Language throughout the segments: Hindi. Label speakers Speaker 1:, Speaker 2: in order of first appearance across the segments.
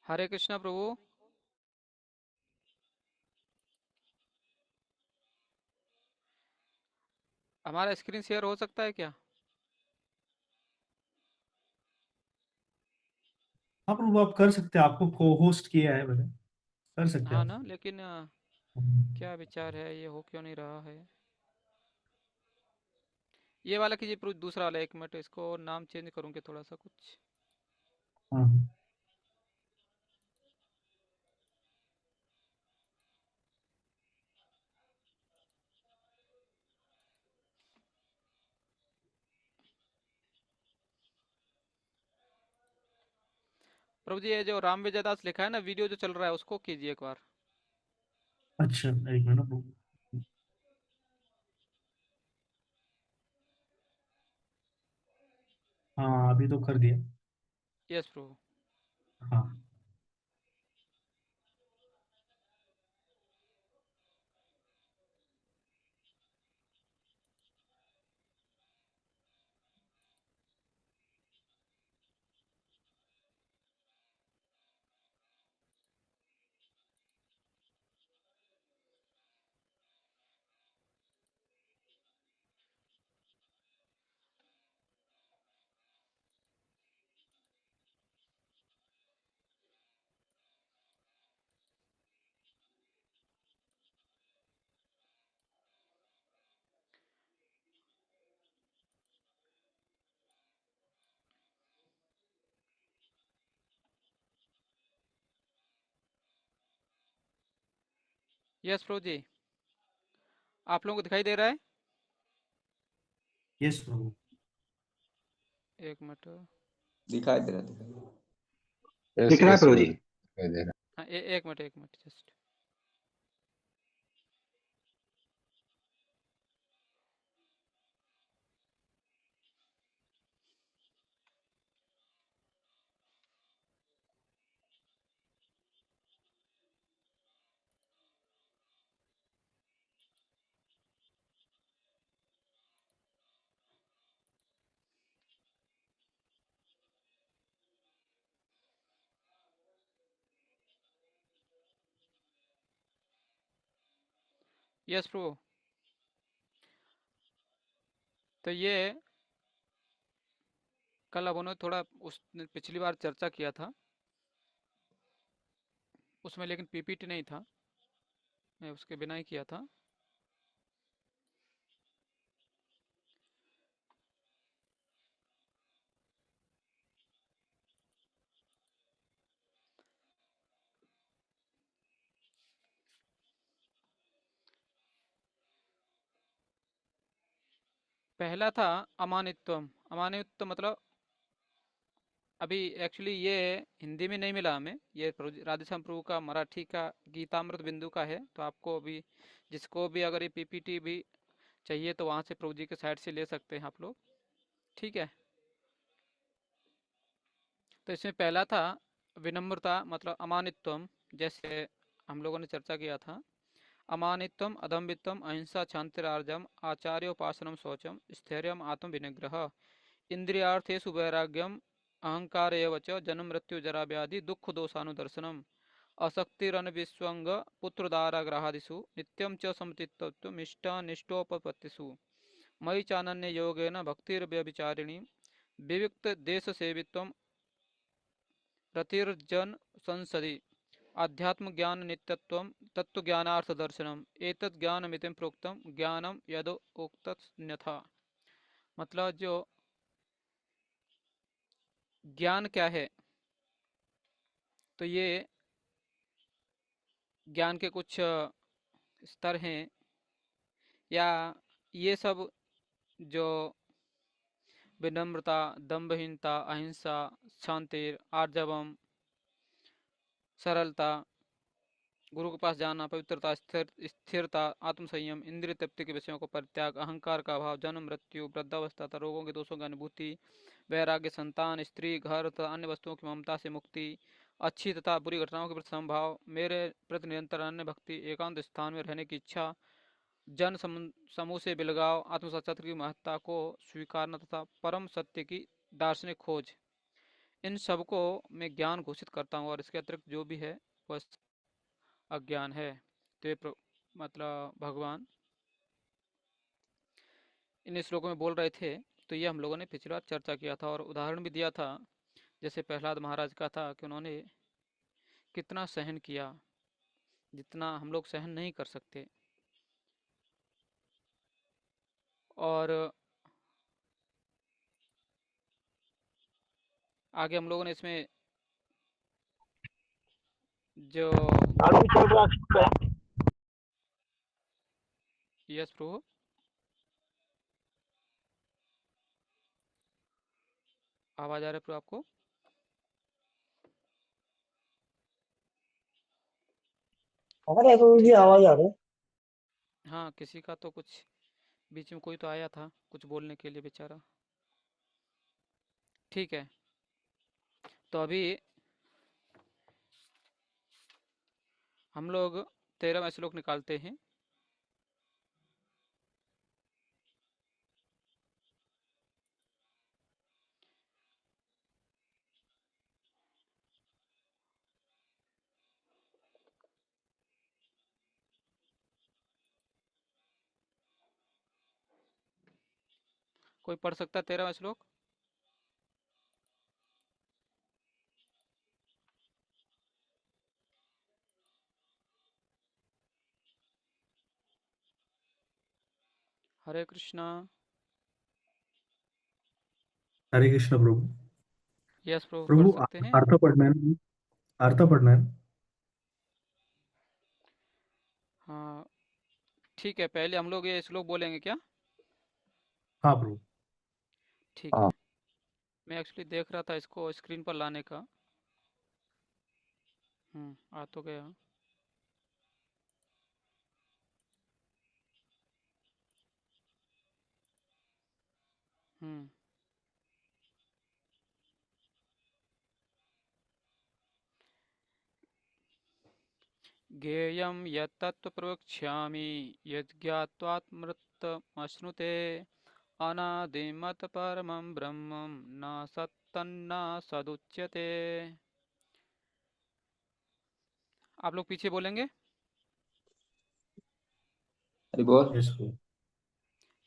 Speaker 1: हरे कृष्णा प्रभु। हमारा स्क्रीन शेयर हो सकता है क्या?
Speaker 2: हाँ प्रभु, आप कर सकते हैं। आपको को होस्ट किया है मैंने। कर सकते हैं
Speaker 1: हाँ
Speaker 2: आप।
Speaker 1: ना, लेकिन क्या विचार है, ये हो क्यों नहीं रहा है? ये वाला कीजिए प्रभु, दूसरा वाला। एक मिनट, इसको नाम चेंज करूँगी थोड़ा सा कुछ।
Speaker 2: हाँ।
Speaker 1: प्रभु जी, ये जो राम विजय दास लिखा है ना, वीडियो जो चल रहा है, उसको कीजिए एक बार।
Speaker 2: अच्छा, एक मिनट प्रभु। हाँ, अभी तो कर दिया।
Speaker 1: यस प्रभु।
Speaker 2: हाँ।
Speaker 1: यस प्रभु जी। आप लोगों को दिखाई दे रहा है?
Speaker 2: यस प्रभु।
Speaker 1: एक मिनट।
Speaker 3: दिखाई दे रहा दिखाई दे
Speaker 4: दिख
Speaker 5: यस
Speaker 4: रहा है
Speaker 5: यस
Speaker 4: प्रभु
Speaker 5: प्रभु
Speaker 4: जी।
Speaker 5: जी दिखाई दे रहा
Speaker 1: हाँ, एक मिनट जस्ट। यस प्रभु। तो ये कल अब उन्होंने थोड़ा उस पिछली बार चर्चा किया था, उसमें लेकिन पीपीटी नहीं था। मैं उसके बिना ही किया था। पहला था अमानित्वम। अमानित्व मतलब, अभी एक्चुअली ये हिंदी में नहीं मिला हमें। ये राधेश्याम प्रभु का मराठी का गीतामृत बिंदु का है। तो आपको अभी, जिसको भी अगर ये पीपीटी भी चाहिए, तो वहाँ से प्रभु जी के साइट से ले सकते हैं आप लोग। ठीक है। तो इसमें पहला था विनम्रता, मतलब अमानित्वम। जैसे हम लोगों ने चर्चा किया था, अमानित्वम अदम्बित्वम अहिंसा क्षांतिरार्जम आचार्योपासनम शौचम स्थैर्यम आत्म विनिग्रह इंद्रियार्थेषु वैराग्यम अहंकार एव च जन्म मृत्यु जरा व्याधि दुख दोषानुदर्शनम असक्तिरनविस्वंग पुत्रदाराग्रहादिषु नित्यं च समचित्तत्वमिष्टानिष्टोपपत्तिषु मयि चानन्य योगेन भक्तिर्व्यभिचारिणी विविक्त देश सेवित्वम रतिर्जन संसदि आध्यात्म ज्ञान नित्यत्वम तत्व ज्ञानार्थ दर्शनम एतत् ज्ञानमितिं प्रोक्तम ज्ञानम यदोक्तन्यथा। मतलब जो ज्ञान क्या है, तो ये ज्ञान के कुछ स्तर हैं, या ये सब जो विनम्रता, दंभहीनता, अहिंसा, शांति, आर्जवम, सरलता, गुरु के पास जाना, पवित्रता, स्थिरता, आत्मसंयम, इंद्रिय तृप्ति के विषयों को परित्याग, अहंकार का अभाव, जन्म मृत्यु, वृद्धावस्था तथा रोगों के दोषों की अनुभूति, वैराग्य, संतान, स्त्री, घर तथा अन्य वस्तुओं की ममता से मुक्ति, अच्छी तथा बुरी घटनाओं के प्रति समभाव, मेरे प्रति निरंतर अन्य भक्ति, एकांत स्थान में रहने की इच्छा, जन समूह से बिलगाव, आत्म साक्षात्कार की महत्ता को स्वीकारना तथा परम सत्य की दार्शनिक खोज। इन सबको मैं ज्ञान घोषित करता हूँ और इसके अतिरिक्त जो भी है वह अज्ञान है। तो ये मतलब भगवान इन श्लोकों में बोल रहे थे। तो ये हम लोगों ने पिछली बार चर्चा किया था और उदाहरण भी दिया था। जैसे प्रहलाद महाराज का था कि उन्होंने कितना सहन किया जितना हम लोग सहन नहीं कर सकते। और आगे हम लोगों ने इसमें जो यस प्रभु आवाज आ रहा है प्रभु आपको?
Speaker 4: अरे प्रभु जी
Speaker 1: ठीक है।
Speaker 4: आवाज आ रही है।
Speaker 1: हाँ किसी का तो कुछ बीच में कोई तो आया था कुछ बोलने के लिए बेचारा। ठीक है तो अभी हम लोग 13वां श्लोक निकालते हैं। कोई पढ़ सकता है 13वां श्लोक? हरे कृष्णा।
Speaker 2: हरे कृष्ण प्रभु।
Speaker 1: यस प्रभु पढ़
Speaker 2: प्रभु
Speaker 1: सकते हैं।
Speaker 2: अर्थ पढ़ना है ना? अर्थ पढ़ना है।
Speaker 1: हाँ ठीक है पहले हम लोग ये श्लोक बोलेंगे क्या?
Speaker 2: हाँ प्रभु।
Speaker 1: ठीक है। मैं एक्चुअली देख रहा था इसको स्क्रीन पर लाने का। आ तो गया। हम्म ज्ञेयं यत्तत् प्रवक्ष्यामि यज्ञात्वात्मृतमश्नुते अनादिमत परमं ब्रह्मं न सत्तन्न सदुच्यते। आप लोग पीछे बोलेंगे।
Speaker 3: हरि बोल।
Speaker 2: यस प्रभु।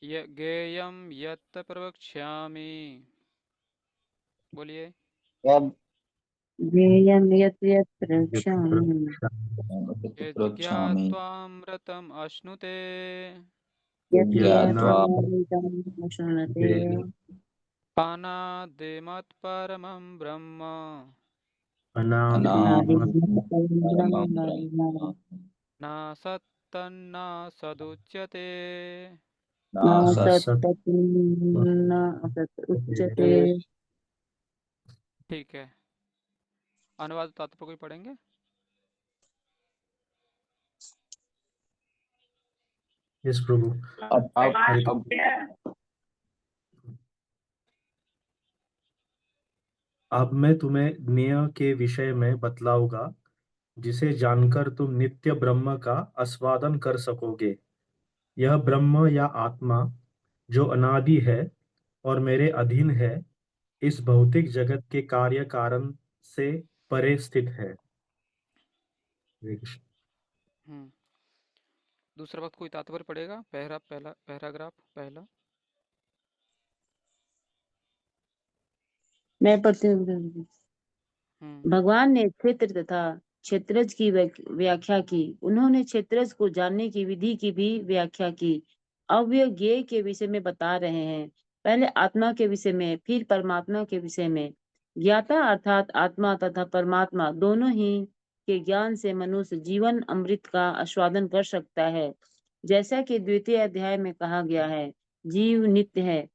Speaker 1: ज्ञेयं यत्त प्रवक्ष्यामि बोलिए।
Speaker 4: ज्ञेयं यत् यत् प्रवक्ष्यामि
Speaker 3: प्रवक्ष्यामि
Speaker 1: यज्ञात्वामृतम् अश्नुते
Speaker 4: यत्
Speaker 3: ज्ञात्वा
Speaker 4: ज्ञात्वामृतं शृणुते
Speaker 1: अनादिमत परमं ब्रह्म
Speaker 2: अनादिमत्
Speaker 3: परमं
Speaker 4: अनादिमत्परं
Speaker 3: ब्रह्म
Speaker 1: न सत्तन्न सदुच्यते।
Speaker 4: न
Speaker 3: न सत्
Speaker 4: सत्तन्न असत् उच्यते।
Speaker 1: ठीक है अनुवाद तात्पर्य कोई पढ़ेंगे?
Speaker 2: यस प्रभु।
Speaker 3: अब
Speaker 2: हरे
Speaker 3: अब
Speaker 2: अब मैं तुम्हें ज्ञेय के विषय में बतलाऊंगा जिसे जानकर तुम नित्य ब्रह्म का आस्वादन कर सकोगे। यह ब्रह्म या आत्मा जो अनादि है और मेरे अधीन है, इस भौतिक जगत के कार्य कारण से परे स्थित है। हरे कृष्ण।
Speaker 1: हम्म दूसरा वक्त कोई तात्पर्य पढ़ेगा? पहला पैराग्राफ पहला।
Speaker 4: मैं पढ़ती हूँ।
Speaker 1: हम्म
Speaker 4: भगवान ने क्षेत्र तथा क्षेत्रज की व्याख्या की। उन्होंने क्षेत्रज को जानने की विधि की भी व्याख्या की। अब वे ज्ञेय के विषय में बता रहे हैं। पहले आत्मा के विषय में, फिर परमात्मा के विषय में। ज्ञाता अर्थात आत्मा तथा परमात्मा दोनों ही के ज्ञान से मनुष्य जीवन अमृत का आस्वादन कर सकता है। जैसा कि द्वितीय अध्याय में कहा गया है, जीव नित्य है।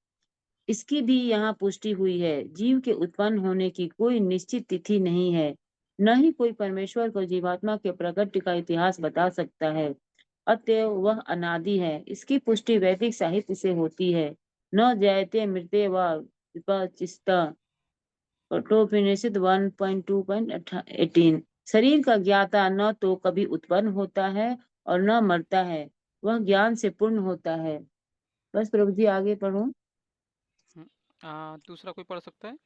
Speaker 4: इसकी भी यहाँ पुष्टि हुई है। जीव के उत्पन्न होने की कोई निश्चित तिथि नहीं है, न ही कोई परमेश्वर को जीवात्मा के प्रकृति का इतिहास बता सकता है। अतएव वह अनादि है। इसकी पुष्टि वैदिक साहित्य से होती है। न जायते मृत्य व विपचिष्टा कठोपनिषद 1.2.18। शरीर का ज्ञाता न तो कभी उत्पन्न होता है और न मरता है, वह ज्ञान से पूर्ण होता है। बस प्रभु जी आगे पढ़ो।
Speaker 1: दूसरा कोई पढ़ सकता है?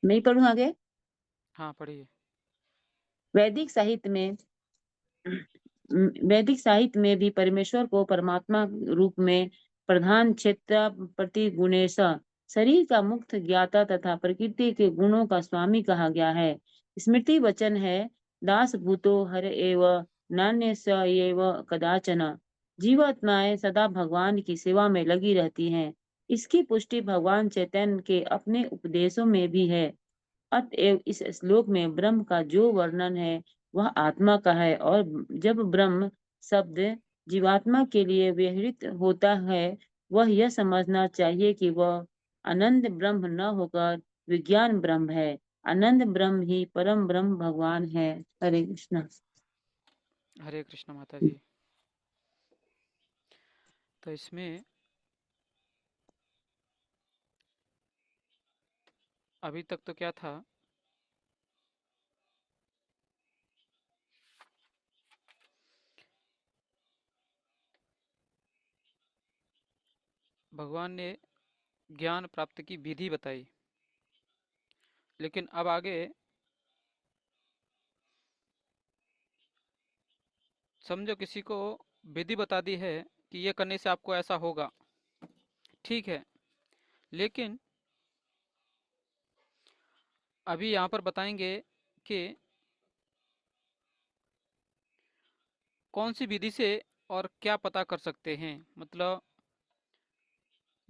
Speaker 4: मैं ही पढ़ूं आगे।
Speaker 1: हाँ पढ़िए।
Speaker 4: वैदिक साहित्य में वैदिक साहित्य में भी परमेश्वर को परमात्मा रूप में प्रधान क्षेत्र प्रति गुणेश शरीर का मुक्त ज्ञाता तथा प्रकृति के गुणों का स्वामी कहा गया है। स्मृति वचन है, दास भूतो हर एव नान्य स एव कदाचन। जीवात्माएं सदा भगवान की सेवा में लगी रहती हैं। इसकी पुष्टि भगवान चैतन्य के अपने उपदेशों में भी है। अतएव इस श्लोक में ब्रह्म का जो वर्णन है वह आत्मा का है, और जब ब्रह्म शब्द जीवात्मा के लिए व्यवहृत होता है वह यह समझना चाहिए कि वह आनंद ब्रह्म न होकर विज्ञान ब्रह्म है। आनंद ब्रह्म ही परम ब्रह्म भगवान है। हरे कृष्णा।
Speaker 1: हरे कृष्ण माता जी। तो इसमें अभी तक तो क्या था, भगवान ने ज्ञान प्राप्त की विधि बताई, लेकिन अब आगे समझो किसी को विधि बता दी है कि ये करने से आपको ऐसा होगा, ठीक है, लेकिन अभी यहाँ पर बताएंगे कि कौन सी विधि से और क्या पता कर सकते हैं। मतलब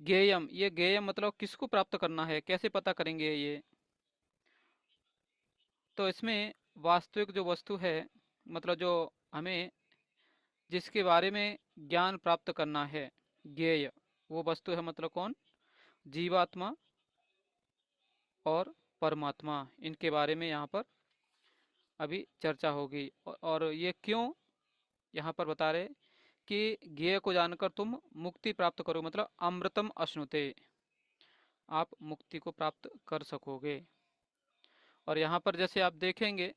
Speaker 1: ज्ञेयम, ये ज्ञेयम मतलब किसको प्राप्त करना है, कैसे पता करेंगे ये। तो इसमें वास्तविक जो वस्तु है, मतलब जो हमें जिसके बारे में ज्ञान प्राप्त करना है, ज्ञेय, वो वस्तु है मतलब कौन, जीवात्मा और परमात्मा। इनके बारे में यहाँ पर अभी चर्चा होगी। और ये क्यों यहाँ पर बता रहे कि ज्ञेय को जानकर तुम मुक्ति प्राप्त करो, मतलब अमृतम अश्नुते, आप मुक्ति को प्राप्त कर सकोगे। और यहाँ पर जैसे आप देखेंगे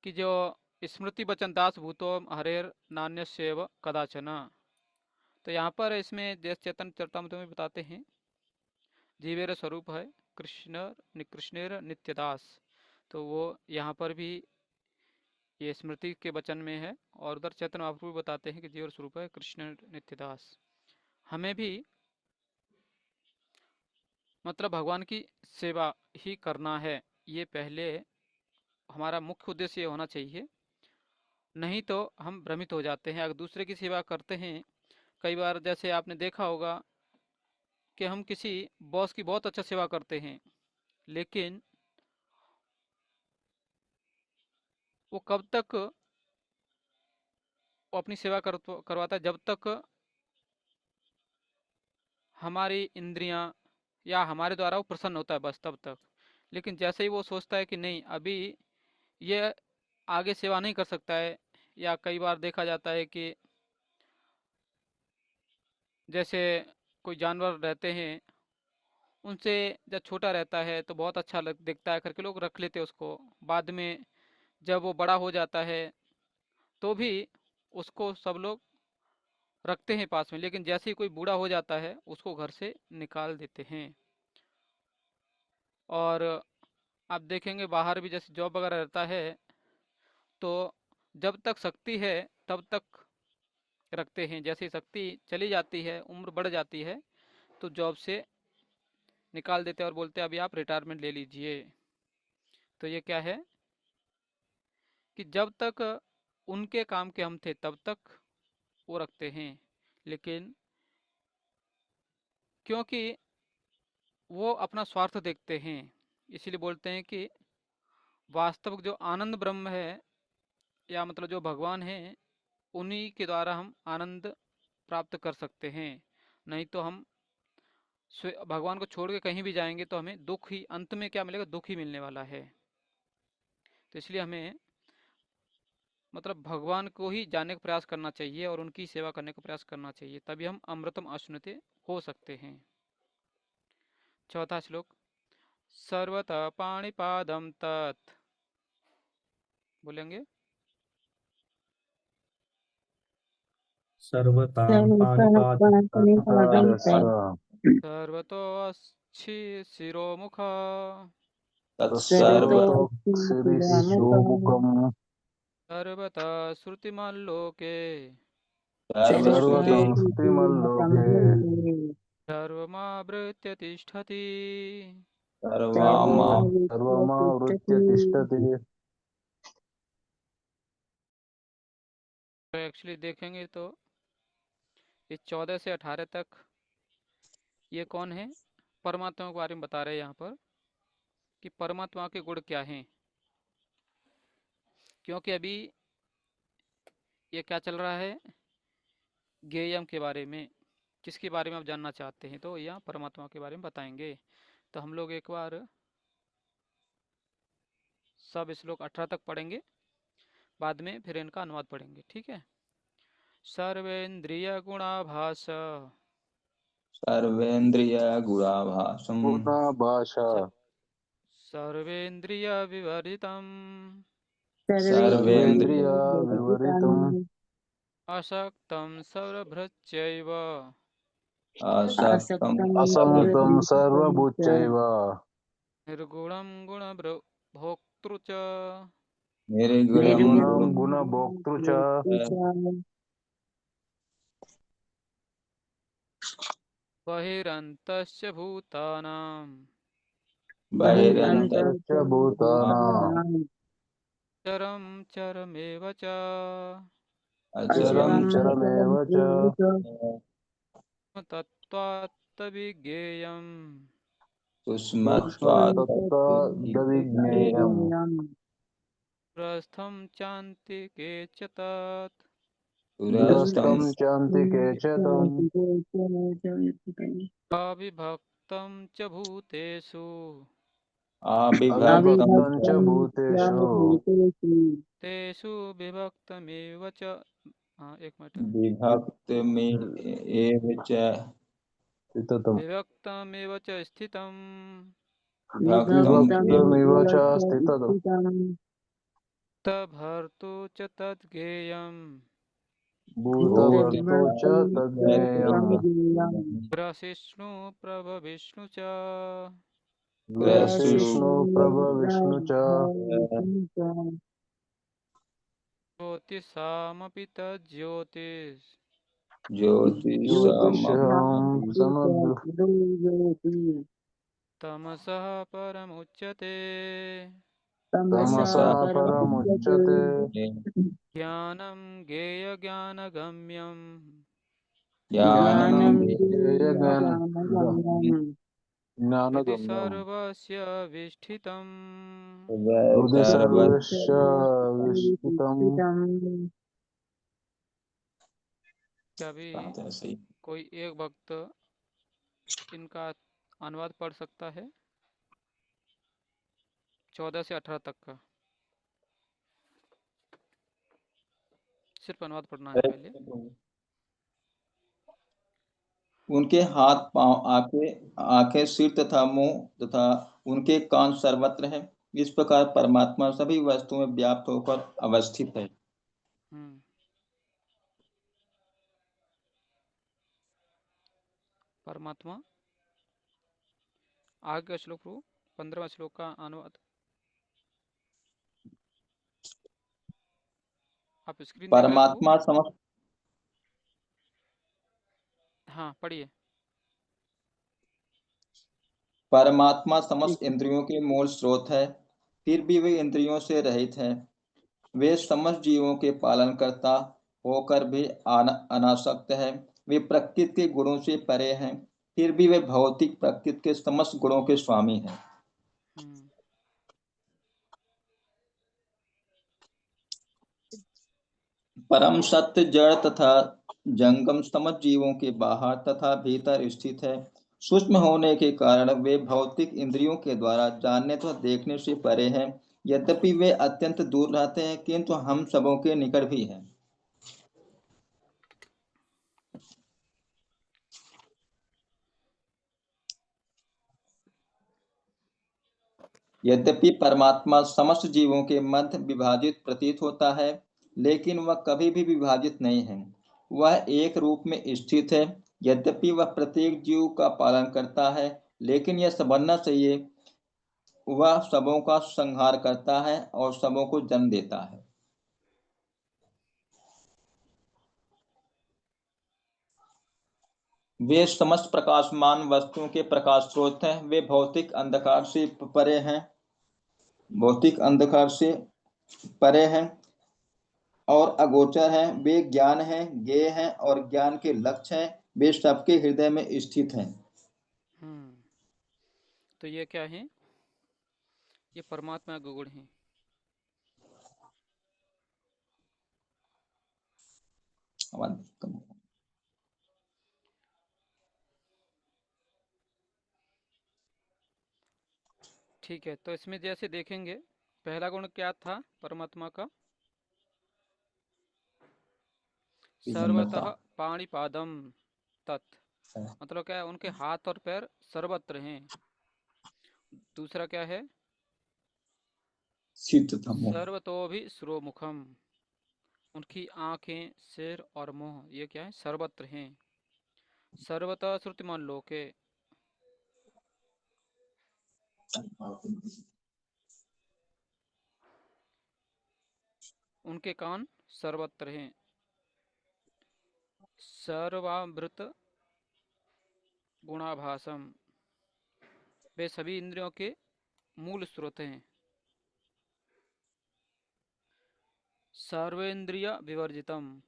Speaker 1: कि जो स्मृति वचन दास भूतो हरेर नान्यस्येव कदाचन, तो यहाँ पर इसमें जैसे चैतन्य चरितामृत में बताते हैं जीवेर स्वरूप है कृष्णेर नित्यदास, तो वो यहाँ पर भी ये स्मृति के वचन में है। और उधर चैतन्य महाप्रभु बताते हैं कि जीव स्वरूप है कृष्ण नित्यदास। हमें भी मतलब भगवान की सेवा ही करना है, ये पहले हमारा मुख्य उद्देश्य ये होना चाहिए। नहीं तो हम भ्रमित हो जाते हैं, अगर दूसरे की सेवा करते हैं। कई बार जैसे आपने देखा होगा कि हम किसी बॉस की बहुत अच्छा सेवा करते हैं, लेकिन वो कब तक वो अपनी सेवा करवाता है, जब तक हमारी इंद्रियां या हमारे द्वारा वो प्रसन्न होता है, बस तब तक। लेकिन जैसे ही वो सोचता है कि नहीं अभी ये आगे सेवा नहीं कर सकता है, या कई बार देखा जाता है कि जैसे कोई जानवर रहते हैं, उनसे जब छोटा रहता है तो बहुत अच्छा दिखता है करके लोग रख लेते हैं उसको। बाद में जब वो बड़ा हो जाता है तो भी उसको सब लोग रखते हैं पास में, लेकिन जैसे ही कोई बूढ़ा हो जाता है उसको घर से निकाल देते हैं। और आप देखेंगे बाहर भी जैसे जॉब वगैरह रहता है, तो जब तक शक्ति है तब तक रखते हैं, जैसे ही शक्ति चली जाती है, उम्र बढ़ जाती है, तो जॉब से निकाल देते हैं और बोलते हैं अभी आप रिटायरमेंट ले लीजिए। तो ये क्या है कि जब तक उनके काम के हम थे तब तक वो रखते हैं, लेकिन क्योंकि वो अपना स्वार्थ देखते हैं, इसीलिए बोलते हैं कि वास्तविक जो आनंद ब्रह्म है, या मतलब जो भगवान है, उन्हीं के द्वारा हम आनंद प्राप्त कर सकते हैं। नहीं तो हम भगवान को छोड़ के कहीं भी जाएंगे तो हमें दुख ही, अंत में क्या मिलेगा, दुख ही मिलने वाला है। तो इसलिए हमें मतलब भगवान को ही जानने का प्रयास करना चाहिए और उनकी सेवा करने का प्रयास करना चाहिए, तभी हम अमृतम अश्नुते हो सकते हैं। चौथा श्लोक, सर्वतः पाणिपादम तत्, बोलेंगे
Speaker 2: सर्वतां पाणिपादं
Speaker 3: सर्वतः
Speaker 1: सर्वतो तत्सर्वतोक्षि शिरोमुख
Speaker 3: सर्वतोक्षिशिरोमुखम्
Speaker 1: सर्वतः श्रुतिमल्लोके
Speaker 3: सर्वतं श्रुतिमल्लोके
Speaker 1: सर्वमावृत्य तिष्ठति।
Speaker 3: सर्वमावृत्य तिष्ठति।
Speaker 1: तो एक्चुअली देखेंगे तो ये 14 से 18 तक ये कौन है, परमात्मा के बारे में बता रहे हैं यहाँ पर कि परमात्मा के गुण क्या हैं। क्योंकि अभी ये क्या चल रहा है, ज्ञेयम के बारे में, किसके बारे में आप जानना चाहते हैं, तो यहाँ परमात्मा के बारे में बताएंगे। तो हम लोग एक बार सब श्लोक 18 तक पढ़ेंगे, बाद में फिर इनका अनुवाद पढ़ेंगे, ठीक है। सर्वेन्द्रिय गुणाभास
Speaker 3: सर्वेन्द्रिय गुणाभासम्
Speaker 5: गुणाभाषा
Speaker 1: सर्वेन्द्रिय विवर्जितम्
Speaker 3: सर्वेन्द्रिय
Speaker 5: विवरितम्
Speaker 1: असक्तं सर्वभृत्यैव
Speaker 3: असक्तं
Speaker 5: असंगतं सर्वभूतैव
Speaker 1: निर्गुणं गुणभोक्तृ च
Speaker 3: निर्गुणं
Speaker 5: निर्गुणं गुणभोक्तृ च
Speaker 1: बहिरन्तश्च भूतानां
Speaker 3: बहिरन्तश्च
Speaker 5: च भूतानाम्
Speaker 1: चरं चरमेव च
Speaker 3: अचरं
Speaker 5: चरमेव च
Speaker 1: तत्त्वात्तविज्ञेयम्
Speaker 3: सूक्ष्मत्वात्
Speaker 5: तत्तद्विज्ञेयम्
Speaker 1: प्रस्थं चान्तिके च तत्
Speaker 3: पुरस्तं
Speaker 5: पुरस्तं चान्तिके च तम्
Speaker 1: अविभक्तं च भूतेषु
Speaker 3: अविभक्तं
Speaker 5: अविभक्तं च भूतेषु
Speaker 1: तेषु विभक्तमेव च। हाँ एक मिनट,
Speaker 3: विभक्तमेव च
Speaker 5: स्थितम्
Speaker 1: विभक्तमेव च स्थितं
Speaker 5: विभक्तमिव च स्थितम्
Speaker 1: तभर्तु च तद्ज्ञेयम्
Speaker 5: भूतभर्तृ च तज्ज्ञेयम्
Speaker 1: ग्रसिष्णु प्रभविष्णु च
Speaker 5: ग्रसिष्णु प्रभविष्णु च
Speaker 1: ज्योतिषामपि तज्ज्योतिस्
Speaker 3: ज्योतिषामपि
Speaker 5: ज्योतिषं समद्
Speaker 1: तमसः परमुच्यते
Speaker 5: तमसा परमुच्यते
Speaker 1: ज्ञानं ज्ञेयज्ञानगम्यम्
Speaker 3: ज्ञानं
Speaker 1: हृदि
Speaker 5: ज्ञानगम्यम्
Speaker 1: सर्वस्य विष्ठितम्
Speaker 5: हृदि
Speaker 3: सर्वस्य
Speaker 5: सर्वस्य विष्ठितम्
Speaker 1: कभी कोई एक भक्त इनका अनुवाद पढ़ सकता है 14 से 18 तक का, सिर्फ अनुवाद पढ़ना है पहले।
Speaker 3: उनके हाथ पांव आंखें सिर तथा मुंह तथा उनके कान सर्वत्र हैं। इस प्रकार परमात्मा सभी वस्तुओं में व्याप्त होकर अवस्थित है।
Speaker 1: परमात्मा आगे का श्लोक 15वां श्लोक का अनुवाद आप स्क्रीन देख रहे हो?
Speaker 3: परमात्मा समस्त
Speaker 1: हाँ पढ़िए।
Speaker 3: परमात्मा समस्त इंद्रियों के मूल स्रोत है, फिर भी वे इंद्रियों से रहित है। वे समस्त जीवों के पालन करता होकर भी अनासक्त है। वे प्रकृति के गुणों से परे हैं, फिर भी वे भौतिक प्रकृति के समस्त गुणों के स्वामी हैं। परम सत्य जड़ तथा जंगम समस्त जीवों के बाहर तथा भीतर स्थित है। सूक्ष्म होने के कारण वे भौतिक इंद्रियों के द्वारा जानने तथा देखने से परे हैं। यद्यपि वे अत्यंत दूर रहते हैं, किंतु हम सबों के निकट भी हैं। यद्यपि परमात्मा समस्त जीवों के मध्य विभाजित प्रतीत होता है, लेकिन वह कभी भी विभाजित नहीं है। वह एक रूप में स्थित है। यद्यपि वह प्रत्येक जीव का पालन करता है, लेकिन यह समझना चाहिए वह सबों का संहार करता है और सबों को जन्म देता है। वे समस्त प्रकाशमान वस्तुओं के प्रकाश स्रोत हैं। वे भौतिक अंधकार से परे हैं, भौतिक अंधकार से परे हैं और अगोचर हैं। वे ज्ञान हैं, ज्ञेय हैं और ज्ञान के लक्ष्य हैं। वे सबके हृदय में स्थित हैं।
Speaker 1: तो ये क्या है? ये परमात्मा के गुण हैं। ठीक है, तो इसमें जैसे देखेंगे, पहला गुण क्या था परमात्मा का? सर्वतः पाणिपादम तत्, मतलब क्या है? उनके हाथ और पैर सर्वत्र हैं। दूसरा क्या है? सर्वतो भी श्रोमुखम, उनकी आंखें, सिर और मुंह ये क्या है? सर्वत्र हैं। सर्वतः श्रुतिमान लोके, उनके कान सर्वत्र हैं। सर्वामृत गुणाभासम, वे सभी इंद्रियों के मूल स्रोत हैं। सर्वेंद्रिय विवर्जितम,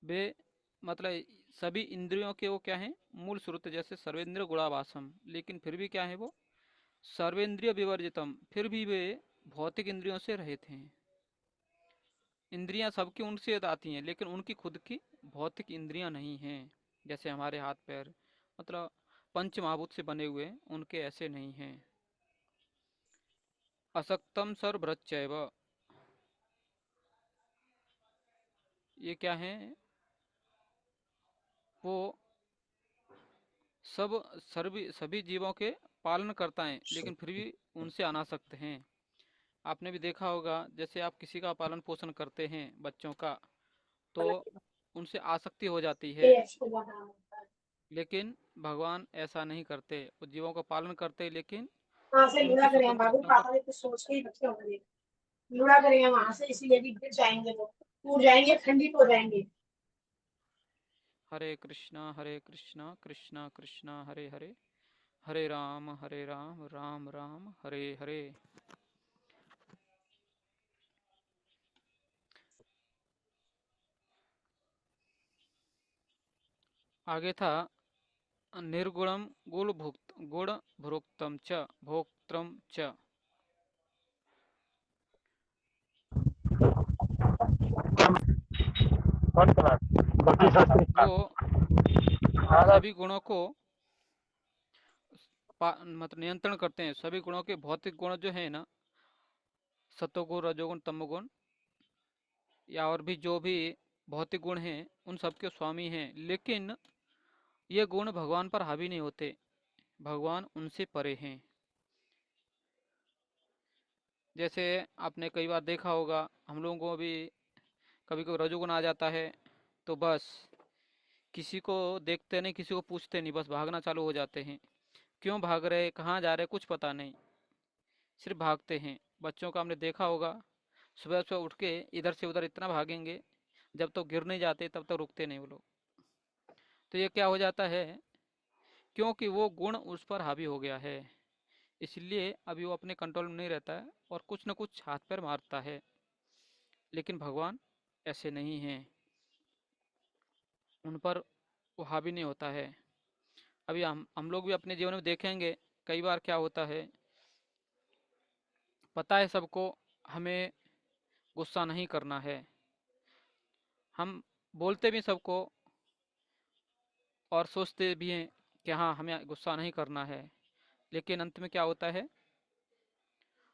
Speaker 1: वे मतलब सभी इंद्रियों के वो क्या हैं? मूल स्रोत। जैसे सर्वेंद्रिय गुणाभासम, लेकिन फिर भी क्या है वो? सर्वेंद्रिय विवर्जितम, फिर भी वे भौतिक इंद्रियों से रहित हैं। इंद्रियां सबकी उनसे आती हैं, लेकिन उनकी खुद की भौतिक इंद्रियां नहीं हैं। जैसे हमारे हाथ पैर मतलब पंच महाभूत से बने हुए, उनके ऐसे नहीं हैं। असक्तम सर्वभृच्चैव, ये क्या है? वो सभी जीवों के पालन करता है, लेकिन फिर भी उनसे अनासक्त हैं। आपने भी देखा होगा, जैसे आप किसी का पालन पोषण करते हैं बच्चों का, तो उनसे आसक्ति हो जाती है। लेकिन भगवान ऐसा नहीं करते, वो जीवों का पालन करते, लेकिन
Speaker 6: वहां से
Speaker 1: उनकी
Speaker 6: लुड़ा करेंगे बाबू,
Speaker 1: स्वतंत्रता
Speaker 6: पापा ने कुछ सोच के ही बच्चे हो गए। लुड़ा करेंगे वहां से, इसीलिए भी गिर जाएंगे, वो टूट जाएंगे, खंडित हो जाएंगे।
Speaker 1: हरे कृष्णा कृष्णा कृष्णा हरे हरे, हरे राम राम राम हरे हरे। आगे था निर्गुणम गुण भोक्तम च भोक्त्रम च, वो सभी गुणों को मतलब नियंत्रण करते हैं। सभी गुणों के भौतिक गुण जो है ना, सत्वगुण रजोगुण तमोगुण या और भी जो भी भौतिक गुण हैं, उन सबके स्वामी हैं। लेकिन ये गुण भगवान पर हावी नहीं होते, भगवान उनसे परे हैं। जैसे आपने कई बार देखा होगा, हम लोगों को भी कभी कभी रजोगुण आ जाता है, तो बस किसी को देखते नहीं, किसी को पूछते नहीं, बस भागना चालू हो जाते हैं। क्यों भाग रहे, कहाँ जा रहे, कुछ पता नहीं, सिर्फ भागते हैं। बच्चों का हमने देखा होगा, सुबह सुबह उठ के इधर से उधर इतना भागेंगे, जब तक गिर नहीं जाते तब तक रुकते नहीं वो लोग। तो ये क्या हो जाता है? क्योंकि वो गुण उस पर हावी हो गया है, इसलिए अभी वो अपने कंट्रोल में नहीं रहता है और कुछ न कुछ हाथ पैर मारता है। लेकिन भगवान ऐसे नहीं हैं, उन पर वो हावी नहीं होता है। अभी हम लोग भी अपने जीवन में देखेंगे, कई बार क्या होता है, पता है सबको हमें गुस्सा नहीं करना है, हम बोलते भी सबको और सोचते भी हैं कि हाँ हमें गुस्सा नहीं करना है, लेकिन अंत में क्या होता है?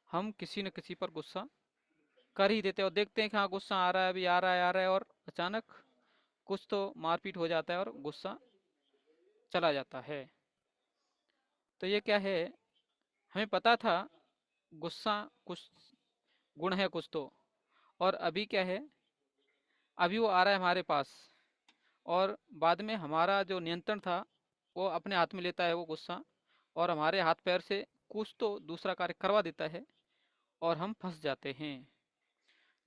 Speaker 1: हम किसी न किसी पर गुस्सा कर ही देते हैं और देखते हैं कि हाँ गुस्सा आ रहा है, अभी आ रहा है आ रहा है, और अचानक कुछ तो मारपीट हो जाता है और गुस्सा चला जाता है। तो ये क्या है? हमें पता था गुस्सा कुछ गुण है कुछ तो, और अभी क्या है? अभी वो आ रहा है हमारे पास, और बाद में हमारा जो नियंत्रण था वो अपने हाथ में लेता है वो गुस्सा, और हमारे हाथ पैर से कुछ तो दूसरा कार्य करवा देता है और हम फंस जाते हैं।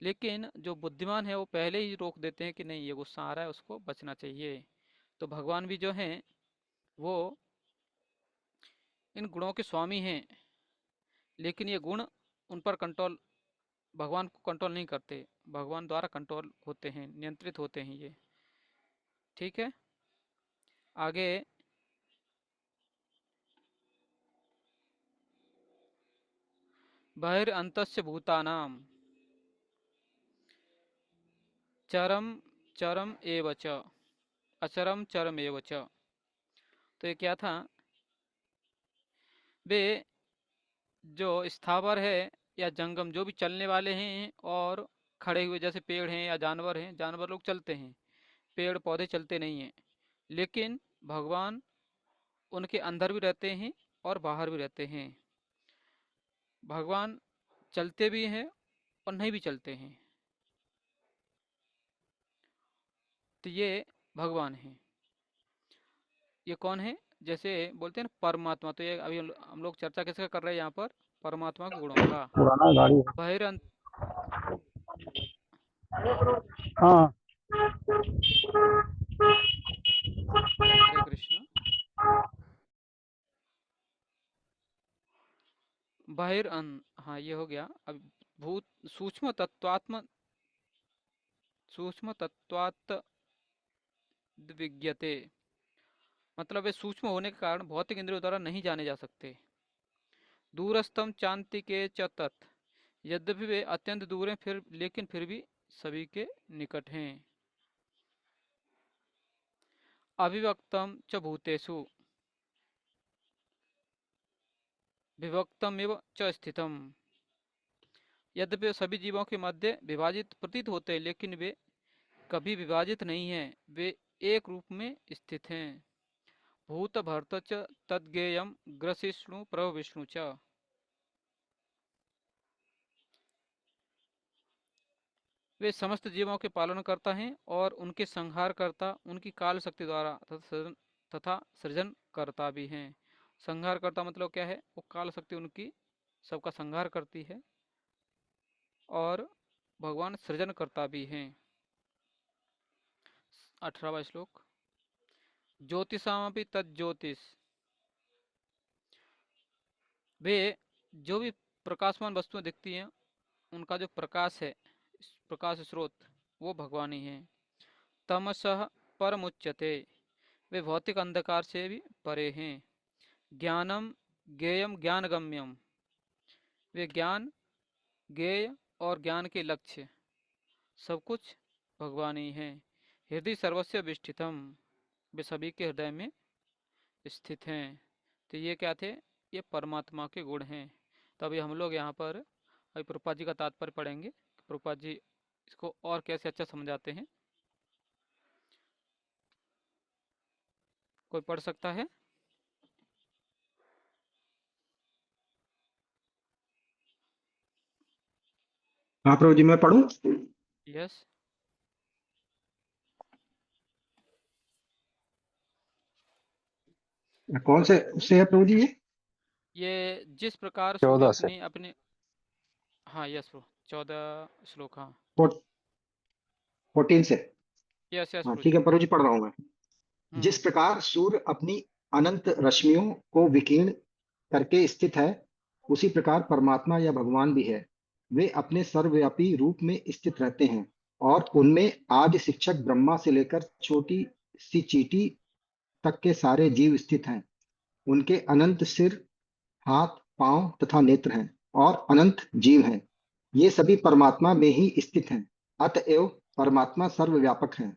Speaker 1: लेकिन जो बुद्धिमान है वो पहले ही रोक देते हैं कि नहीं, ये गुस्सा आ रहा है, उसको बचना चाहिए। तो भगवान भी जो हैं वो इन गुणों के स्वामी हैं, लेकिन ये गुण उन पर कंट्रोल, भगवान को कंट्रोल नहीं करते, भगवान द्वारा कंट्रोल होते हैं, नियंत्रित होते हैं ये। ठीक है, आगे बहिरअन्तस्य भूतानां चरम चरम एव च अचरम चरम एव च। तो ये क्या था, वे जो स्थावर है या जंगम, जो भी चलने वाले हैं और खड़े हुए, जैसे पेड़ हैं या जानवर हैं, जानवर लोग चलते हैं, पेड़ पौधे चलते नहीं हैं, लेकिन भगवान उनके अंदर भी रहते हैं और बाहर भी रहते हैं। भगवान चलते भी हैं और नहीं भी चलते हैं, तो ये भगवान हैं। ये कौन है, जैसे बोलते हैं ना परमात्मा, तो ये अभी हम लोग चर्चा किसका कर रहे हैं यहाँ पर, परमात्मा के गुणों का।
Speaker 5: पुराना गाड़ी
Speaker 1: बहिरंत
Speaker 5: हाँ
Speaker 1: हरे कृष्ण। हाँ ये हो गया। अब भूत सूक्ष्म तत्वात् विज्ञते, मतलब वे सूक्ष्म होने के कारण भौतिक इंद्रियों द्वारा नहीं जाने जा सकते। दूरस्थम चांति के च तत्, यद्यपि वे अत्यंत दूर हैं, लेकिन फिर भी सभी के निकट हैं। अविभक्तम च भूतेषु विभक्तम एव च स्थितम, यद्यपि वे सभी जीवों के मध्य विभाजित प्रतीत होते हैं, लेकिन वे कभी विभाजित नहीं हैं, वे एक रूप में स्थित हैं। भूत भर्त च तद्गेयम ग्रसिष्णु प्रभ विष्णु च, वे समस्त जीवों के पालन करता हैं और उनके संहार करता, उनकी काल शक्ति द्वारा तथा सृजन करता भी हैं। संहार करता मतलब क्या है, वो काल शक्ति उनकी सबका संहार करती है, और भगवान सृजन करता भी हैं। 18वां श्लोक, ज्योतिषामपि तज्ज्योतिष, वे जो भी प्रकाशमान वस्तुएं दिखती हैं, उनका जो प्रकाश है, प्रकाश स्रोत, वो भगवान ही है। तमसः परमुच्यते, वे भौतिक अंधकार से भी परे हैं। ज्ञानम ज्ञेयम ज्ञानगम्यम, वे ज्ञान, ज्ञेय और ज्ञान के लक्ष्य, सब कुछ भगवान ही हैं। हृदय सर्वस्य विष्ठितम, वे सभी के हृदय में स्थित हैं। तो ये क्या थे, ये परमात्मा के गुण हैं। तो अभी हम लोग यहाँ पर अभी प्रभुपाद जी का तात्पर्य पढ़ेंगे, प्रभुपाद जी इसको और कैसे अच्छा समझाते हैं। कोई पढ़ सकता है?
Speaker 7: हाँ प्रभु जी, मैं पढ़ूं?
Speaker 1: यस।
Speaker 7: कौन से उससे है प्रभु जी?
Speaker 1: ये जिस प्रकार सूर्य
Speaker 5: 14 से।
Speaker 1: अपने हाँ यस प्रभु, 14 श्लोक। हाँ
Speaker 7: 14 से।
Speaker 1: यस यस
Speaker 7: हाँ
Speaker 1: प्रभु
Speaker 7: ठीक
Speaker 1: जी।
Speaker 7: है प्रभु जी, पढ़ रहा हूँ मैं। जिस प्रकार सूर्य अपनी अनंत रश्मियों को विकीर्ण करके स्थित है, उसी प्रकार परमात्मा या भगवान भी है। वे अपने सर्वव्यापी रूप में स्थित रहते हैं और उनमें आदि शिक्षक ब्रह्मा से लेकर छोटी सी चींटी तक के सारे जीव स्थित हैं। उनके अनंत सिर, हाथ, पांव तथा नेत्र हैं और अनंत जीव हैं। ये सभी परमात्मा में ही स्थित हैं। अतएव परमात्मा सर्वव्यापक है।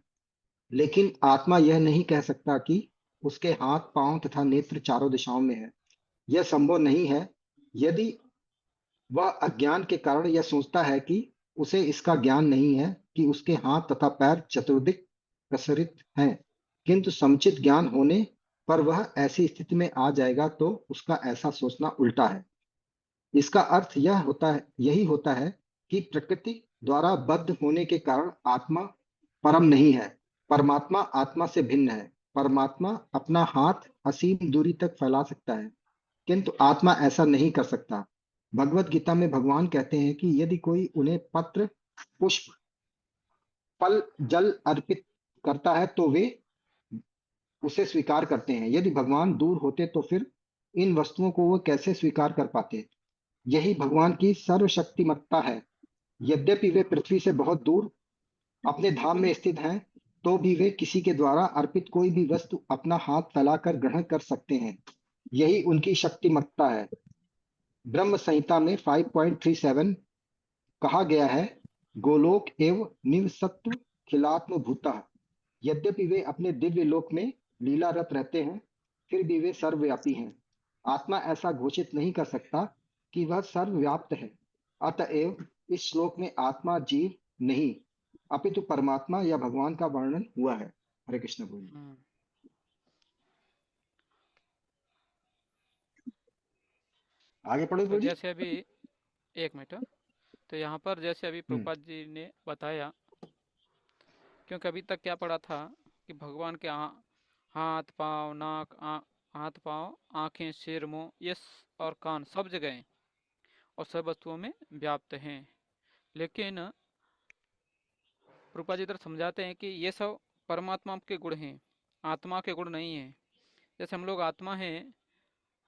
Speaker 7: लेकिन आत्मा यह नहीं कह सकता कि उसके हाथ, पांव तथा नेत्र चारों दिशाओं में है। यह संभव नहीं है। यदि वह अज्ञान के कारण यह सोचता है कि उसे इसका ज्ञान नहीं है कि उसके हाथ तथा पैर चतुर्दिक प्रसरित हैं, किंतु समुचित ज्ञान होने पर वह ऐसी स्थिति में आ जाएगा, तो उसका ऐसा सोचना उल्टा है। इसका अर्थ यही होता है कि प्रकृति द्वारा बद्ध होने के कारण आत्मा परम नहीं है। परमात्मा आत्मा से भिन्न है। परमात्मा अपना हाथ असीम दूरी तक फैला सकता है, किंतु आत्मा ऐसा नहीं कर सकता। भगवत गीता में भगवान कहते हैं कि यदि कोई उन्हें पत्र, पुष्प, फल, जल अर्पित करता है तो वे उसे स्वीकार करते हैं। यदि भगवान दूर होते तो फिर इन वस्तुओं को वो कैसे स्वीकार कर पाते? यही भगवान की सर्वशक्तिमत्ता है। यद्यपि वे पृथ्वी से बहुत दूर अपने धाम में स्थित हैं, तो भी वे किसी के द्वारा अर्पित कोई भी वस्तु अपना हाथ फैलाकर ग्रहण कर सकते हैं। यही उनकी शक्तिमत्ता है। ब्रह्म संहिता में 5.37 कहा गया है, गोलोक एव निवसत्व खिलात्म भूता। यद्यपि वे अपने दिव्य लोक में लीलारत रहते हैं, फिर भी वे सर्वव्यापी हैं। आत्मा ऐसा घोषित नहीं कर सकता कि वह सर्वव्याप्त है। अतएव इस श्लोक में आत्मा जीव नहीं अपितु परमात्मा या भगवान का वर्णन हुआ है। हरे कृष्ण बोलिए। आगे पढ़ो
Speaker 1: तो
Speaker 7: प्रभु जी।
Speaker 1: जैसे अभी एक मिनट, तो यहाँ पर जैसे अभी प्रभुपाद जी ने बताया, क्योंकि अभी तक क्या पढ़ा था कि भगवान के हाथ पाँव नाक हाथ पाँव आँखें सिर मुंह ये और कान सब जगह हैं और सब वस्तुओं में व्याप्त हैं। लेकिन प्रभुपाद जी इधर समझाते हैं कि ये सब परमात्मा के गुण हैं, आत्मा के गुण नहीं हैं। जैसे हम लोग आत्मा हैं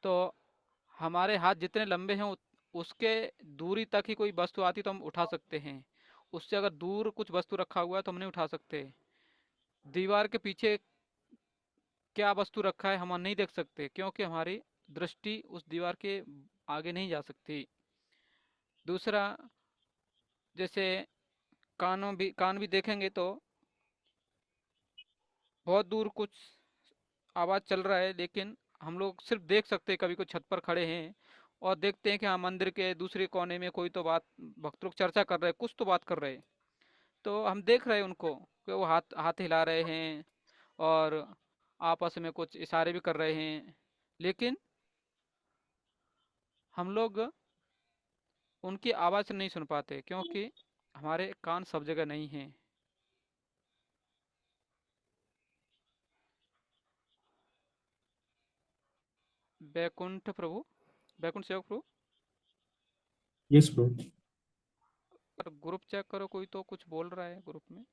Speaker 1: तो हमारे हाथ जितने लंबे हैं उसके दूरी तक ही कोई वस्तु आती तो हम उठा सकते हैं। उससे अगर दूर कुछ वस्तु रखा हुआ है तो हम नहीं उठा सकते। दीवार के पीछे क्या वस्तु रखा है हम नहीं देख सकते, क्योंकि हमारी दृष्टि उस दीवार के आगे नहीं जा सकती। दूसरा, जैसे कान भी देखेंगे तो बहुत दूर कुछ आवाज़ चल रहा है, लेकिन हम लोग सिर्फ देख सकते हैं। कभी कोई छत पर खड़े हैं और देखते हैं कि हाँ मंदिर के दूसरे कोने में कोई तो भक्त लोग चर्चा कर रहे हैं, कुछ तो बात कर रहे हैं, तो हम देख रहे हैं उनको कि वो हाथ हाथ हिला रहे हैं और आपस में कुछ इशारे भी कर रहे हैं, लेकिन हम लोग उनकी आवाज़ नहीं सुन पाते क्योंकि हमारे कान सब जगह नहीं हैं। बैकुंठ प्रभु, बैकुंठ सेवक प्रभु,
Speaker 2: यस प्रभु।
Speaker 1: पर ग्रुप चेक करो, कोई तो कुछ बोल रहा है ग्रुप में।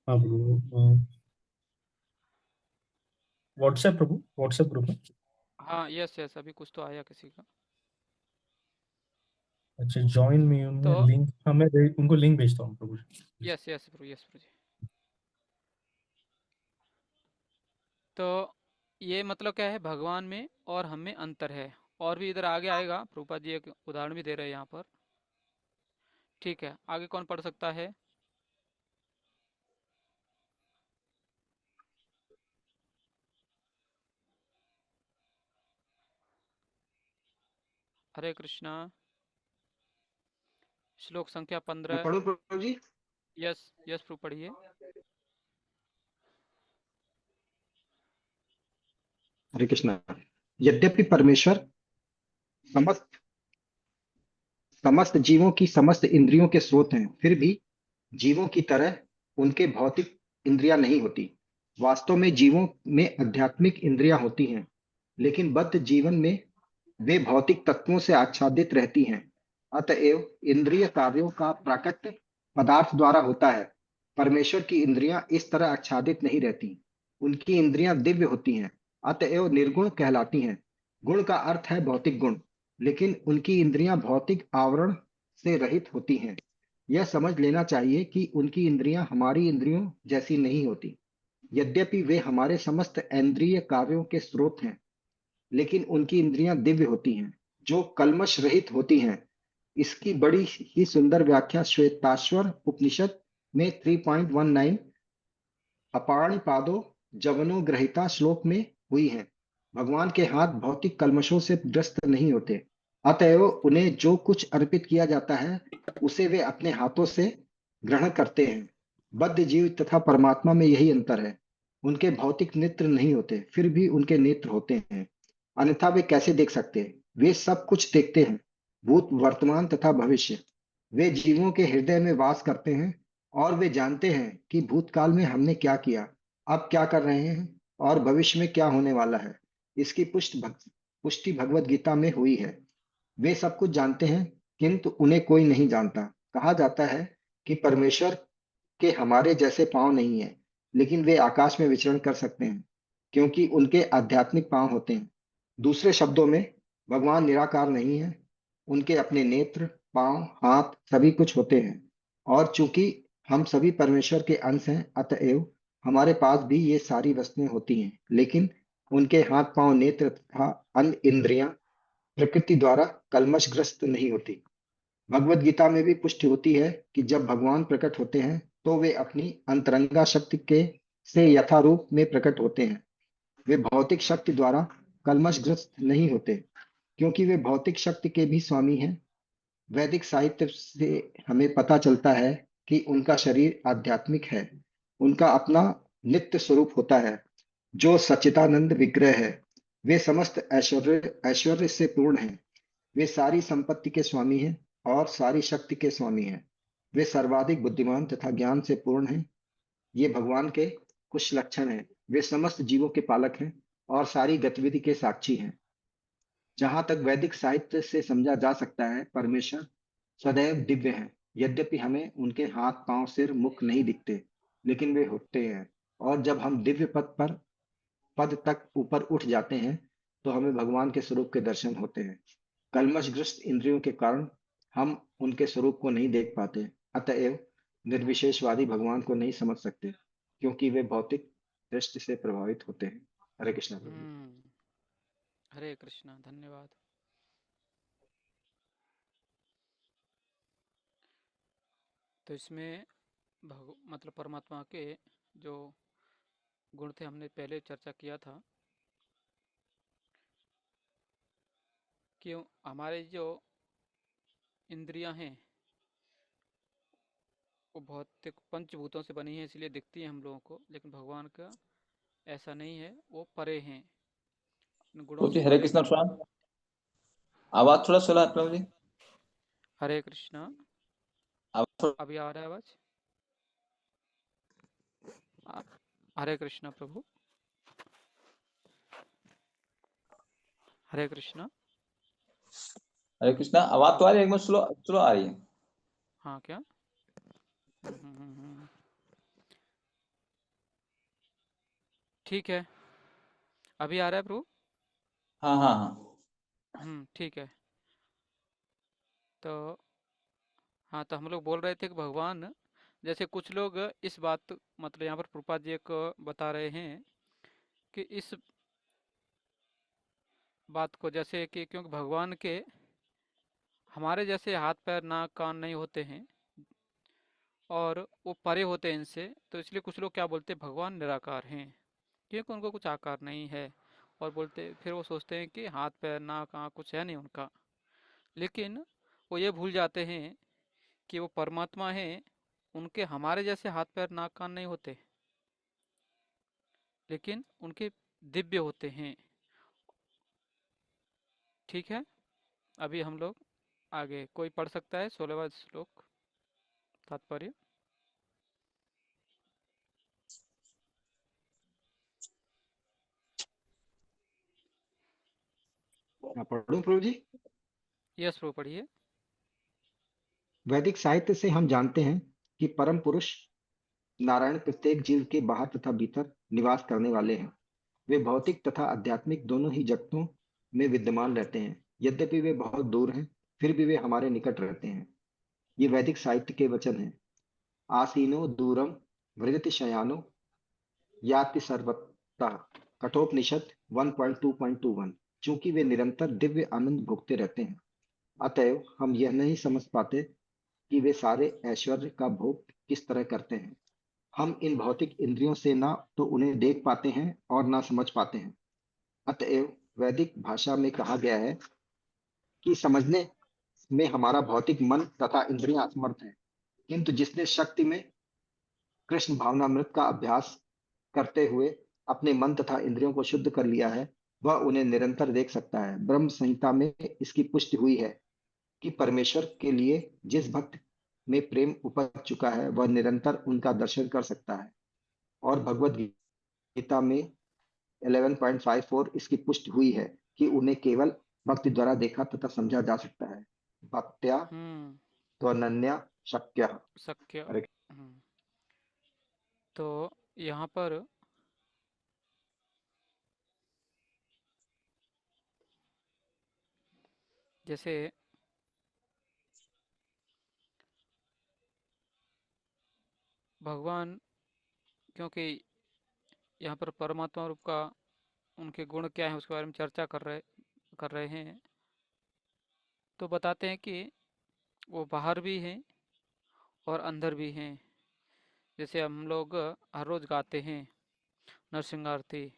Speaker 2: हाँ प्रभु, व्हाट्सएप प्रभु, व्हाट्सएप ग्रुप में।
Speaker 1: हाँ यस यस, अभी कुछ तो आया किसी का।
Speaker 2: अच्छा, ज्वाइन में उन्होंने
Speaker 1: तो
Speaker 2: लिंक, हाँ मैं उनको लिंक भेजता हूँ प्रभु।
Speaker 1: यस यस प्रभु, यस प्रभु जी। तो ये मतलब क्या है, भगवान में और हम में अंतर है। और भी इधर आगे आएगा, प्रभुपाद जी एक उदाहरण भी दे रहे हैं यहाँ पर। ठीक है, आगे कौन पढ़ सकता है? हरे कृष्णा, श्लोक संख्या
Speaker 7: मैं
Speaker 1: 15।
Speaker 7: पढ़ूं प्रभु जी?
Speaker 1: यस यस प्रभु, पढ़िए।
Speaker 7: हरे कृष्णा। यद्यपि परमेश्वर समस्त समस्त जीवों की समस्त इंद्रियों के स्रोत हैं, फिर भी जीवों की तरह उनके भौतिक इंद्रियां नहीं होती। वास्तव में जीवों में आध्यात्मिक इंद्रियां होती हैं, लेकिन बद्ध जीवन में वे भौतिक तत्वों से आच्छादित रहती हैं। अतएव इंद्रिय कार्यों का प्राकट्य पदार्थ द्वारा होता है। परमेश्वर की इंद्रियां इस तरह आच्छादित नहीं रहती। उनकी इंद्रियां दिव्य होती हैं, अतएव निर्गुण कहलाती हैं। गुण का अर्थ है भौतिक गुण, लेकिन उनकी इंद्रियां भौतिक आवरण से रहित होती हैं। यह समझ लेना चाहिए कि उनकी इंद्रियां हमारी इंद्रियों जैसी नहीं होती। यद्यपि वे हमारे समस्त इंद्रिय कार्यों के स्रोत हैं, लेकिन उनकी इंद्रियां दिव्य होती हैं, जो कल्मश रहित होती हैं। इसकी बड़ी ही सुंदर व्याख्या श्वेताश्वर उपनिषद में 3.19 अपाणिपादो जवनो ग्रहिता श्लोक में हुई है। भगवान के हाथ भौतिक कल्मशों से ग्रस्त नहीं होते, अतएव उन्हें जो कुछ अर्पित किया जाता है उसे वे अपने हाथों से ग्रहण करते हैं। बद्ध जीव तथा परमात्मा में यही अंतर है। उनके भौतिक नेत्र नहीं होते, फिर भी उनके नेत्र होते हैं, अन्यथा वे कैसे देख सकते हैं? वे सब कुछ देखते हैं, भूत वर्तमान तथा भविष्य। वे जीवों के हृदय में वास करते हैं और वे जानते हैं कि भूतकाल में हमने क्या किया, अब क्या कर रहे हैं और भविष्य में क्या होने वाला है। इसकी पुष्टि भगवत गीता में हुई है। वे सब कुछ जानते हैं, किंतु उन्हें कोई नहीं जानता। कहा जाता है कि परमेश्वर के हमारे जैसे पांव नहीं है, लेकिन वे आकाश में विचरण कर सकते हैं, क्योंकि उनके आध्यात्मिक पांव होते हैं। दूसरे शब्दों में, भगवान निराकार नहीं है। उनके अपने नेत्र, पांव, हाथ सभी कुछ होते हैं। और चूंकि हम सभी परमेश्वर के अंश हैं, अतएव हमारे पास भी ये सारी वस्तुएं होती हैं, लेकिन उनके हाथ, पांव, नेत्र तथा अन्य इंद्रियां प्रकृति द्वारा कल्मशग्रस्त नहीं होती। भगवत गीता में भी पुष्टि होती है कि जब भगवान प्रकट होते हैं तो वे अपनी अंतरंगा शक्ति के से यथारूप में प्रकट होते हैं। वे भौतिक शक्ति द्वारा कल्मशग्रस्त नहीं होते, क्योंकि वे भौतिक शक्ति के भी स्वामी हैं। वैदिक साहित्य से हमें पता चलता है कि उनका शरीर आध्यात्मिक है। उनका अपना नित्य स्वरूप होता है, जो सच्चिदानंद विग्रह है। वे समस्त ऐश्वर्य से पूर्ण हैं। वे सारी संपत्ति के स्वामी हैं और सारी शक्ति के स्वामी हैं। वे सर्वाधिक बुद्धिमान तथा ज्ञान से पूर्ण हैं। ये भगवान के कुछ लक्षण हैं। वे समस्त जीवों के पालक हैं और सारी गतिविधि के साक्षी हैं। जहां तक वैदिक साहित्य से समझा जा सकता है, परमेश्वर सदैव दिव्य हैं। यद्यपि हमें उनके हाथ, पांव, सिर, मुख नहीं दिखते, लेकिन वे होते हैं। और जब हम दिव्य पद तक ऊपर उठ जाते हैं, तो हमें भगवान के स्वरूप के दर्शन होते हैं। कल्मशग्रस्त इंद्रियों के कारण हम उनके स्वरूप को नहीं देख पाते। अतएव निर्विशेषवादी भगवान को नहीं समझ सकते, क्योंकि वे भौतिक दृष्टि से प्रभावित होते हैं। हरे कृष्णा प्रभु।
Speaker 1: हरे कृष्णा, धन्यवाद। तो इसमें मतलब परमात्मा के जो गुण थे, हमने पहले चर्चा किया था कि हमारे जो इंद्रियां हैं वो भौतिक पंचभूतों से बनी है, इसलिए दिखती हैं हम लोगों को, लेकिन भगवान का ऐसा नहीं है, वो परे हैं, गुणों
Speaker 3: जी
Speaker 1: से
Speaker 3: हरे
Speaker 1: परे
Speaker 3: कृष्ण
Speaker 1: हैं।
Speaker 3: प्रणाम। आवाज थोड़ा सुना है प्रभु जी।
Speaker 1: हरे कृष्णा,
Speaker 3: आवाज
Speaker 1: अभी आ रहा है आवाज? हरे कृष्णा प्रभु, हरे कृष्णा।
Speaker 3: हरे कृष्णा, आवाज तो आ रही है, एकदम स्लो स्लो आ रही है।
Speaker 1: हाँ क्या? ठीक है, अभी आ रहा है प्रभु?
Speaker 3: हाँ हाँ हाँ।
Speaker 1: ठीक है। तो हाँ, तो हम लोग बोल रहे थे कि भगवान, जैसे कुछ लोग इस बात, मतलब यहाँ पर प्रभुपाद जी को बता रहे हैं कि इस बात को, जैसे कि क्योंकि भगवान के हमारे जैसे हाथ, पैर, नाक, कान नहीं होते हैं और वो परे होते हैं इनसे, तो इसलिए कुछ लोग क्या बोलते हैं, भगवान निराकार हैं, क्योंकि उनको कुछ आकार नहीं है। और बोलते, फिर वो सोचते हैं कि हाथ, पैर, नाक, आँख कुछ है नहीं उनका। लेकिन वो ये भूल जाते हैं कि वो परमात्मा हैं, उनके हमारे जैसे हाथ, पैर, नाक, कान नहीं होते, लेकिन उनके दिव्य होते हैं। ठीक है, अभी हम लोग आगे, कोई पढ़ सकता है 16वां श्लोक तात्पर्य?
Speaker 7: पढ़ूं प्रभु जी?
Speaker 1: यस प्रभु, पढ़िए।
Speaker 7: वैदिक साहित्य से हम जानते हैं कि परम पुरुष नारायण प्रत्येक जीव के बाहर तथा भीतर निवास करने वाले हैं। वे भौतिक तथा आध्यात्मिक दोनों ही जगतों में विद्यमान रहते हैं। यद्यपि वे बहुत दूर हैं, फिर भी वे हमारे निकट रहते हैं। ये वैदिक साहित्य के वचन हैं। आसीनो दूरम व्रजति शयानो याति सर्वतः, कठोपनिषद 1.2.21। चूंकि वे निरंतर दिव्य आनंद भोगते रहते हैं, अतएव हम यह नहीं समझ पाते कि वे सारे ऐश्वर्य का भोग किस तरह करते हैं। हम इन भौतिक इंद्रियों से ना तो उन्हें देख पाते हैं और ना समझ पाते हैं। अतएव वैदिक भाषा में कहा गया है कि समझने में हमारा भौतिक मन तथा इंद्रियां असमर्थ हैं, किंतु जिसने शक्ति में कृष्ण भावनामृत का अभ्यास करते हुए अपने मन तथा इंद्रियों को शुद्ध कर लिया है, वह उन्हें निरंतर देख सकता है। ब्रह्म संहिता में इसकी पुष्टि हुई है कि परमेश्वर के लिए जिस भक्त में प्रेम उपज चुका है वह निरंतर उनका दर्शन कर सकता है। और भगवत गीता में 11.54 इसकी पुष्टि हुई है कि उन्हें केवल भक्ति द्वारा देखा तथा समझा जा सकता है। भक्त्या
Speaker 1: हम्म।
Speaker 7: त्वनन्या शक्य।
Speaker 1: शक्य।
Speaker 7: अरे
Speaker 1: हम्म। तो यहाँ पर जैसे भगवान, क्योंकि यहाँ पर परमात्मा रूप का उनके गुण क्या है उसके बारे में चर्चा कर रहे हैं, तो बताते हैं कि वो बाहर भी हैं और अंदर भी हैं। जैसे हम लोग हर रोज गाते हैं नरसिंह आरती,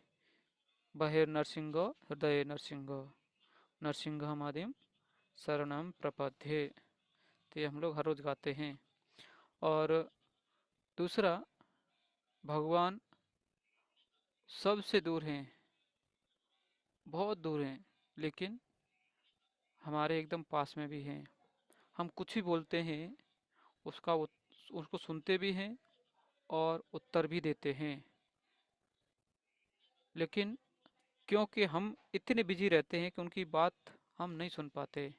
Speaker 1: बहिर्नरसिंहो हृदय नरसिंहो नरसिंहमादिम शरणम प्रपद्ये। तो ये हम लोग हर रोज गाते हैं। और दूसरा, भगवान सबसे दूर हैं, बहुत दूर हैं, लेकिन हमारे एकदम पास में भी हैं। हम कुछ भी बोलते हैं उसको सुनते भी हैं और उत्तर भी देते हैं। लेकिन क्योंकि हम इतने बिजी रहते हैं कि उनकी बात हम नहीं सुन पाते,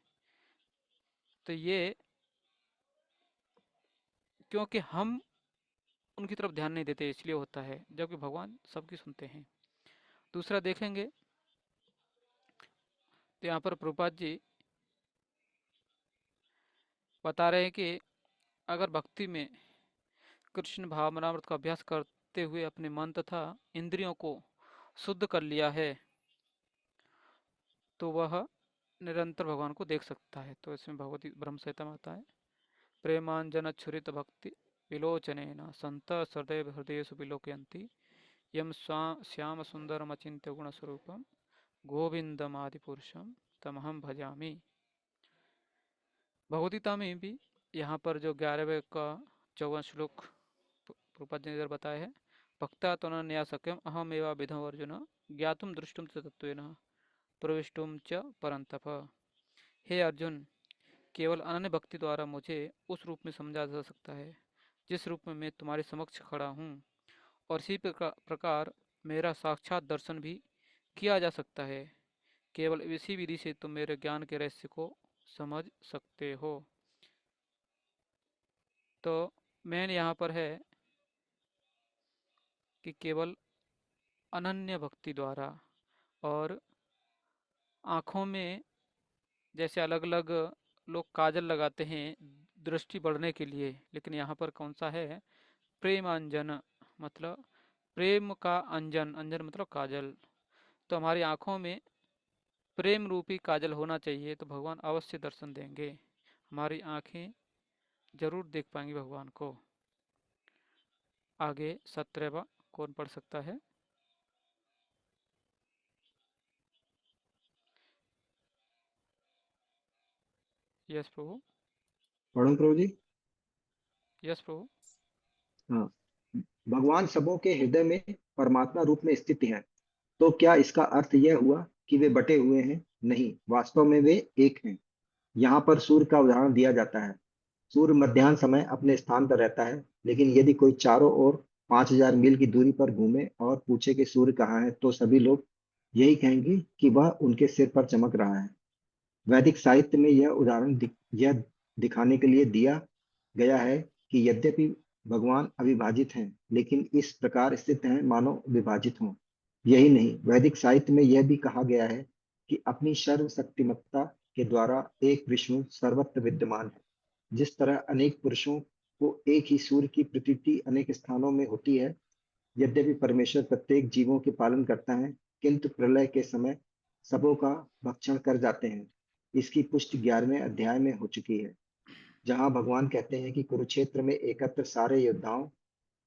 Speaker 1: तो ये क्योंकि हम उनकी तरफ ध्यान नहीं देते इसलिए होता है, जबकि भगवान सबकी सुनते हैं। दूसरा देखेंगे तो यहाँ पर प्रभुपाद जी बता रहे हैं कि अगर भक्ति में कृष्ण भावनामृत का अभ्यास करते हुए अपने मन तथा इंद्रियों को शुद्ध कर लिया है तो वह निरंतर भगवान को देख सकता है। तो इसमें भगवती ब्रह्म संहिता में आता है, प्रेमांजन छुरित भक्ति विलोचनेन संत सदैव हृदयेषु विलोकयन्ति यम श्याम सुंदरम अचिंत्य गुण स्वरूपम गोविंदमादि पुरुषम तमहम भजामि। भगवदगीता में भी यहाँ पर जो 11वें का 54 श्लोक प्रभुपाद जी ने इधर बताया है, भक्ता त्वनन्या सक्यम अहम एवा विधम अर्जुन ज्ञातुम दृष्टुम च तत्त्वेन प्रविष्टुम च परंतप। हे अर्जुन, केवल अनन्य भक्ति द्वारा मुझे उस रूप में समझा जा सकता है जिस रूप में मैं तुम्हारे समक्ष खड़ा हूँ, और इसी प्रकार मेरा साक्षात दर्शन भी किया जा सकता है। केवल इसी विधि से तुम मेरे ज्ञान के रहस्य को समझ सकते हो। तो मेन यहाँ पर है कि केवल अनन्य भक्ति द्वारा, और आँखों में जैसे अलग अलग लोग काजल लगाते हैं दृष्टि बढ़ने के लिए, लेकिन यहाँ पर कौन सा है, प्रेमांजन, मतलब प्रेम का अंजन, अंजन मतलब काजल। तो हमारी आँखों में प्रेम रूपी काजल होना चाहिए तो भगवान अवश्य दर्शन देंगे, हमारी आँखें जरूर देख पाएंगी भगवान को। आगे 17वां कौन पढ़ सकता है? यस प्रभु।
Speaker 7: पढ़ो प्रभु जी।
Speaker 1: यस प्रभु।
Speaker 7: हाँ, भगवान सबों के हृदय में परमात्मा रूप में स्थित है। तो क्या इसका अर्थ यह हुआ कि वे बटे हुए हैं? नहीं, वास्तव में वे एक हैं। यहाँ पर सूर्य का उदाहरण दिया जाता है। सूर्य मध्याह्न समय अपने स्थान पर रहता है, लेकिन यदि कोई चारों ओर 5,000 मील की दूरी पर घूमे और पूछे कि सूर्य कहाँ है, तो सभी लोग यही कहेंगे कि वह उनके सिर पर चमक रहा है। वैदिक साहित्य में यह उदाहरण यह दिखाने के लिए दिया गया है कि यद्यपि भगवान अविभाजित हैं, लेकिन इस प्रकार स्थित हैं मानो विभाजित हों। यही नहीं, वैदिक साहित्य में यह भी कहा गया है कि अपनी सर्वशक्तिमत्ता के द्वारा एक विष्णु सर्वत्र विद्यमान है। जिस तरह अनेक पुरुषों को एक ही सूर्य की प्रतीति अनेक स्थानों में होती है, यद्यपि परमेश्वर प्रत्येक जीवों के पालन करता है, किंतु प्रलय के समय सबों का भक्षण कर जाते हैं। इसकी पुष्टि 11वें अध्याय में हो चुकी है, जहां भगवान कहते हैं कि कुरुक्षेत्र में एकत्र सारे योद्धाओं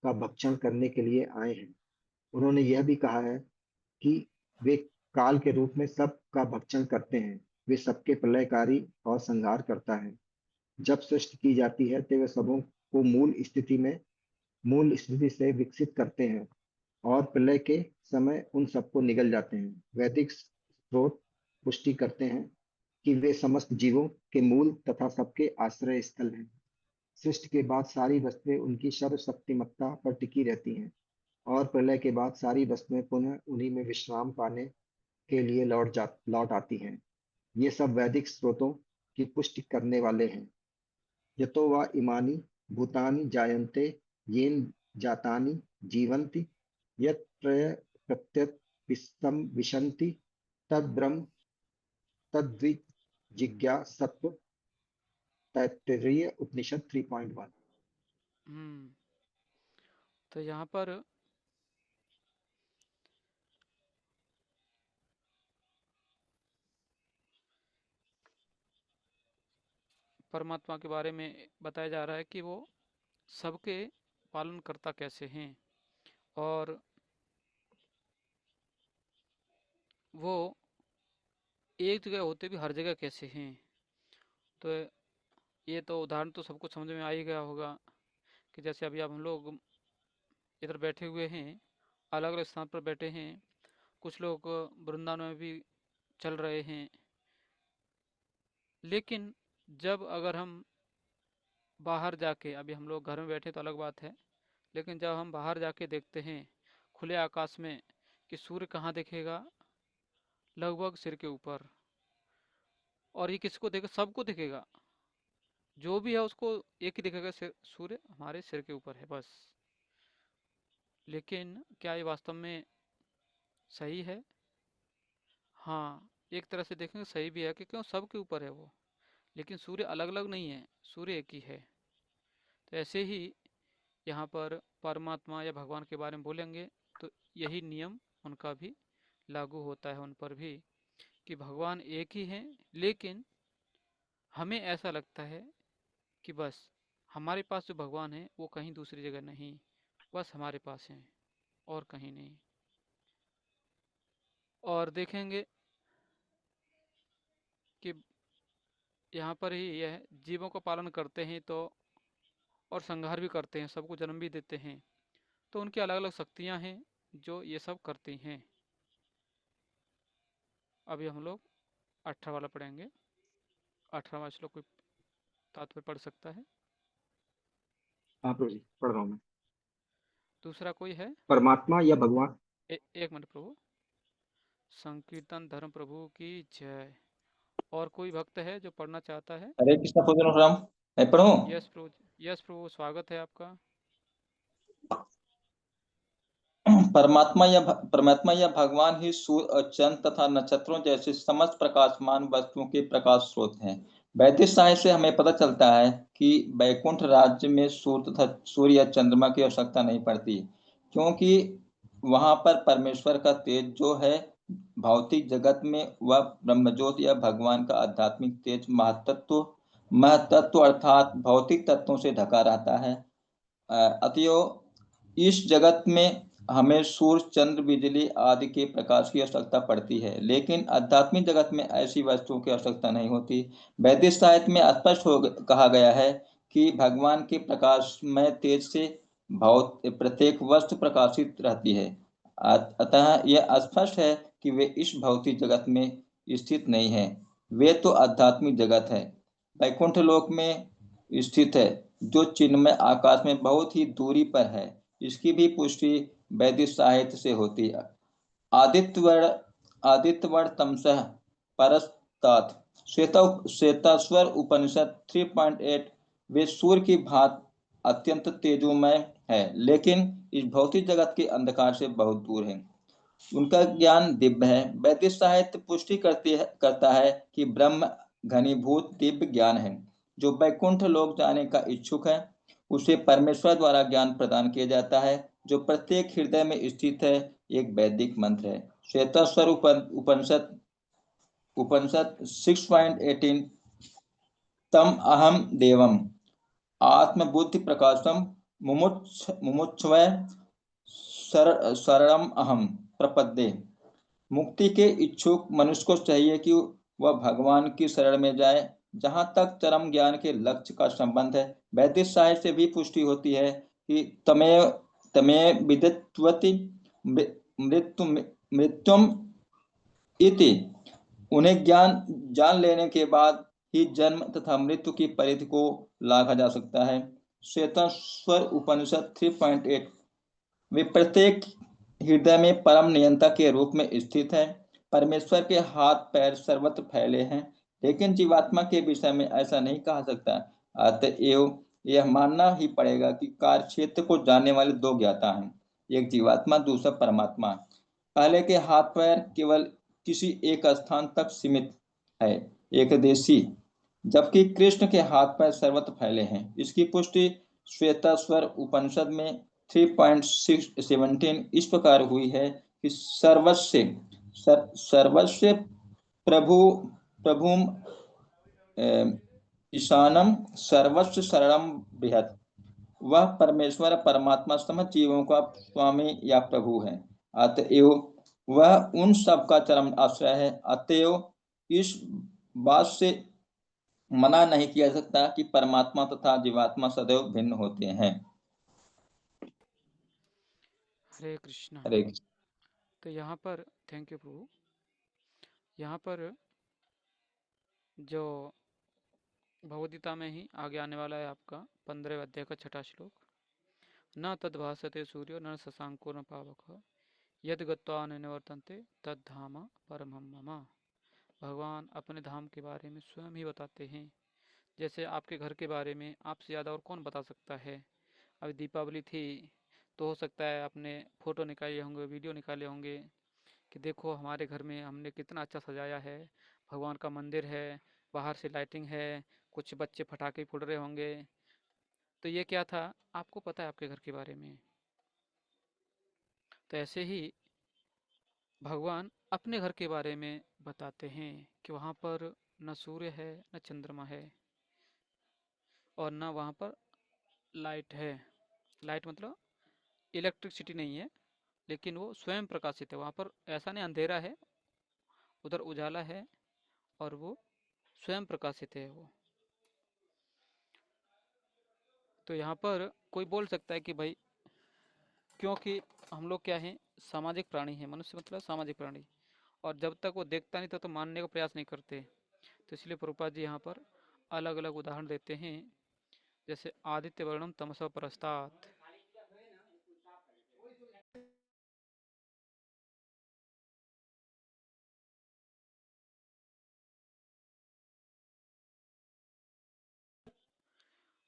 Speaker 7: का भक्षण करने के लिए आए हैं। उन्होंने यह भी कहा है कि वे काल के रूप में सब का भक्षण करते हैं। वे सबके प्रलयकारी और संहार करता है। जब सृष्टि की जाती है तो वे सबों को मूल स्थिति से विकसित करते हैं और प्रलय के समय उन सबको निगल जाते हैं। वैदिक स्रोत पुष्टि करते हैं कि वे समस्त जीवों के मूल तथा सबके आश्रय स्थल हैं। सृष्टि के बाद सारी वस्तुएं उनकी सर्वशक्तिमत्ता पर टिकी रहती हैं और प्रलय के बाद सारी वस्तुएं पुनः उन्हीं में विश्राम पाने के लिए लौट आती हैं। ये सब वैदिक स्रोतों की पुष्टि करने वाले हैं। यतो वा इमानि भूतानि जायन्ते येन जातानि जीवन्ति यत् प्रत्यत् विशन्ति तद् ब्रह्म तद्विजिज्ञासत्व। तैत्तिरीय उपनिषद 3.1।
Speaker 1: तो यहाँ पर परमात्मा के बारे में बताया जा रहा है कि वो सबके पालन करता कैसे हैं और वो एक जगह होते भी हर जगह कैसे हैं। तो ये तो उदाहरण तो सबको समझ में आ ही गया होगा कि जैसे अभी अब हम लोग इधर बैठे हुए हैं, अलग अलग स्थान पर बैठे हैं, कुछ लोग वृंदावन में भी चल रहे हैं, लेकिन जब अगर हम बाहर जाके, अभी हम लोग घर में बैठे तो अलग बात है, लेकिन जब हम बाहर जाके देखते हैं खुले आकाश में कि सूर्य कहाँ दिखेगा, लगभग सिर के ऊपर। और ये किसको देखेगा? सबको दिखेगा, जो भी है उसको एक ही दिखेगा, सूर्य हमारे सिर के ऊपर है बस। लेकिन क्या ये वास्तव में सही है? हाँ, एक तरह से देखेंगे सही भी है कि क्यों सबके ऊपर है वो, लेकिन सूर्य अलग अलग नहीं है, सूर्य एक ही है। तो ऐसे ही यहाँ पर परमात्मा या भगवान के बारे में बोलेंगे तो यही नियम उनका भी लागू होता है उन पर भी, कि भगवान एक ही हैं, लेकिन हमें ऐसा लगता है कि बस हमारे पास जो भगवान है वो कहीं दूसरी जगह नहीं, बस हमारे पास हैं और कहीं नहीं। और देखेंगे कि यहाँ पर ही यह जीवों का पालन करते हैं तो और संहार भी करते हैं, सबको जन्म भी देते हैं, तो उनकी अलग अलग शक्तियाँ हैं जो ये सब करती हैं। अभी हम लोग 18 वाला पढ़ेंगे। 18वां श्लोक कोई तात्पर्य पढ़ सकता है?
Speaker 7: हाँ प्रभु जी, पढ़ रहा हूँ मैं।
Speaker 1: दूसरा कोई है?
Speaker 7: परमात्मा या भगवान।
Speaker 1: एक मिनट प्रभु। संकीर्तन धर्म प्रभु की जय। और कोई भक्त है जो पढ़ना चाहता है?
Speaker 3: हरे कृष्ण पुरुषोत्तम, मैं पढ़ूं?
Speaker 1: यस प्रभु, यस प्रभु, स्वागत है आपका।
Speaker 3: परमात्मा या भगवान ही सूर्य और चंद्र तथा नक्षत्रों जैसे समस्त प्रकाशमान वस्तुओं के प्रकाश स्रोत हैं। वैदिक साहित्य से हमें पता चलता है कि वैकुंठ राज्य में सूर्य या चंद्रमा की आवश्यकता नहीं पड़ती, क्योंकि वहां पर परमेश्वर का तेज जो है भौतिक जगत में वह ब्रह्मज्योत या भगवान का आध्यात्मिक तेज महतत्व अर्थात भौतिक तत्वों से ढका रहता है। अतएव इस जगत में हमें सूर्य, चंद्र, बिजली आदि के प्रकाश की आवश्यकता पड़ती है, लेकिन आध्यात्मिक जगत में ऐसी वस्तुओं की आवश्यकता नहीं होती। वैदिक साहित्य में स्पष्ट कहा गया है कि भगवान के प्रकाशमय तेज से प्रत्येक वस्तु प्रकाशित रहती है। अतः यह स्पष्ट है कि वे इस भौतिक जगत में स्थित नहीं है, वे तो आध्यात्मिक जगत है, वैकुंठ लोक में स्थित है, जो चिन्मय आकाश में बहुत ही दूरी पर है। इसकी भी पुष्टि वैदिक साहित्य से होती है। आदित्यवर्ण तमसः परस्तात् श्वेताश्वर उपनिषद 3.8 वे सूर्य की भांति अत्यंत तेजोमय है, लेकिन इस भौतिक जगत के अंधकार से बहुत दूर है। उनका ज्ञान दिव्य है। वैदिक साहित्य पुष्टि करता है कि ब्रह्म घनीभूत दिव्य ज्ञान है। जो वैकुंठ लोक जाने का इच्छुक है उसे परमेश्वर द्वारा ज्ञान प्रदान किया जाता है, जो प्रत्येक हृदय में स्थित है, एक वैदिक मंत्र है। श्वेताश्वर उपनिषद 6.18 तम अहम देवम आत्मबुद्धि प्रकाशम मुमुक्षवै शरणम अहम प्रपद्ये। मुक्ति के इच्छुक मनुष्य को चाहिए कि वह भगवान की शरण में जाए। जहाँ तक चरम ज्ञान के लक्ष्य का संबंध है, वैदिक साहित्य से भी पुष्टि होती है कि तमे विदित्वति मृत्युम इति। उन्हें जान लेने के बाद ही जन्म तथा मृत्यु की परिधि को लागा जा सकता है। श्वेताश्वर उपनिषद 3.8 वे प्रत्येक हृदय में परम नियंता के रूप में स्थित है। परमेश्वर के हाथ पैर सर्वत्र फैले हैं, लेकिन जीवात्मा के विषय में ऐसा नहीं कहा सकता। अतएव यह मानना ही पड़ेगा कि कार्य क्षेत्र को जानने वाले दो ज्ञाता हैं, एक जीवात्मा, दूसरा परमात्मा। पहले के हाथ पैर केवल किसी एक स्थान तक सीमित है, एक देशी, जबकि कृष्ण के हाथ पैर सर्वत्र फैले हैं। इसकी पुष्टि श्वेताश्वर उपनिषद में 3.17 इस प्रकार हुई है कि सर्वस्व प्रभु प्रभुम ईशानम सर्वस्व शरणम बृहत्। वह परमेश्वर परमात्मा समस्त जीवों का स्वामी या प्रभु है। अतएव वह उन सब का चरम आश्रय है। अतएव इस बात से मना नहीं किया सकता कि परमात्मा तथा जीवात्मा सदैव भिन्न होते हैं।
Speaker 1: हरे कृष्णा।
Speaker 3: हरे कृष्ण।
Speaker 1: तो यहाँ पर थैंक यू प्रभु। यहाँ पर जो भगवद्गीता में ही आगे आने वाला है आपका 15वें अध्याय का 6वां श्लोक, न तद्भासते सूर्यो न शशांको न पावकः यद गत्वा न निवर्तन्ते तद धाम परमं मम। भगवान अपने धाम के बारे में स्वयं ही बताते हैं। जैसे आपके घर के बारे में आपसे ज़्यादा और कौन बता सकता है। अभी दीपावली थी तो हो सकता है आपने फ़ोटो निकाले होंगे, वीडियो निकाले होंगे कि देखो हमारे घर में हमने कितना अच्छा सजाया है, भगवान का मंदिर है, बाहर से लाइटिंग है, कुछ बच्चे पटाखे फोड़ रहे होंगे। तो ये क्या था, आपको पता है आपके घर के बारे में। तो ऐसे ही भगवान अपने घर के बारे में बताते हैं कि वहाँ पर न सूर्य है न चंद्रमा है और न वहाँ पर लाइट है। लाइट मतलब इलेक्ट्रिसिटी नहीं है, लेकिन वो स्वयं प्रकाशित है। वहाँ पर ऐसा नहीं अंधेरा है, उधर उजाला है और वो स्वयं प्रकाशित है वो। तो यहाँ पर कोई बोल सकता है कि भाई क्योंकि हम लोग क्या हैं, सामाजिक प्राणी हैं। मनुष्य मतलब सामाजिक प्राणी, और जब तक वो देखता नहीं था तो मानने का प्रयास नहीं करते। तो इसलिए प्रभुपाद जी यहाँ पर अलग अलग उदाहरण देते हैं। जैसे आदित्य वर्णम तमसो परस्तात्,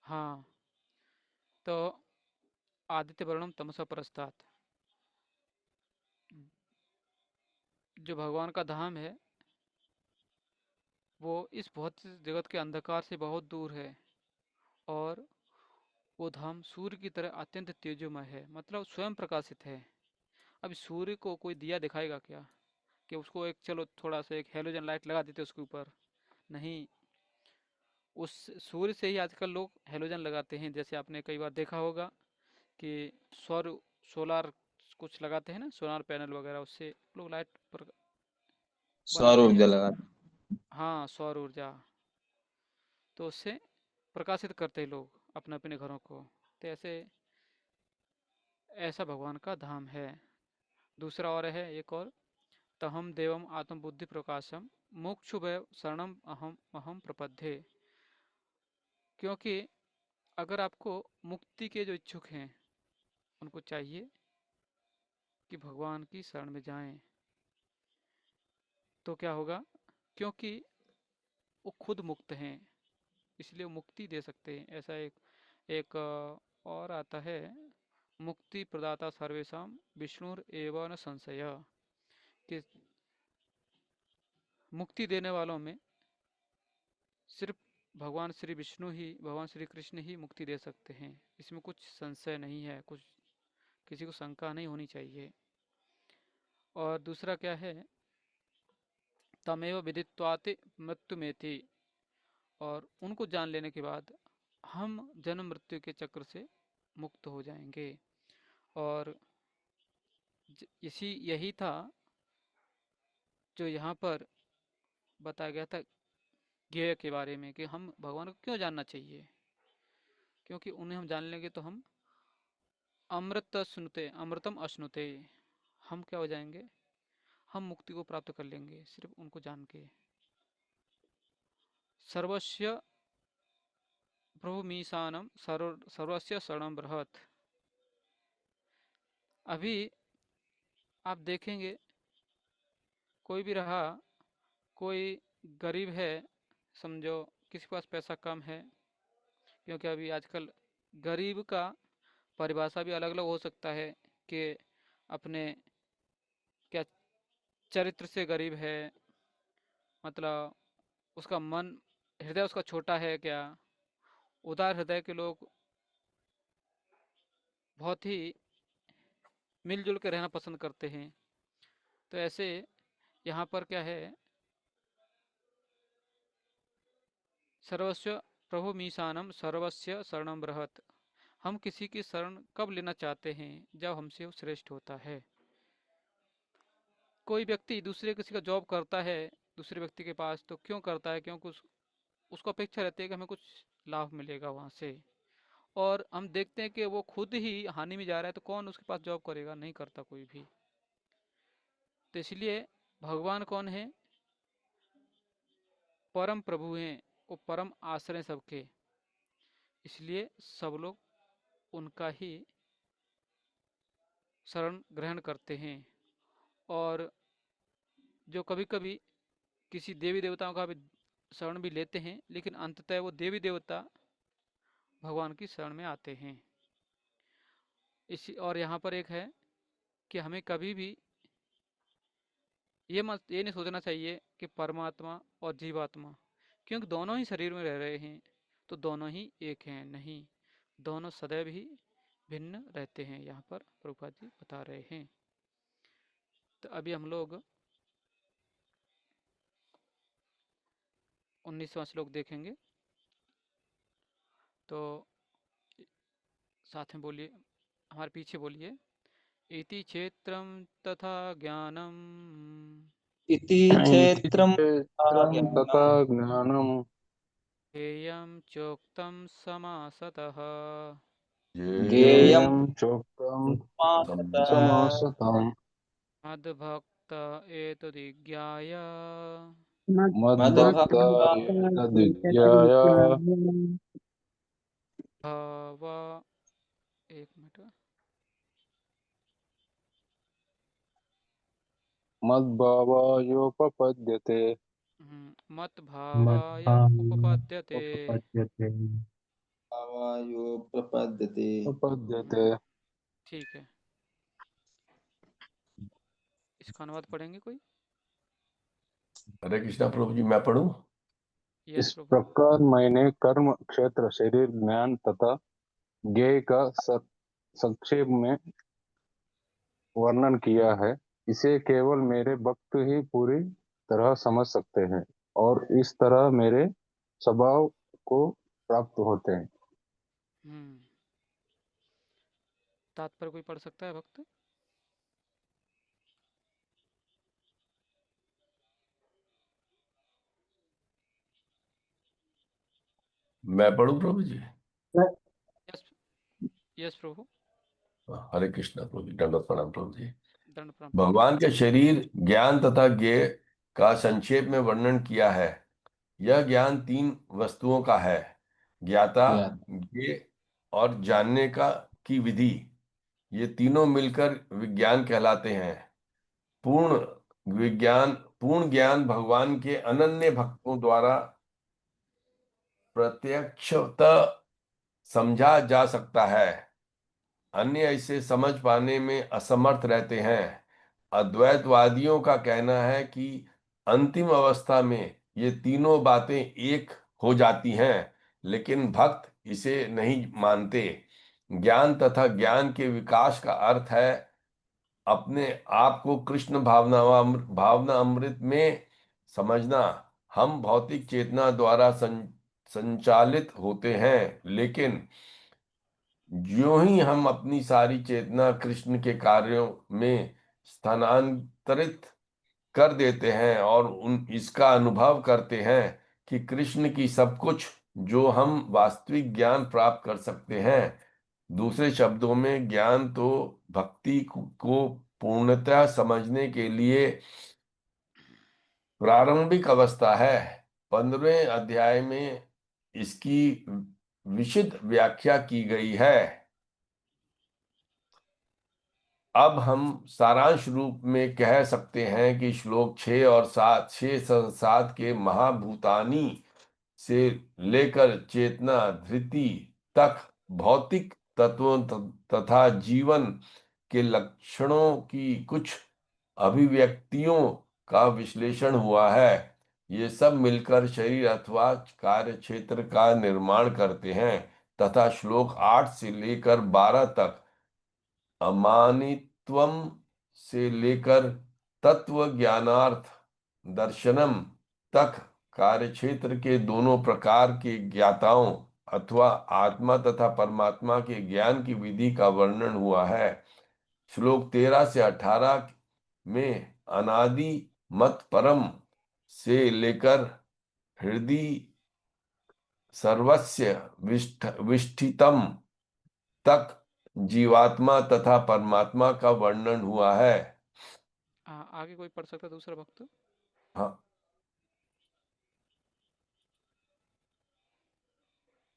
Speaker 1: हाँ, तो आदित्य वर्णम तमसो परस्तात्, जो भगवान का धाम है वो इस भौतिक जगत के अंधकार से बहुत दूर है, और वो धाम सूर्य की तरह अत्यंत तेजोमय है, मतलब स्वयं प्रकाशित है। अब सूर्य को कोई दिया दिखाएगा क्या, कि उसको एक चलो थोड़ा सा एक हेलोजन लाइट लगा देते उसके ऊपर? नहीं, उस सूर्य से ही आजकल लोग हेलोजन लगाते हैं। जैसे आपने कई बार देखा होगा कि सौर सोलार कुछ लगाते हैं ना, सोलार पैनल वगैरह, उससे लोग लाइट पर
Speaker 3: सौर
Speaker 1: बनाते हैं
Speaker 3: ऊर्जा
Speaker 1: उस,
Speaker 3: लगा।
Speaker 1: हाँ सौर ऊर्जा। तो उससे प्रकाशित करते हैं लोग अपने अपने घरों को। तो ऐसे ऐसा भगवान का धाम है। दूसरा और है एक और, तहम देवम आत्मबुद्धि प्रकाशम मोक्षुभय शरणम अहम अहम प्रपद्ये। क्योंकि अगर आपको मुक्ति के जो इच्छुक हैं उनको चाहिए कि भगवान की शरण में जाएं, तो क्या होगा, क्योंकि वो खुद मुक्त हैं, इसलिए वो मुक्ति दे सकते हैं। ऐसा एक एक और आता है, मुक्ति प्रदाता सर्वेशम विष्णुर एव न संशय, कि मुक्ति देने वालों में सिर्फ भगवान श्री विष्णु ही, भगवान श्री कृष्ण ही मुक्ति दे सकते हैं। इसमें कुछ संशय नहीं है, कुछ किसी को शंका नहीं होनी चाहिए। और दूसरा क्या है, तमेव विदित्वाति मृत्युमेति, और उनको जान लेने के बाद हम जन्म मृत्यु के चक्र से मुक्त हो जाएंगे। और इसी यही था जो यहाँ पर बताया गया था ज्ञेय के बारे में, कि हम भगवान को क्यों जानना चाहिए। क्योंकि उन्हें हम जान लेंगे तो हम अमृत सुनते अमृतम अश्नुते, हम क्या हो जाएंगे, हम मुक्ति को प्राप्त कर लेंगे सिर्फ उनको जान के। सर्वस्व प्रभु मीशानम सर्वस्य शरणम बृहत्। अभी आप देखेंगे कोई भी रहा, कोई गरीब है, समझो किसी के पास पैसा कम है, क्योंकि अभी आजकल गरीब का परिभाषा भी अलग अलग हो सकता है कि अपने क्या चरित्र से गरीब है, मतलब उसका मन, हृदय उसका छोटा है क्या। उदार हृदय के लोग बहुत ही मिलजुल के रहना पसंद करते हैं। तो ऐसे यहाँ पर क्या है, सर्वस्व प्रभु मीशानम सर्वस्य शरणम बृहत्। हम किसी की शरण कब लेना चाहते हैं, जब हमसे वो श्रेष्ठ होता है। कोई व्यक्ति दूसरे किसी का जॉब करता है दूसरे व्यक्ति के पास, तो क्यों करता है, क्योंकि उसको अपेक्षा रहती है कि हमें कुछ लाभ मिलेगा वहाँ से। और हम देखते हैं कि वो खुद ही हानि में जा रहा है, तो कौन उसके पास जॉब करेगा, नहीं करता कोई भी। तो इसलिए भगवान कौन है, परम प्रभु हैं, वो परम आश्रय सबके, इसलिए सब लोग उनका ही शरण ग्रहण करते हैं। और जो कभी कभी किसी देवी देवताओं का भी शरण भी लेते हैं, लेकिन अंततः वो देवी देवता भगवान की शरण में आते हैं। इसी और यहाँ पर एक है कि हमें कभी भी ये नहीं सोचना चाहिए कि परमात्मा और जीवात्मा, क्योंकि दोनों ही शरीर में रह रहे हैं, तो दोनों ही एक हैं, नहीं, दोनों सदैव ही भिन्न रहते हैं, यहाँ पर प्रभुपाद जी बता रहे हैं। तो अभी हम लोग 19वां श्लोक देखेंगे, तो साथ में बोलिए, हमारे पीछे बोलिए। इति क्षेत्रम तथा ज्ञानम
Speaker 3: इति
Speaker 5: इति
Speaker 3: क्षेत्रं
Speaker 5: क्षेत्रं तथा
Speaker 3: ज्ञानं
Speaker 5: ज्ञानं
Speaker 1: हेयं चोक्तं समासतः।
Speaker 3: ज्ञेयं
Speaker 5: ज्ञेयं चोक्तं
Speaker 3: समासतः
Speaker 5: समासतं
Speaker 1: मद्भक्त एतदिज्ञाय
Speaker 5: मद्भक्त
Speaker 3: मद्भक्ता
Speaker 5: एतद्विज्ञाय
Speaker 1: भाव, एक मिनट,
Speaker 5: मद्भावायोपपद्यते।
Speaker 1: मत भावाय उपपद्यते।
Speaker 2: मद्भावायोपपद्यते।
Speaker 3: भावायो प्रपद्यते।
Speaker 5: उपपद्यते।
Speaker 1: ठीक है, इसका अनुवाद पढ़ेंगे कोई।
Speaker 8: हरे कृष्णा प्रभु जी, मैं पढ़ूं?
Speaker 1: यस
Speaker 5: इस
Speaker 1: प्रभु।
Speaker 5: प्रकार मैंने कर्म, क्षेत्र, शरीर, ज्ञान तथा ज्ञेय का संक्षेप में वर्णन किया है। इसे केवल मेरे भक्त ही पूरी तरह समझ सकते हैं और इस तरह मेरे स्वभाव को प्राप्त होते हैं।
Speaker 1: तात्पर्य कोई पढ़ सकता है भक्त।
Speaker 8: मैं पढ़ूं प्रभु जी?
Speaker 1: यस, यस प्रभु।
Speaker 8: हरे कृष्णा प्रभु जी, दंडवत प्रणाम प्रभु जी।
Speaker 1: दंड प्रणाम।
Speaker 8: भगवान के शरीर, ज्ञान तथा ज्ञेय का संक्षेप में वर्णन किया है। यह ज्ञान तीन वस्तुओं का है: ज्ञाता, ज्ञेय और जानने का की विधि। ये तीनों मिलकर विज्ञान कहलाते हैं। पूर्ण ज्ञान भगवान के अनन्य भक्तों द्वारा प्रत्यक्षतः समझा जा सकता है। अन्य इसे समझ पाने में असमर्थ रहते हैं। अद्वैतवादियों का कहना है कि अंतिम अवस्था में ये तीनों बातें एक हो जाती हैं, लेकिन भक्त इसे नहीं मानते। ज्ञान तथा ज्ञान के विकास का अर्थ है अपने आप को कृष्ण भावना अमृत में समझना। हम भौतिक चेतना द्वारा संचालित होते हैं, लेकिन ज्यों ही हम अपनी सारी चेतना कृष्ण के कार्यों में स्थानांतरित कर देते हैं और इसका अनुभव करते हैं कि कृष्ण की सब कुछ, जो हम वास्तविक ज्ञान प्राप्त कर सकते हैं। दूसरे शब्दों में, ज्ञान तो भक्ति को पूर्णतः समझने के लिए प्रारंभिक अवस्था है। 15वें अध्याय में इसकी विशद व्याख्या की गई है। अब हम सारांश रूप में कह सकते हैं कि श्लोक 6 और 7, 6 से 7 के महाभूतानी से लेकर चेतना धृति तक भौतिक तत्वों तथा जीवन के लक्षणों की कुछ अभिव्यक्तियों का विश्लेषण हुआ है। ये सब मिलकर शरीर अथवा कार्य क्षेत्र का निर्माण करते हैं तथा श्लोक 8 से लेकर 12 तक अमानित्वम से लेकर तत्व ज्ञानार्थ दर्शनम तक कार्यक्षेत्र के दोनों प्रकार के ज्ञाताओं अथवा आत्मा तथा परमात्मा के ज्ञान की विधि का वर्णन हुआ है। श्लोक 13 से 18 में अनादि मत परम से लेकर हृदय सर्वस्य विष्ठितम तक जीवात्मा तथा परमात्मा का वर्णन हुआ है।
Speaker 1: आगे कोई पढ़ सकता है दूसरा भक्त?
Speaker 8: हाँ,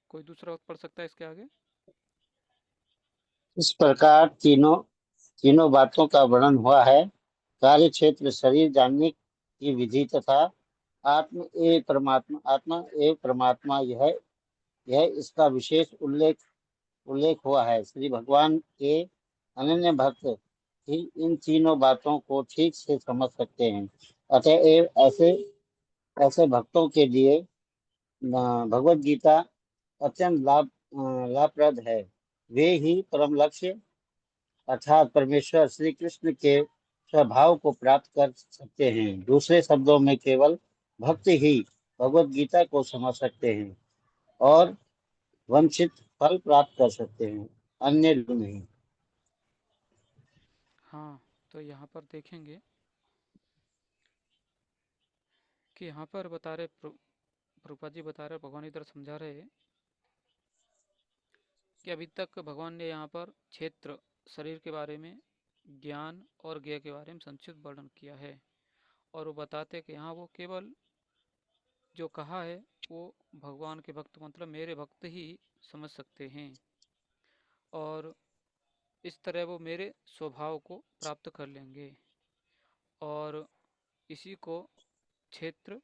Speaker 1: कोई दूसरा भक्त पढ़ सकता है इसके आगे?
Speaker 9: इस प्रकार तीनों बातों का वर्णन हुआ है। कार्य क्षेत्र, शरीर जानने की विधि तथा आत्मा एवं परमात्मा, यह इसका विशेष उल्लेख हुआ है। श्री भगवान के अनन्य भक्त ही इन तीनों बातों को ठीक से समझ सकते हैं। अतएव ऐसे भक्तों के लिए भगवत गीता अत्यंत लाभप्रद है। वे ही परम लक्ष्य अर्थात परमेश्वर श्री कृष्ण के स्वभाव को प्राप्त कर सकते हैं। दूसरे शब्दों में केवल भक्त ही भगवत गीता को समझ सकते हैं और वांछित फल प्राप्त कर सकते हैं, अन्य लोग नहीं।
Speaker 1: हाँ, तो यहाँ पर देखेंगे कि यहाँ पर बता रहे प्रभुपाद जी बता रहे, भगवान इधर समझा रहे हैं कि अभी तक भगवान ने यहाँ पर क्षेत्र शरीर के बारे में, ज्ञान और ज्ञ के बारे में संक्षिप्त वर्णन किया है। और वो बताते कि यहाँ वो केवल जो कहा है वो भगवान के भक्त मतलब मेरे भक्त ही समझ सकते हैं, और इस तरह वो मेरे स्वभाव को प्राप्त कर लेंगे। और इसी को क्षेत्र,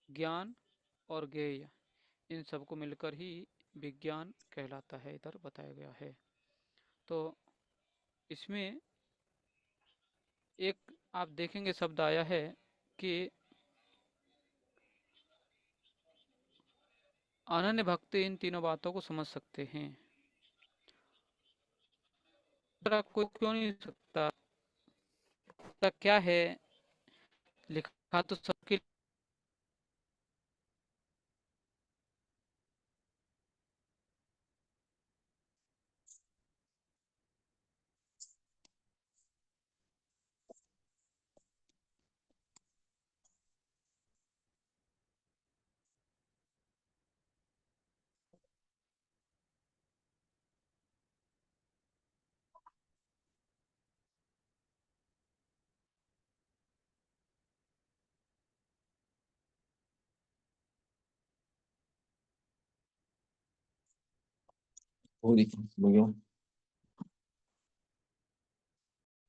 Speaker 1: ज्ञान और ज्ञेय, इन सबको मिलकर ही विज्ञान कहलाता है, इधर बताया गया है। तो इसमें एक आप देखेंगे शब्द आया है कि अनन्य भक्त इन तीनों बातों को समझ सकते हैं। कोई क्यों नहीं सकता? क्या है लिखा तो सबके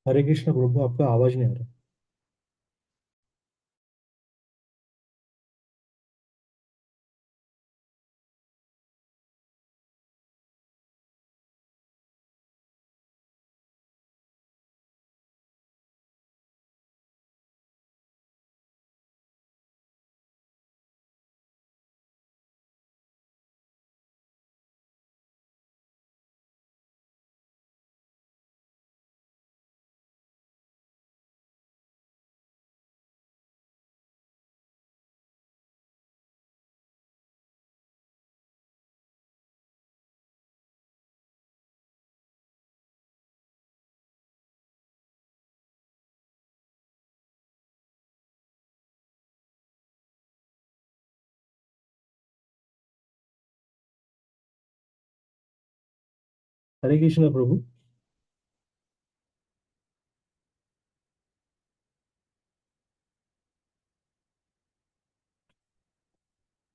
Speaker 2: हरे कृष्ण प्रभु, आपका आवाज नहीं आ रहा। हरे कृष्ण प्रभु।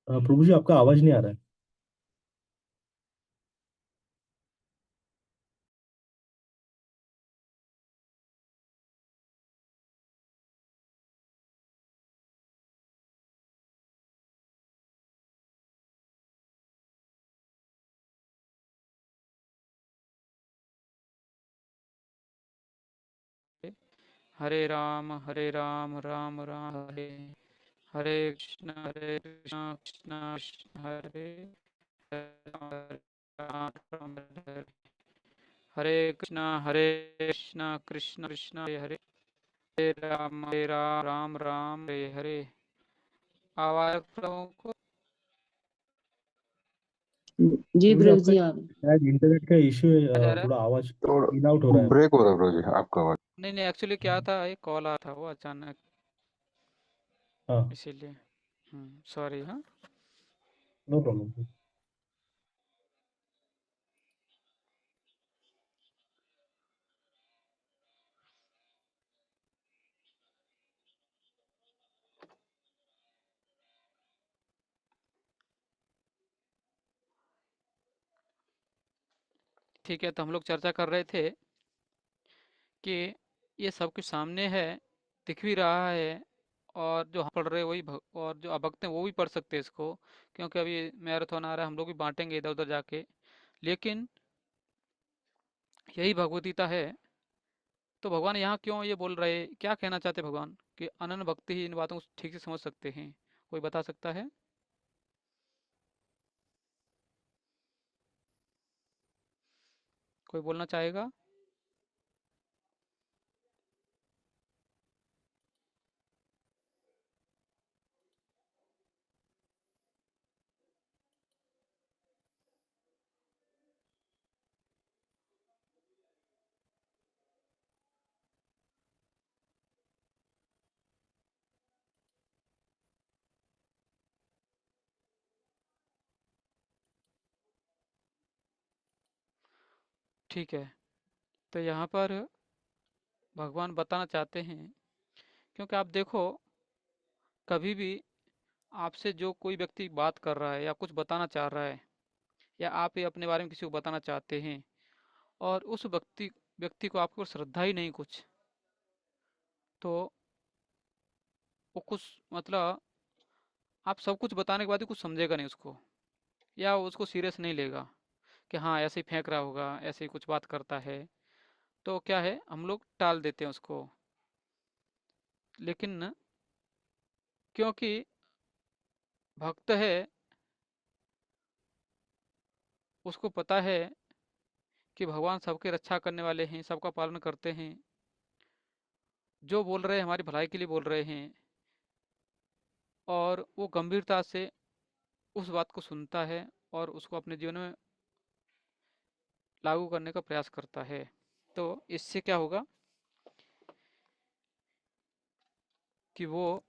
Speaker 2: प्रभु जी, आपका आवाज नहीं आ रहा है।
Speaker 1: हरे राम राम राम हरे हरे कृष्ण कृष्ण कृष्ण हरे राम राम हरे हरे कृष्ण कृष्ण कृष्ण हरे हरे हरे राम राम हरे हरे। आवाज प्रभु को
Speaker 4: जी
Speaker 2: गुरुजी
Speaker 4: प्रभु
Speaker 2: आपका
Speaker 4: जी आप
Speaker 2: शायद इंटरनेट का इश्यू है,
Speaker 1: आ जा रहा है?
Speaker 2: थोड़ा आवाज
Speaker 5: थोड़ा
Speaker 2: इन आउट हो रहा है।
Speaker 5: ब्रेक हो रहा है प्रभु जी आपका आवाज।
Speaker 1: नहीं एक्चुअली क्या था, एक कॉल आया था वो अचानक,
Speaker 2: हाँ,
Speaker 1: इसीलिए सॉरी। हाँ
Speaker 2: नो प्रॉब्लम।
Speaker 1: ठीक है, तो हम लोग चर्चा कर रहे थे कि ये सब कुछ सामने है, दिख भी रहा है, और जो हम पढ़ रहे हैं वही और जो अभक्त हैं वो भी पढ़ सकते हैं इसको, क्योंकि अभी मैराथन आ रहा है, हम लोग भी बांटेंगे इधर उधर जाके। लेकिन यही भगवत गीता है, तो भगवान यहाँ क्यों ये बोल रहे, क्या कहना चाहते भगवान कि अनन्य भक्ति ही इन बातों को ठीक से समझ सकते हैं? कोई बता सकता है? कोई बोलना चाहेगा? ठीक है, तो यहाँ पर भगवान बताना चाहते हैं, क्योंकि आप देखो, कभी भी आपसे जो कोई व्यक्ति बात कर रहा है या कुछ बताना चाह रहा है, या आप ये अपने बारे में किसी को बताना चाहते हैं, और उस व्यक्ति व्यक्ति को आपको श्रद्धा ही नहीं कुछ, तो वो कुछ मतलब आप सब कुछ बताने के बाद भी कुछ समझेगा नहीं उसको, या वो उसको सीरियस नहीं लेगा कि हाँ ऐसे ही फेंक रहा होगा, ऐसे ही कुछ बात करता है, तो क्या है हम लोग टाल देते हैं उसको। लेकिन क्योंकि भक्त है, उसको पता है कि भगवान सबके रक्षा करने वाले हैं, सबका पालन करते हैं, जो बोल रहे हैं हमारी भलाई के लिए बोल रहे हैं, और वो गंभीरता से उस बात को सुनता है और उसको अपने जीवन में लागू करने का प्रयास करता है। तो इससे क्या होगा कि वो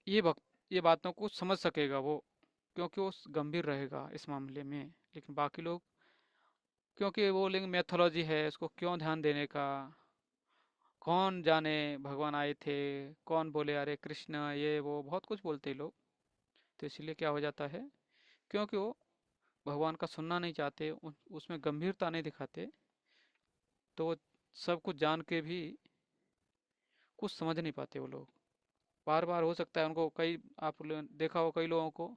Speaker 1: ये बातों को समझ सकेगा वो, क्योंकि वो गंभीर रहेगा इस मामले में। लेकिन बाकी लोग, क्योंकि वो बोलेंगे मैथोलॉजी है, उसको क्यों ध्यान देने का, कौन जाने भगवान आए थे, कौन बोले अरे कृष्ण, ये वो बहुत कुछ बोलते हैं लोग। तो इसलिए क्या हो जाता है, क्योंकि वो भगवान का सुनना नहीं चाहते, उसमें गंभीरता नहीं दिखाते, तो वो सब कुछ जान के भी कुछ समझ नहीं पाते वो लोग। बार बार हो सकता है उनको, कई आप देखा हो कई लोगों को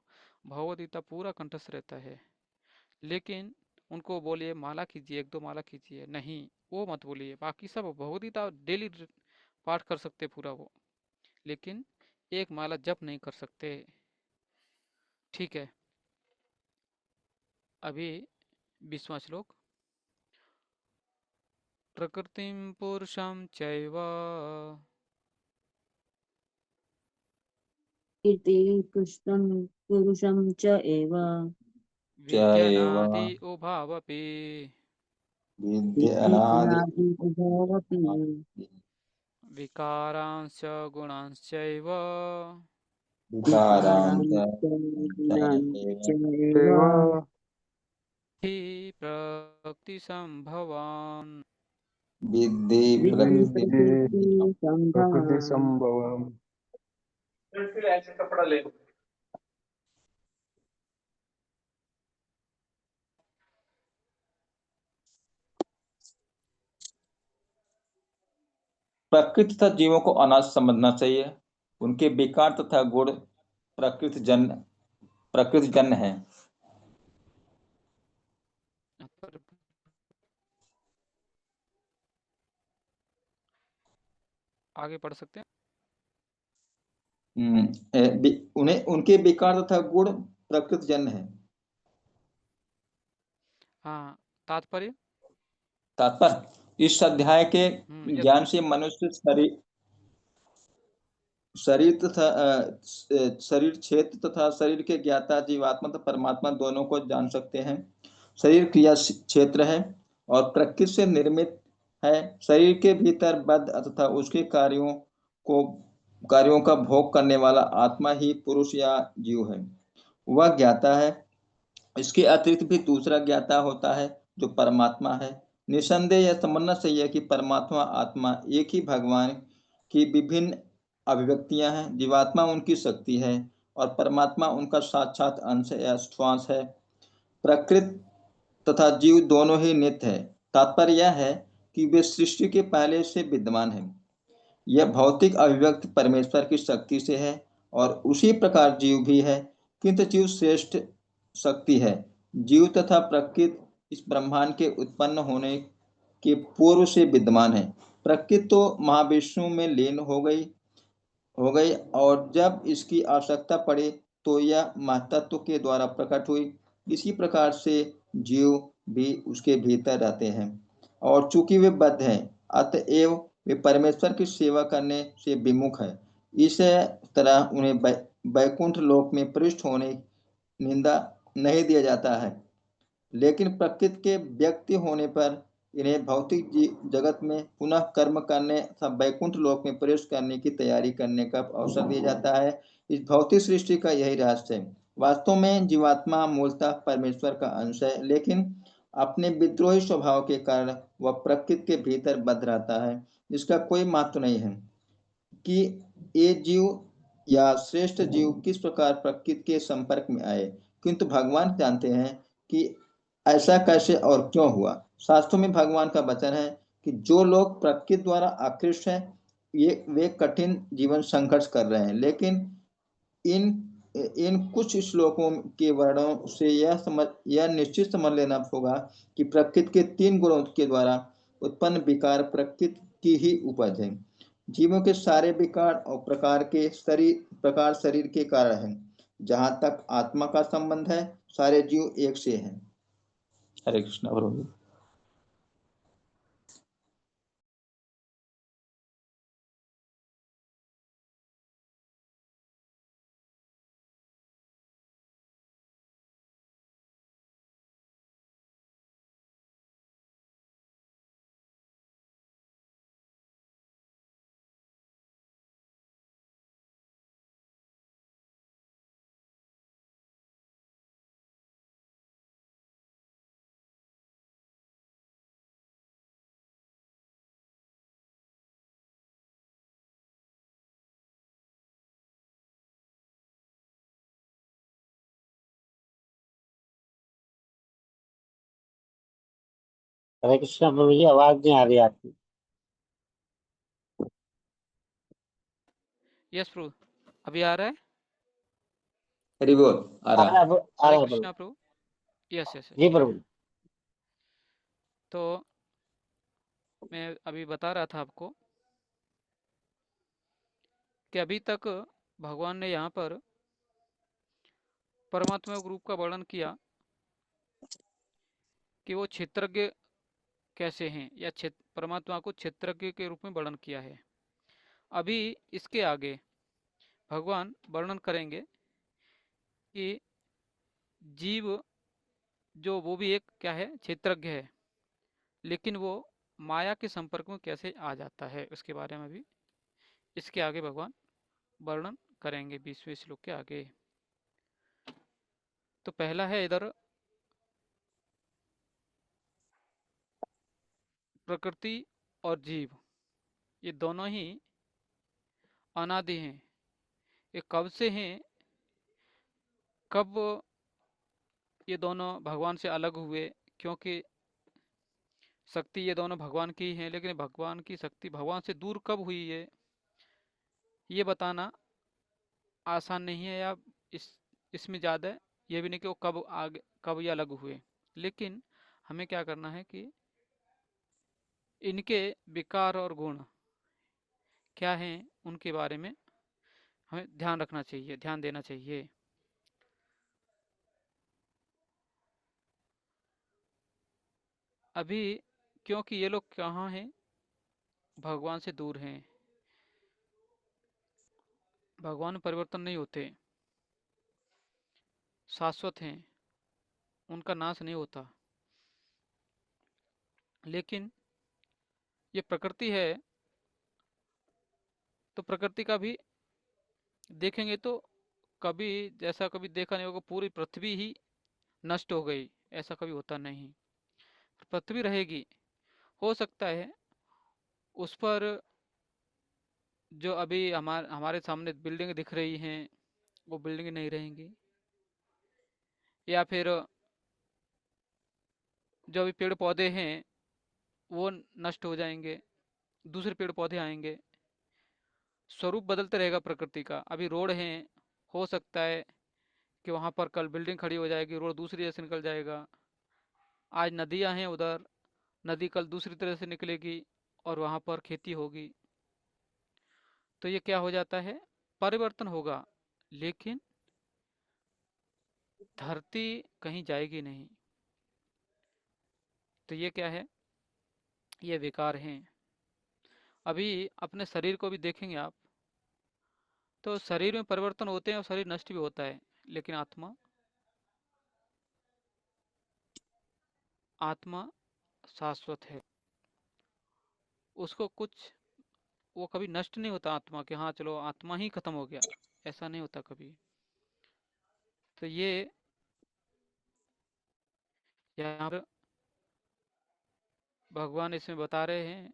Speaker 1: भगवद गीता पूरा कंठस्थ रहता है, लेकिन उनको बोलिए माला कीजिए, एक दो माला कीजिए, नहीं वो मत बोलिए, बाकी सब भगवद गीता डेली पाठ कर सकते पूरा वो, लेकिन एक माला जप नहीं कर सकते। ठीक है, अभी 20वां श्लोक। प्रकृतिम पुरुषम चैव
Speaker 4: कीर्ति कृष्णं पुरुषं च एव
Speaker 3: चैव
Speaker 1: विद्यनादि उभावपि
Speaker 3: विद्यनादि
Speaker 4: विद्यानादि उभयमपि
Speaker 1: विकारांश गुणांश्चैव
Speaker 3: विकारान्त
Speaker 4: विकारांश्च गुणांश्च एव
Speaker 5: देवा
Speaker 1: हि प्रकृति संभवान्।
Speaker 3: विद्धि
Speaker 4: विद्धि
Speaker 5: विद्धि
Speaker 4: प्रकृति
Speaker 5: प्रकृति
Speaker 4: संभवान्।
Speaker 5: संभवम।
Speaker 3: प्रकृति तथा जीवों को अनाथ समझना चाहिए। उनके विकार तथा गुण प्रकृति जन्य है।
Speaker 1: आगे पढ़ सकते हैं।
Speaker 3: उन्हें उनके विकार तथा गुण प्रकृत जन्य है।
Speaker 1: हाँ, तात्पर्य।
Speaker 3: तात्पर्य इस अध्याय के
Speaker 1: यस
Speaker 3: ज्ञान से मनुष्य शरीर तथा शरीर क्षेत्र तथा शरीर के ज्ञाता जीवात्मा तथा परमात्मा दोनों को जान सकते हैं। शरीर क्रिया क्षेत्र है और प्रकृति से निर्मित है। शरीर के भीतर बद्ध तथा उसके कार्यों का भोग करने वाला आत्मा ही पुरुष या जीव है, वह ज्ञाता है। इसके अतिरिक्त भी दूसरा ज्ञाता होता है जो परमात्मा है। निसंदेह यह समझना चाहिए कि परमात्मा आत्मा एक ही भगवान की विभिन्न अभिव्यक्तियां हैं। जीवात्मा उनकी शक्ति है और परमात्मा उनका साक्षात अंश या श्वास है। प्रकृति तथा जीव दोनों ही नित्य है। तात्पर्य यह है कि वे सृष्टि के पहले से विद्यमान हैं। यह भौतिक अभिव्यक्ति परमेश्वर की शक्ति से है और उसी प्रकार जीव भी है, किंतु जीव श्रेष्ठ शक्ति है। जीव तथा प्रकृति इस ब्रह्मांड के उत्पन्न होने के पूर्व से विद्यमान है। प्रकृति तो महाविष्णु में लीन हो गई और जब इसकी आवश्यकता पड़ी तो यह महतत्व के द्वारा प्रकट हुई। इसी प्रकार से जीव भी उसके भीतर रहते हैं और चूंकि वे बद्ध हैं, अतएव वे परमेश्वर की सेवा करने से विमुख है। इस तरह उन्हें वैकुंठ लोक में प्रविष्ट होने निंदा नहीं दिया जाता है, लेकिन प्रकृति के व्यक्ति होने पर इन्हें भौतिक जगत में पुनः कर्म करने तथा वैकुंठ लोक में प्रवेश करने की तैयारी करने का अवसर दिया जाता है। इस भौतिक सृष्टि का यही रहस्य है। वास्तव में जीवात्मा मूलतः परमेश्वर का अंश है, लेकिन अपने विद्रोही स्वभाव के कारण वह प्रकृति के भीतर बद्ध रहता है। इसका कोई महत्व नहीं है कि ये जीव या श्रेष्ठ जीव किस प्रकार प्रकृति के संपर्क में आए, किंतु भगवान जानते हैं कि ऐसा कैसे और क्यों हुआ। शास्त्रों में भगवान का वचन है कि जो लोग प्रकृति द्वारा आकृष्ट हैं वे कठिन जीवन संघर्ष कर रहे हैं, लेकिन इन कुछ श्लोकों के वर्णों से यह निश्चित समझ लेना होगा कि प्रकृति के 3 गुणों के द्वारा उत्पन्न विकार प्रकृति की ही उपज है। जीवों के सारे विकार और प्रकार शरीर के कारण है। जहां तक आत्मा का संबंध है, सारे जीव एक से हैं। हरे कृष्ण।
Speaker 9: हरे कृष्णा प्रभु जी, आवाज नहीं आ रही आपकी।
Speaker 1: यस प्रभु, अभी आ रहा है।
Speaker 3: हरि बोल। आ रहा है।
Speaker 1: हरे कृष्णा प्रभु। यस यस
Speaker 9: जी प्रभु।
Speaker 1: तो मैं अभी बता रहा था आपको कि अभी तक भगवान ने यहाँ पर परमात्मा रूप का वर्णन किया कि वो क्षेत्रज्ञ कैसे हैं, या परमात्मा को क्षेत्रज्ञ के रूप में वर्णन किया है। अभी इसके आगे भगवान वर्णन करेंगे कि जीव जो वो भी एक क्या है, क्षेत्रज्ञ है, लेकिन वो माया के संपर्क में कैसे आ जाता है, उसके बारे में भी इसके आगे भगवान वर्णन करेंगे 20वें श्लोक के आगे। तो पहला है इधर प्रकृति और जीव, ये दोनों ही अनादि हैं। ये कब से हैं, कब ये दोनों भगवान से अलग हुए, क्योंकि शक्ति ये दोनों भगवान की हैं, लेकिन भगवान की शक्ति भगवान से दूर कब हुई है ये बताना आसान नहीं है, या इसमें ज़्यादा है ये भी नहीं कि वो कब ये अलग हुए। लेकिन हमें क्या करना है कि इनके विकार और गुण क्या हैं उनके बारे में हमें ध्यान रखना चाहिए, ध्यान देना चाहिए। अभी क्योंकि ये लोग कहाँ हैं, भगवान से दूर हैं। भगवान में परिवर्तन नहीं होते, शाश्वत हैं, उनका नाश नहीं होता। लेकिन ये प्रकृति है, तो प्रकृति का भी देखेंगे तो कभी जैसा कभी देखा नहीं होगा पूरी पृथ्वी ही नष्ट हो गई, ऐसा कभी होता नहीं। पृथ्वी रहेगी, हो सकता है उस पर जो अभी हमारे सामने बिल्डिंग दिख रही हैं वो बिल्डिंग नहीं रहेंगी, या फिर जो अभी पेड़ पौधे हैं वो नष्ट हो जाएंगे, दूसरे पेड़ पौधे आएंगे। स्वरूप बदलते रहेगा प्रकृति का। अभी रोड है, हो सकता है कि वहाँ पर कल बिल्डिंग खड़ी हो जाएगी, रोड दूसरी जगह से निकल जाएगा। आज नदियाँ हैं उधर, नदी कल दूसरी तरह से निकलेगी और वहाँ पर खेती होगी। तो ये क्या हो जाता है, परिवर्तन होगा, लेकिन धरती कहीं जाएगी नहीं। तो ये क्या है, ये विकार हैं। अभी अपने शरीर को भी देखेंगे आप, तो शरीर में परिवर्तन होते हैं और शरीर नष्ट भी होता है, लेकिन आत्मा शाश्वत है। उसको कुछ, वो कभी नष्ट नहीं होता आत्मा के, हाँ चलो आत्मा ही खत्म हो गया, ऐसा नहीं होता कभी। तो ये यहाँ पर भगवान इसमें बता रहे हैं।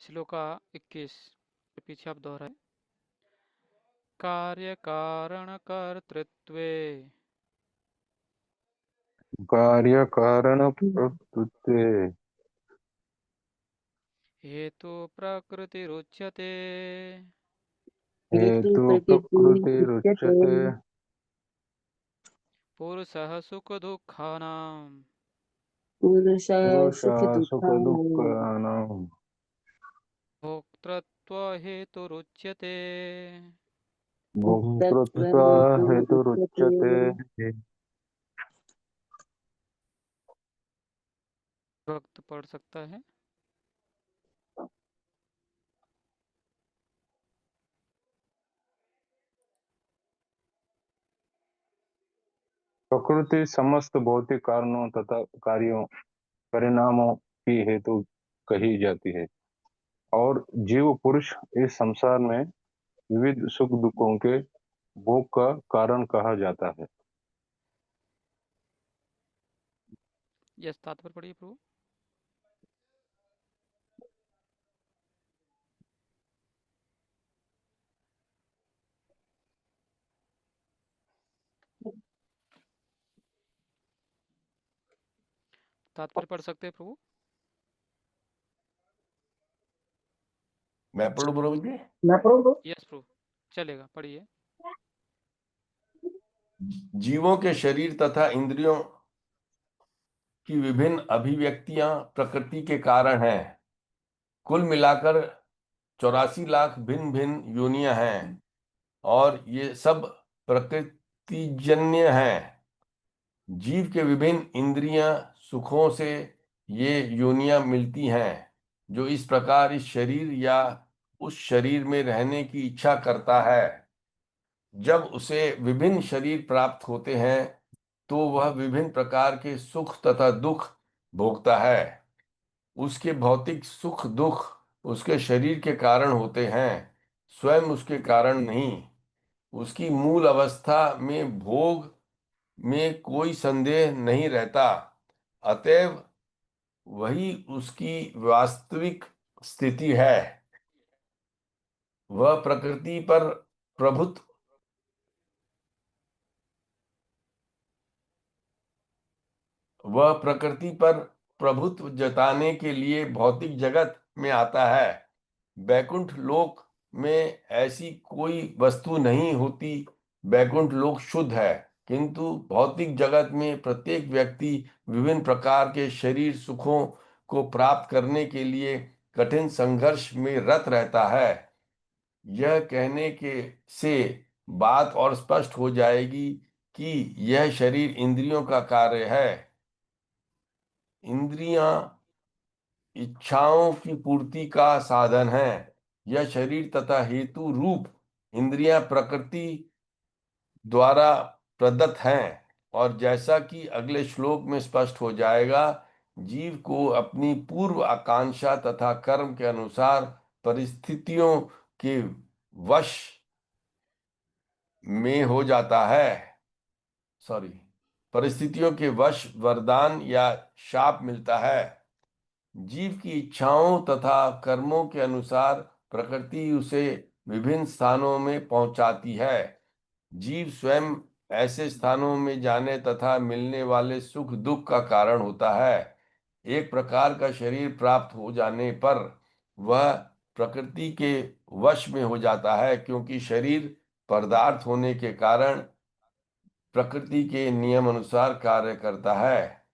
Speaker 1: श्लोका 21 के पीछे आप दोहराए। कार्य कारण कर्तृत्वे
Speaker 5: कार्य कारण प्रकृते
Speaker 1: हेतु प्रकृतिरुच्यते।
Speaker 5: हेतु
Speaker 4: प्रकृति
Speaker 5: प्रकृतिरुच्यते।
Speaker 1: पुरुषः सुख दुःखानां
Speaker 4: पुरुष
Speaker 5: पुरुषः
Speaker 4: सुख
Speaker 5: सुख
Speaker 4: दुःखानां
Speaker 5: दुःखानां
Speaker 1: भोक्तृत्व हेतुरुच्यते।
Speaker 4: भोक्तृत्व
Speaker 5: भोक्तृत्व हेतुरुच्यते।
Speaker 1: भक्त पढ़ सकता है।
Speaker 5: प्रकृति समस्त भौतिक कारणों तथा कार्यों परिणामों की हेतु कही जाती है, और जीव पुरुष इस संसार में विविध सुख दुखों के भोग का कारण कहा जाता है।
Speaker 1: यस, तात्पर्य पढ़िए प्रभु। तात्पर्य पढ़ सकते हैं प्रभु।
Speaker 8: मैं पढ़ूं प्रभु जी?
Speaker 1: यस प्रभु, चलेगा, पढ़िए।
Speaker 8: जीवों के शरीर तथा इंद्रियों की विभिन्न अभिव्यक्तियां प्रकृति के कारण हैं। कुल मिलाकर 84 लाख भिन्न भिन्न योनियां हैं, और ये सब प्रकृतिजन्य हैं। जीव के विभिन्न इंद्रियां सुखों से ये योनियां मिलती हैं। जो इस प्रकार इस शरीर या उस शरीर में रहने की इच्छा करता है, जब उसे विभिन्न शरीर प्राप्त होते हैं तो वह विभिन्न प्रकार के सुख तथा दुख भोगता है। उसके भौतिक सुख दुख उसके शरीर के कारण होते हैं, स्वयं उसके कारण नहीं। उसकी मूल अवस्था में भोग में कोई संदेह नहीं रहता, अतएव वही उसकी वास्तविक स्थिति है। वह प्रकृति पर प्रभुत्व वह प्रकृति पर प्रभुत्व जताने के लिए भौतिक जगत में आता है। वैकुंठ लोक में ऐसी कोई वस्तु नहीं होती। वैकुंठ लोक शुद्ध है, किंतु भौतिक जगत में प्रत्येक व्यक्ति विभिन्न प्रकार के शरीर सुखों को प्राप्त करने के लिए कठिन संघर्ष में रत रहता है। यह कहने के से बात और स्पष्ट हो जाएगी कि यह शरीर इंद्रियों का कार्य है। इंद्रियां इच्छाओं की पूर्ति का साधन है। यह शरीर तथा हेतु रूप इंद्रियां प्रकृति द्वारा प्रदत्त हैं, और जैसा कि अगले श्लोक में स्पष्ट हो जाएगा, जीव को अपनी पूर्व आकांक्षा तथा कर्म के अनुसार परिस्थितियों के वश में हो जाता है। परिस्थितियों के वश वरदान या शाप मिलता है। जीव की इच्छाओं तथा कर्मों के अनुसार प्रकृति उसे विभिन्न स्थानों में पहुंचाती है। जीव स्वयं ऐसे स्थानों में जाने तथा मिलने वाले सुख दुख का कारण होता है। एक प्रकार का शरीर प्राप्त हो जाने पर वह प्रकृति के वश में हो जाता है, क्योंकि शरीर पदार्थ होने के कारण प्रकृति के नियम अनुसार कार्य करता है।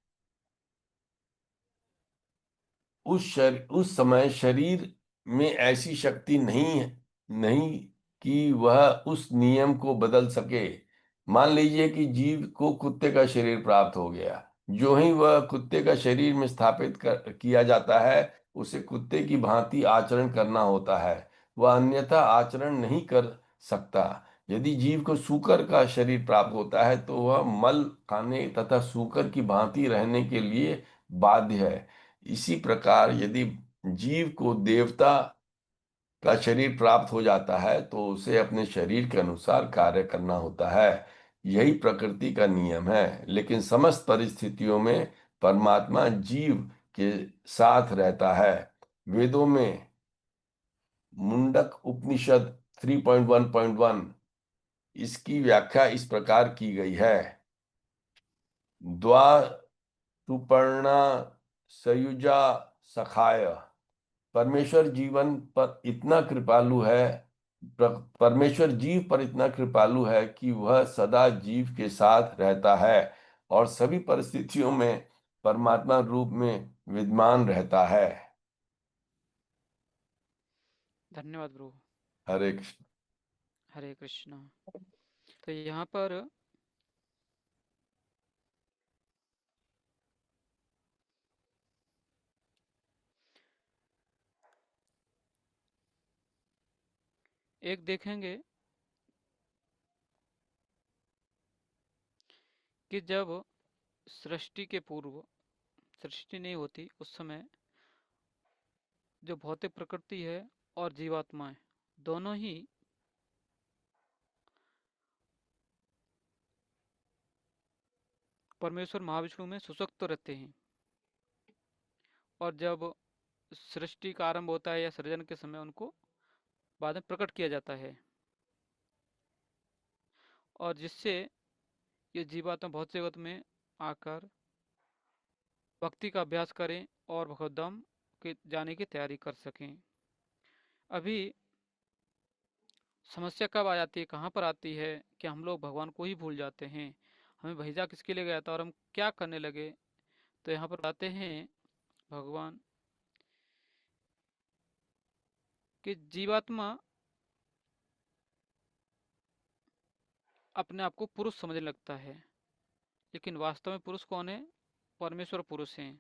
Speaker 8: उस समय शरीर में ऐसी शक्ति नहीं कि वह उस नियम को बदल सके। मान लीजिए कि जीव को कुत्ते का शरीर प्राप्त हो गया। जो ही वह कुत्ते का शरीर में स्थापित किया जाता है, उसे कुत्ते की भांति आचरण करना होता है। वह अन्यथा आचरण नहीं कर सकता। यदि जीव को सूकर का शरीर प्राप्त होता है, तो वह मल खाने तथा सूकर की भांति रहने के लिए बाध्य है। इसी प्रकार यदि जीव को देवता का शरीर प्राप्त हो जाता है, तो उसे अपने शरीर के अनुसार कार्य करना होता है। यही प्रकृति का नियम है। लेकिन समस्त परिस्थितियों में परमात्मा जीव के साथ रहता है। वेदों में मुंडक उपनिषद 3.1.1 इसकी व्याख्या इस प्रकार की गई है। द्वा सुपर्णा सयुजा सखाय। परमेश्वर जीवन पर इतना कृपालु है परमेश्वर जीव पर इतना कृपालु है कि वह सदा जीव के साथ रहता है और सभी परिस्थितियों में परमात्मा रूप में विद्यमान रहता है।
Speaker 1: धन्यवाद प्रभु।
Speaker 8: हरे कृष्ण।
Speaker 1: हरे कृष्णा। तो यहाँ पर एक देखेंगे कि जब सृष्टि के पूर्व सृष्टि नहीं होती, उस समय जो भौतिक प्रकृति है और जीवात्माएं दोनों ही परमेश्वर महाविष्णु में सुसुप्त रहते हैं। और जब सृष्टि का आरंभ होता है या सृजन के समय उनको बाद में प्रकट किया जाता है, और जिससे ये जीवात्मा भौतिक जगत में आकर भक्ति का अभ्यास करें और भगवद्धाम के जाने की तैयारी कर सकें। अभी समस्या कब आ जाती है, कहाँ पर आती है कि हम लोग भगवान को ही भूल जाते हैं। हमें भेजा किसके लिए गया था और हम क्या करने लगे। तो यहाँ पर आते हैं भगवान कि जीवात्मा अपने आप को पुरुष समझने लगता है, लेकिन वास्तव में पुरुष कौन है? परमेश्वर पुरुष हैं,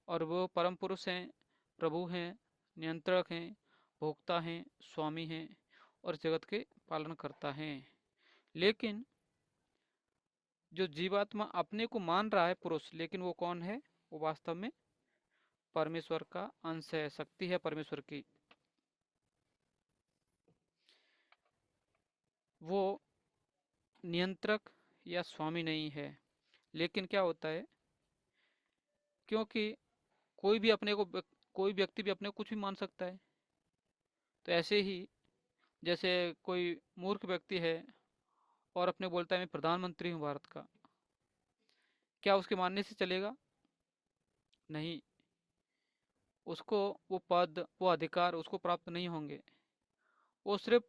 Speaker 1: और वो परम पुरुष हैं, प्रभु हैं, नियंत्रक हैं, भोक्ता हैं, स्वामी हैं और जगत के पालन करता है। लेकिन जो जीवात्मा अपने को मान रहा है पुरुष, लेकिन वो कौन है? वो वास्तव में परमेश्वर का अंश है, शक्ति है परमेश्वर की। वो नियंत्रक या स्वामी नहीं है। लेकिन क्या होता है, क्योंकि कोई व्यक्ति भी अपने को कुछ भी मान सकता है। तो ऐसे ही जैसे कोई मूर्ख व्यक्ति है और अपने बोलता है मैं प्रधानमंत्री हूँ भारत का, क्या उसके मानने से चलेगा? नहीं, उसको वो पद वो अधिकार उसको प्राप्त नहीं होंगे। वो सिर्फ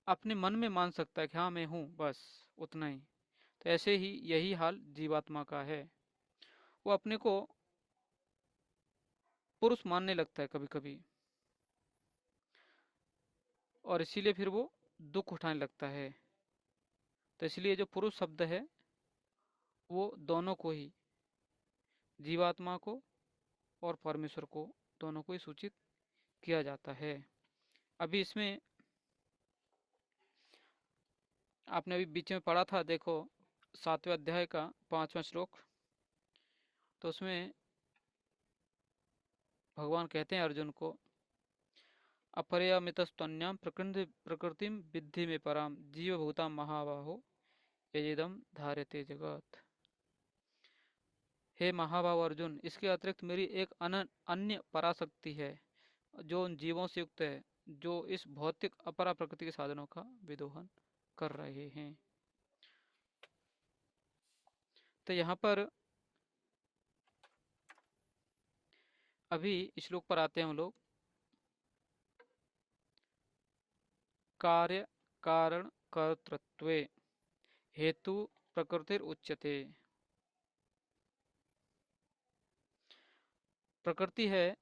Speaker 1: अपने मन में मान सकता है कि हाँ मैं हूँ, बस उतना ही। तो ऐसे ही यही हाल जीवात्मा का है। वो अपने को पुरुष मानने लगता है कभी कभी, और इसीलिए फिर वो दुख उठाने लगता है। तो इसलिए जो पुरुष शब्द है वो दोनों को ही, जीवात्मा को और परमेश्वर को, दोनों को ही सूचित किया जाता है। अभी इसमें आपने अभी बीच में पढ़ा था, देखो 7वें अध्याय का 5वां श्लोक। तो उसमें भगवान कहते हैं अर्जुन को, अपरिमितस्तन्याम प्रकृतिम विद्धि में पराम जीवभूता महाबाहो यजिदम धार्यते जगत। हे महाभाव अर्जुन, इसके अतिरिक्त मेरी एक अन्य पराशक्ति है जो उन जीवों से युक्त है जो इस भौतिक अपरा प्रकृति के साधनों का विदोहन कर रहे हैं। तो यहाँ पर अभी श्लोक पर आते हैं हम लोग। कार्य कारण कर्तृत्वे हेतु प्रकृतिर उच्यते। प्रकृति है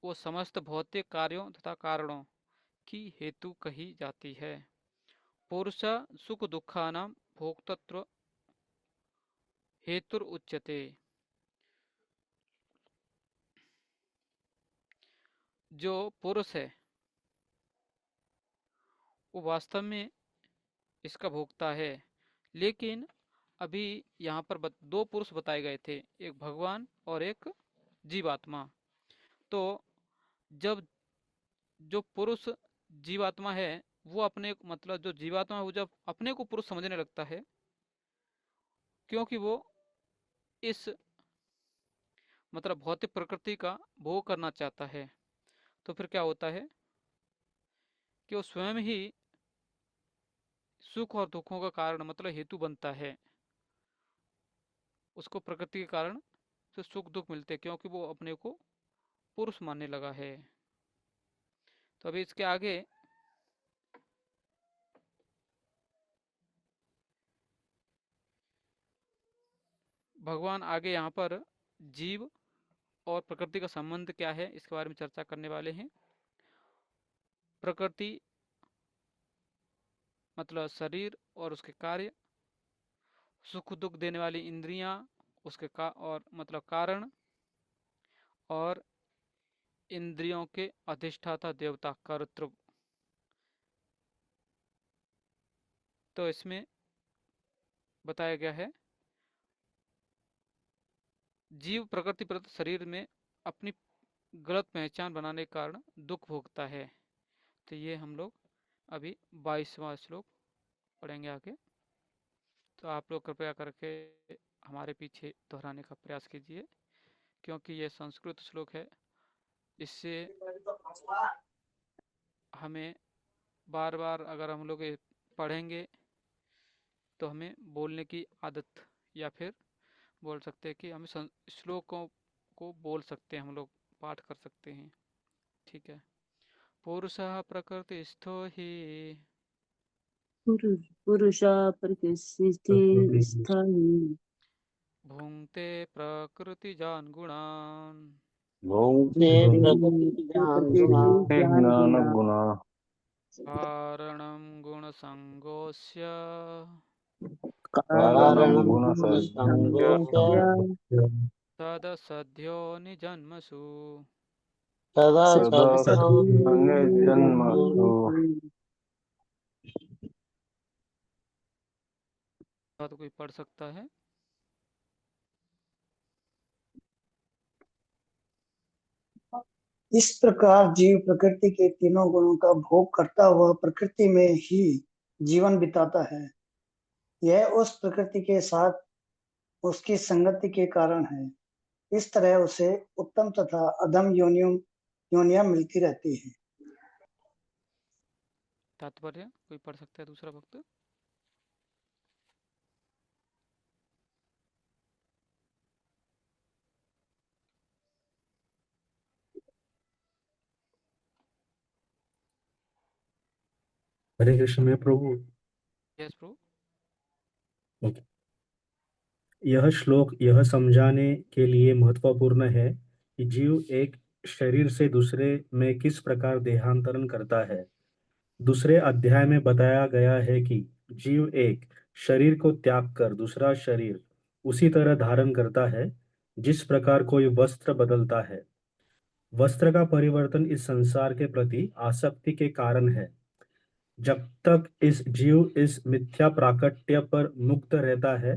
Speaker 1: वो समस्त भौतिक कार्यों तथा कारणों की हेतु कही जाती है। पुरुष सुख दुखानां भोक्तृत्व हेतुर उच्यते। जो पुरुष है वो वास्तव में इसका भोक्ता है, लेकिन अभी यहाँ पर दो पुरुष बताए गए थे, एक भगवान और एक जीवात्मा। तो जब जो पुरुष जीवात्मा है वो अपने, मतलब जो जीवात्मा है वो जब अपने को पुरुष समझने लगता है, क्योंकि वो इस मतलब भौतिक प्रकृति का भोग करना चाहता है, तो फिर क्या होता है कि वो स्वयं ही सुख और दुखों का कारण मतलब हेतु बनता है। उसको प्रकृति के कारण से सुख दुख मिलते हैं, क्योंकि वो अपने को पुरुष मानने लगा है। तो अभी इसके आगे भगवान आगे यहाँ पर जीव और प्रकृति का संबंध क्या है इसके बारे में चर्चा करने वाले हैं। प्रकृति मतलब शरीर और उसके कार्य, सुख दुख देने वाली इंद्रियां उसके और मतलब कारण, और इंद्रियों के अधिष्ठाता देवता कर्तृ। तो इसमें बताया गया है जीव प्रकृति प्रति शरीर में अपनी गलत पहचान बनाने के कारण दुख भोगता है। तो ये हम लोग अभी 22वां श्लोक पढ़ेंगे आगे। तो आप लोग कृपया करके हमारे पीछे दोहराने का प्रयास कीजिए, क्योंकि ये संस्कृत श्लोक है, इससे हमें बार बार अगर हम लोग ये पढ़ेंगे तो हमें बोलने की आदत, या फिर बोल सकते हैं कि हम श्लोकों को बोल सकते हैं, हम लोग पाठ कर सकते हैं। ठीक है। पुरुषः प्रकृतिस्थो हि
Speaker 4: पुरुषा प्रकृति स्थायी
Speaker 1: भुङ्क्ते प्रकृतिजान् गुणान्
Speaker 9: भोंगते प्रकृति जान गुणा
Speaker 5: ज्ञान गुणा
Speaker 1: कारणं गुणसङ्गोऽस्य
Speaker 5: कारणं
Speaker 9: कारणं
Speaker 5: गुण
Speaker 9: गुण संगोच
Speaker 1: तदसद्यो निजन्मसु।
Speaker 9: तदा
Speaker 5: सदा
Speaker 9: सत्यो
Speaker 5: जन्मसु।
Speaker 1: बात कोई पढ़ सकता है?
Speaker 10: इस प्रकार जीव प्रकृति के तीनों गुणों का भोग करता हुआ प्रकृति में ही जीवन बिताता है। यह उस प्रकृति के साथ उसकी संगति के कारण है। इस तरह उसे उत्तम तथा अधम योनियां मिलती रहती है।
Speaker 1: तात्पर्य कोई पढ़ सकता है दूसरा भक्त?
Speaker 2: हरे कृष्ण में प्रभु।
Speaker 1: यस प्रभु।
Speaker 2: ओके। यह श्लोक यह समझाने के लिए महत्वपूर्ण है कि जीव एक शरीर से दूसरे में किस प्रकार देहांतरण करता है। दूसरे अध्याय में बताया गया है कि जीव एक शरीर को त्याग कर दूसरा शरीर उसी तरह धारण करता है जिस प्रकार कोई वस्त्र बदलता है। वस्त्र का परिवर्तन इस संसार के प्रति आसक्ति के कारण है। जब तक इस जीव इस मिथ्या प्राकट्य पर मुक्त रहता है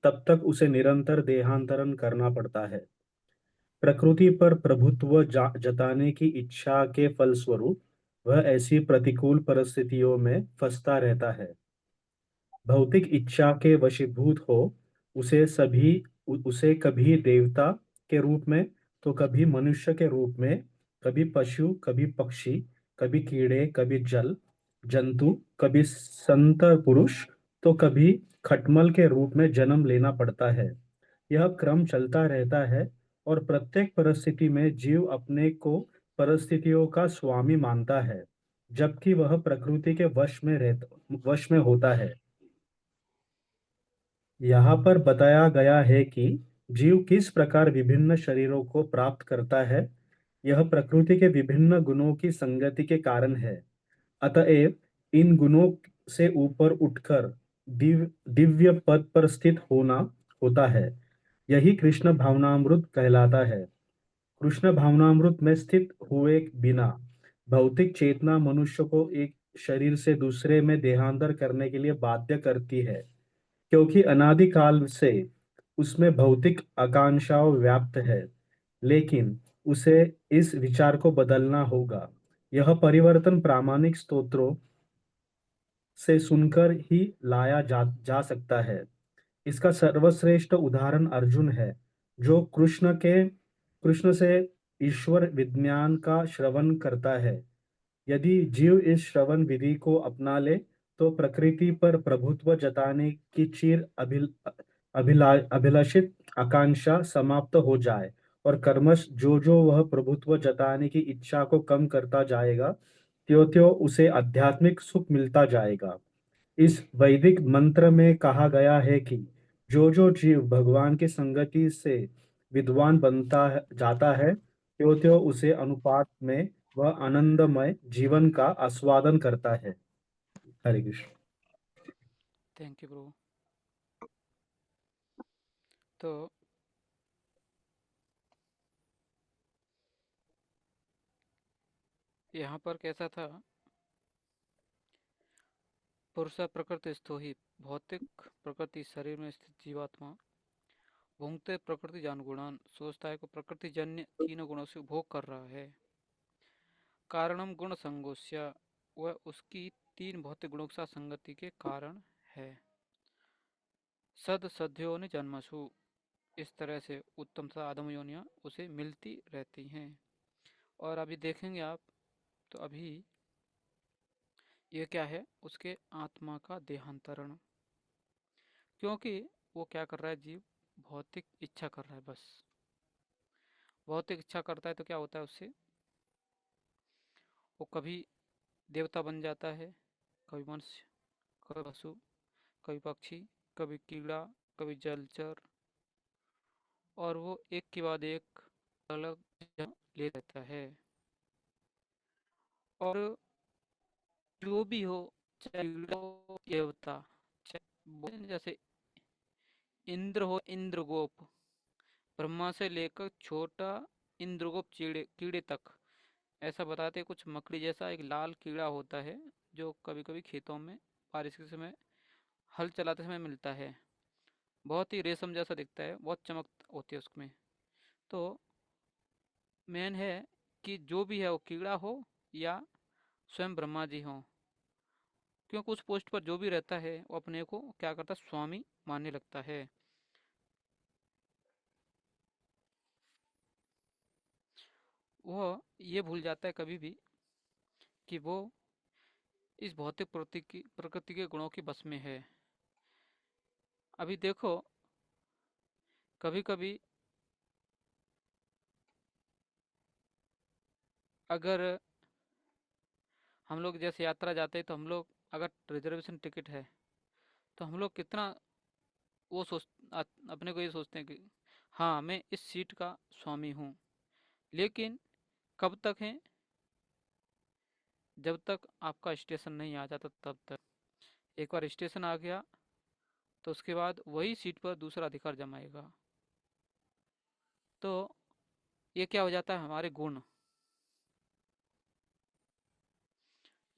Speaker 2: तब तक उसे निरंतर देहांतरण करना पड़ता है। प्रकृति पर प्रभुत्व जताने की इच्छा के फलस्वरूप वह ऐसी प्रतिकूल परिस्थितियों में फंसता रहता है। भौतिक इच्छा के वशीभूत हो उसे कभी देवता के रूप में तो कभी मनुष्य के रूप में, कभी पशु, कभी पक्षी, कभी कीड़े, कभी जल जंतु, कभी संत पुरुष तो कभी खटमल के रूप में जन्म लेना पड़ता है। यह क्रम चलता रहता है और प्रत्येक परिस्थिति में जीव अपने को परिस्थितियों का स्वामी मानता है, जबकि वह प्रकृति के वश में होता है। यहाँ पर बताया गया है कि जीव किस प्रकार विभिन्न शरीरों को प्राप्त करता है। यह प्रकृति के विभिन्न गुणों की संगति के कारण है। अतएव इन गुणों से ऊपर उठकर दिव्य पद पर स्थित होना होता है। यही कृष्ण भावनामृत कहलाता है। कृष्ण भावनामृत में स्थित हुए बिना भौतिक चेतना मनुष्य को एक शरीर से दूसरे में देहांतर करने के लिए बाध्य करती है, क्योंकि अनादिकाल से उसमें भौतिक आकांक्षाओं व्याप्त है। लेकिन उसे इस विचार को बदलना होगा। यह परिवर्तन प्रामाणिक स्तोत्रों से सुनकर ही लाया जा सकता है। इसका सर्वश्रेष्ठ उदाहरण अर्जुन है, जो कृष्ण से ईश्वर विज्ञान का श्रवण करता है। यदि जीव इस श्रवण विधि को अपना ले तो प्रकृति पर प्रभुत्व जताने की अभिलाषित आकांक्षा समाप्त हो जाए और कर्मश जो वह प्रभुत्व जताने की इच्छा को कम करता जाएगा, त्यों त्यों उसे आध्यात्मिक सुख मिलता जाएगा। इस वैदिक मंत्र में कहा गया है कि जो जीव भगवान की संगति से विद्वान जाता है, त्यों त्यों उसे अनुपात में वह आनंदमय जीवन का आस्वादन करता है। हरे कृष्ण।
Speaker 1: थैंक यू प्रभु। तो यहाँ पर कैसा था, पुरुष प्रकृति स्थो ही, भौतिक प्रकृति शरीर में स्थित जीवात्मा भोंगते प्रकृति जान गुणान, सोचता है को प्रकृति जन्य तीनों गुणों से भोग कर रहा है। कारणम गुण संगोष्य, वह उसकी तीन भौतिक गुणों के साथ संगति के कारण है। सद सद्यो ने जन्मसु, इस तरह से उत्तम तथा आदम योनियां उसे मिलती रहती हैं। और अभी देखेंगे आप, तो अभी ये क्या है, उसके आत्मा का देहांतरण। क्योंकि वो क्या कर रहा है, जीव भौतिक इच्छा कर रहा है। बस भौतिक इच्छा करता है तो क्या होता है उससे, वो कभी देवता बन जाता है, कभी मनुष्य, कभी पशु, कभी पक्षी, कभी कीड़ा, कभी जलचर, और वो एक के बाद एक अलग जन्म ले रहता है। और जो भी हो, चाहे कीड़ा हो, देवता, चाहे जैसे इंद्र हो, इंद्रगोप, ब्रह्मा से लेकर छोटा इंद्रगोप कीड़े तक, ऐसा बताते कुछ मकड़ी जैसा एक लाल कीड़ा होता है जो कभी कभी खेतों में बारिश के समय हल चलाते समय मिलता है। बहुत ही रेशम जैसा दिखता है, बहुत चमक होती है उसमें। तो मेन है कि जो भी है वो कीड़ा हो या स्वयं ब्रह्मा जी हो, क्योंकि उस पोस्ट पर जो भी रहता है वो अपने को क्या करता है, स्वामी मानने लगता है। वह ये भूल जाता है कभी भी कि वो इस भौतिक प्रकृति के गुणों की बस में है। अभी देखो, कभी कभी अगर हम लोग जैसे यात्रा जाते हैं तो हम लोग अगर रिजर्वेशन टिकट है तो हम लोग कितना वो अपने को ये सोचते हैं कि हाँ मैं इस सीट का स्वामी हूँ, लेकिन कब तक है? जब तक आपका स्टेशन नहीं आ जाता तब तक। एक बार स्टेशन आ गया तो उसके बाद वही सीट पर दूसरा अधिकार जमाएगा। तो ये क्या हो जाता है, हमारे गुण,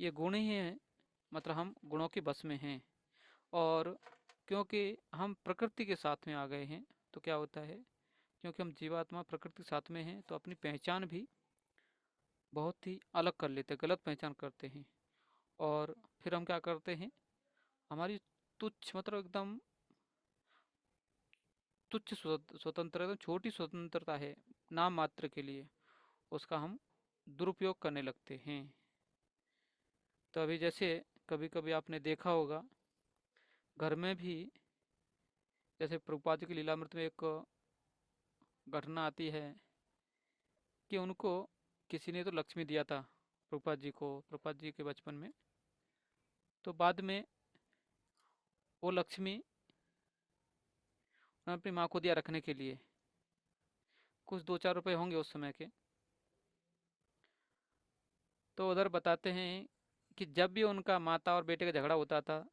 Speaker 1: ये गुण ही है, मतलब हम गुणों के बस में हैं। और क्योंकि हम प्रकृति के साथ में आ गए हैं तो क्या होता है, क्योंकि हम जीवात्मा प्रकृति के साथ में हैं तो अपनी पहचान भी बहुत ही अलग कर लेते हैं, गलत पहचान करते हैं। और फिर हम क्या करते हैं, हमारी तुच्छ मतलब एकदम तुच्छ स्वतंत्रता, एकदम छोटी स्वतंत्रता है नाम मात्र के लिए, उसका हम दुरुपयोग करने लगते हैं। तो अभी जैसे कभी कभी आपने देखा होगा घर में भी, जैसे प्रभुपाद जी की लीलामृत में एक घटना आती है कि उनको किसी ने तो लक्ष्मी दिया था प्रभुपाद जी के बचपन में। तो बाद में वो लक्ष्मी उन्होंने अपनी माँ को दिया रखने के लिए, कुछ 2-4 रुपए होंगे उस समय के। तो उधर बताते हैं कि जब भी उनका माता और बेटे का झगड़ा होता था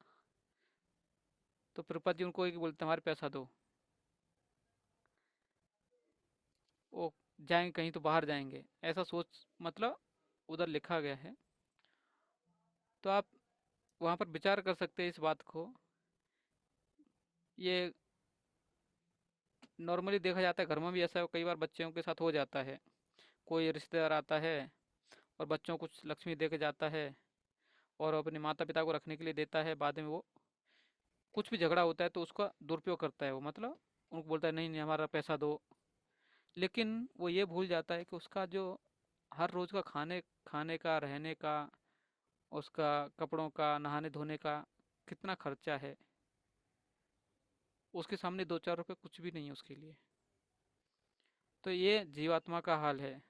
Speaker 1: तो प्रभुपाद जी उनको एक बोलते, हमारे पैसा दो, वो जाएंगे कहीं तो बाहर जाएंगे, ऐसा सोच, मतलब उधर लिखा गया है। तो आप वहाँ पर विचार कर सकते हैं इस बात को। ये नॉर्मली देखा जाता है, घर में भी ऐसा कई बार बच्चों के साथ हो जाता है। कोई रिश्तेदार आता है और बच्चों को कुछ लक्ष्मी दे के जाता है और अपने माता पिता को रखने के लिए देता है, बाद में वो कुछ भी झगड़ा होता है तो उसका दुरुपयोग करता है वो, मतलब उनको बोलता है नहीं नहीं हमारा पैसा दो। लेकिन वो ये भूल जाता है कि उसका जो हर रोज का खाने खाने का, रहने का, उसका कपड़ों का, नहाने धोने का कितना खर्चा है, उसके सामने 2-4 रुपए कुछ भी नहीं है उसके लिए। तो ये जीवात्मा का हाल है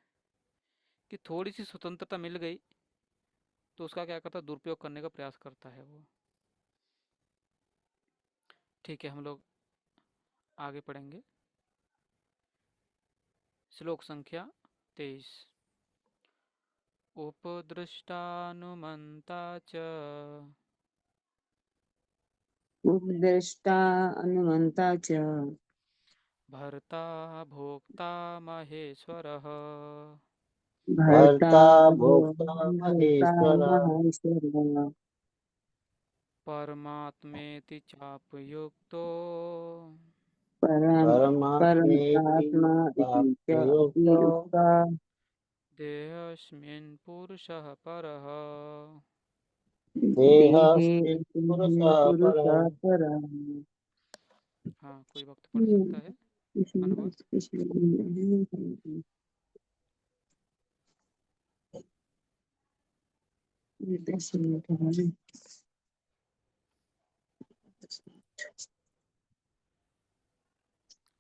Speaker 1: कि थोड़ी सी स्वतंत्रता मिल गई तो उसका क्या करता है, दुरुपयोग करने का प्रयास करता है वो। ठीक है, हम लोग आगे पढ़ेंगे। श्लोक संख्या 23। उपदृष्टानुमन्ता च
Speaker 4: उपदेष्टा अनुमंता च
Speaker 1: भर्ता भोक्ता महेश्वरः
Speaker 4: भर्ता
Speaker 9: भोक्ता
Speaker 4: भोक्ता
Speaker 9: महेश्वर
Speaker 4: महेश्वरः
Speaker 1: परमात्मेति चाप्युक्तो
Speaker 9: परमात्मेति
Speaker 4: परमात्मा इति च
Speaker 9: प्राप्तयुक्तो
Speaker 4: युक्ता
Speaker 1: देहस्मिन् पुरुषः परः।
Speaker 4: देहे
Speaker 9: देहस्मिन् पुरुषः परः।
Speaker 4: पुरुषः परः।
Speaker 1: हाँ, कोई वक्त पढ़ सकता है अनुवाद।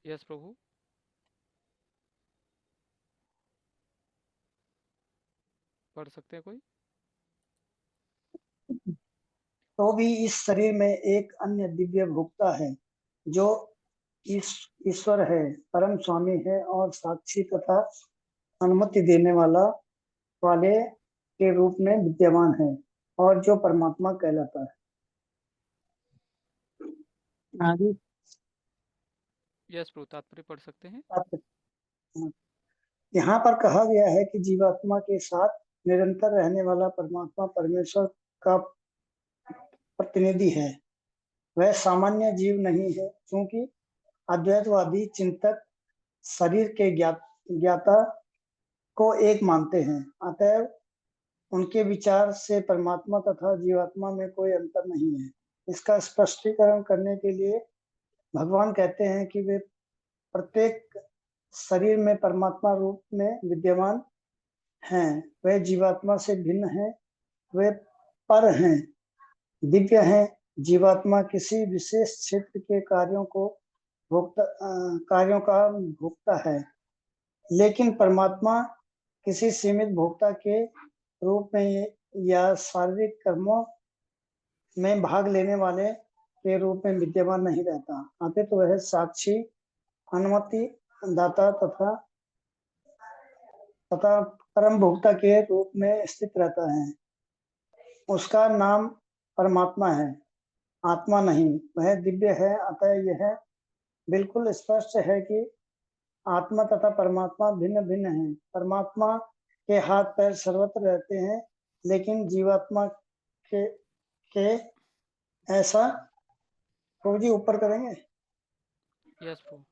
Speaker 1: यस प्रभु। पढ़ सकते हैं कोई?
Speaker 10: तो भी इस शरीर में एक अन्य दिव्य भोक्ता है जो ईश्वर है, परम स्वामी है और साक्षी तथा अनुमति देने वाले के रूप में विद्यमान है और जो परमात्मा कहलाता है।
Speaker 4: आगे
Speaker 1: यस प्रभु, तात्पर्य पढ़ सकते हैं।
Speaker 10: यहाँ पर कहा गया है कि जीवात्मा के साथ निरंतर रहने वाला परमात्मा परमेश्वर का प्रतिनिधि है। वह सामान्य जीव नहीं है, क्योंकि अद्वैतवादी चिंतक शरीर के ज्ञाता को एक मानते हैं। अतएव उनके विचार से परमात्मा तथा जीवात्मा में कोई अंतर नहीं है। इसका स्पष्टीकरण करने के लिए भगवान कहते हैं कि वे प्रत्येक शरीर में परमात्मा रूप में विद्यमान हैं। वे जीवात्मा से भिन्न हैं, वे पर हैं, दिव्य हैं। जीवात्मा किसी विशेष क्षेत्र के कार्यों का भोक्ता है, लेकिन परमात्मा किसी सीमित भोक्ता के रूप में या शारीरिक कर्मों में भाग लेने वाले के रूप में विद्यमान नहीं रहता, अपितु वह साक्षी, अनुमति दाता तथा परम भोक्ता के रूप में स्थित रहता है। उसका नाम परमात्मा है, आत्मा नहीं। वह दिव्य है, अतः यह बिल्कुल स्पष्ट है कि आत्मा तथा परमात्मा भिन्न भिन्न हैं। परमात्मा के हाथ पैर सर्वत्र रहते हैं, लेकिन जीवात्मा के ऐसा प्रभु जी ऊपर करेंगे।
Speaker 1: यस प्रभु।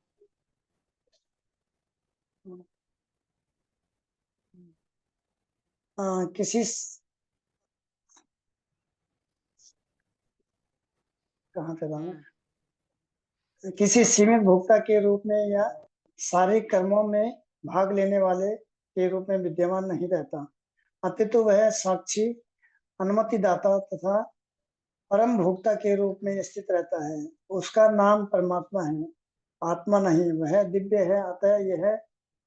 Speaker 10: किसी कहाँ पे था मैं? किसी सीमित भोक्ता के रूप में या शारीरिक कर्मों में भाग लेने वाले के रूप में विद्यमान नहीं रहता, अपितु वह साक्षी, अनुमति दाता तथा परम भोक्ता के रूप में स्थित रहता है। उसका नाम परमात्मा है, आत्मा नहीं। वह दिव्य है, अतः यह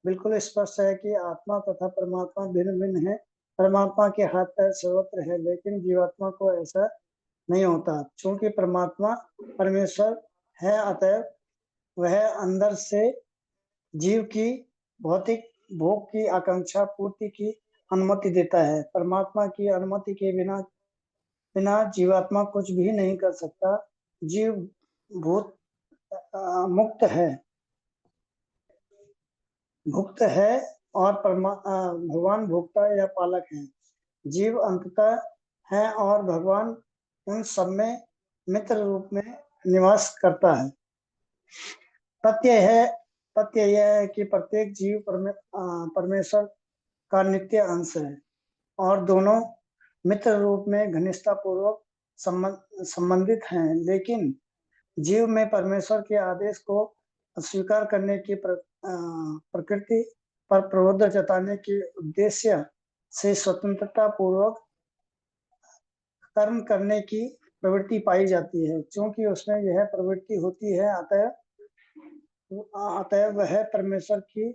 Speaker 10: बिल्कुल स्पष्ट है कि आत्मा तथा परमात्मा भिन्न भिन्न है। परमात्मा के हाथ पैर सर्वत्र है, लेकिन जीवात्मा को ऐसा नहीं होता। चूंकि परमात्मा परमेश्वर है, अतः वह अंदर से जीव की भौतिक भोग की आकांक्षा पूर्ति की अनुमति देता है। परमात्मा की अनुमति के बिना जीवात्मा कुछ भी नहीं कर सकता। जीव भूत मुक्त है और भगवान भोक्ता या पालक है। जीव अंततः है और भगवान उन सब में मित्र रूप में निवास करता है। तथ्य यह है कि प्रत्येक जीव परमेश्वर का नित्य अंश है और दोनों मित्र रूप में घनिष्ठता पूर्वक संबंधित हैं, लेकिन जीव में परमेश्वर के आदेश को स्वीकार करने की प्रकृति पर प्रभुत्व जताने के उद्देश्य से स्वतंत्रता पूर्वक कर्म करने की प्रवृत्ति पाई जाती है। क्योंकि उसमें यह प्रवृत्ति होती है, अतः वह परमेश्वर की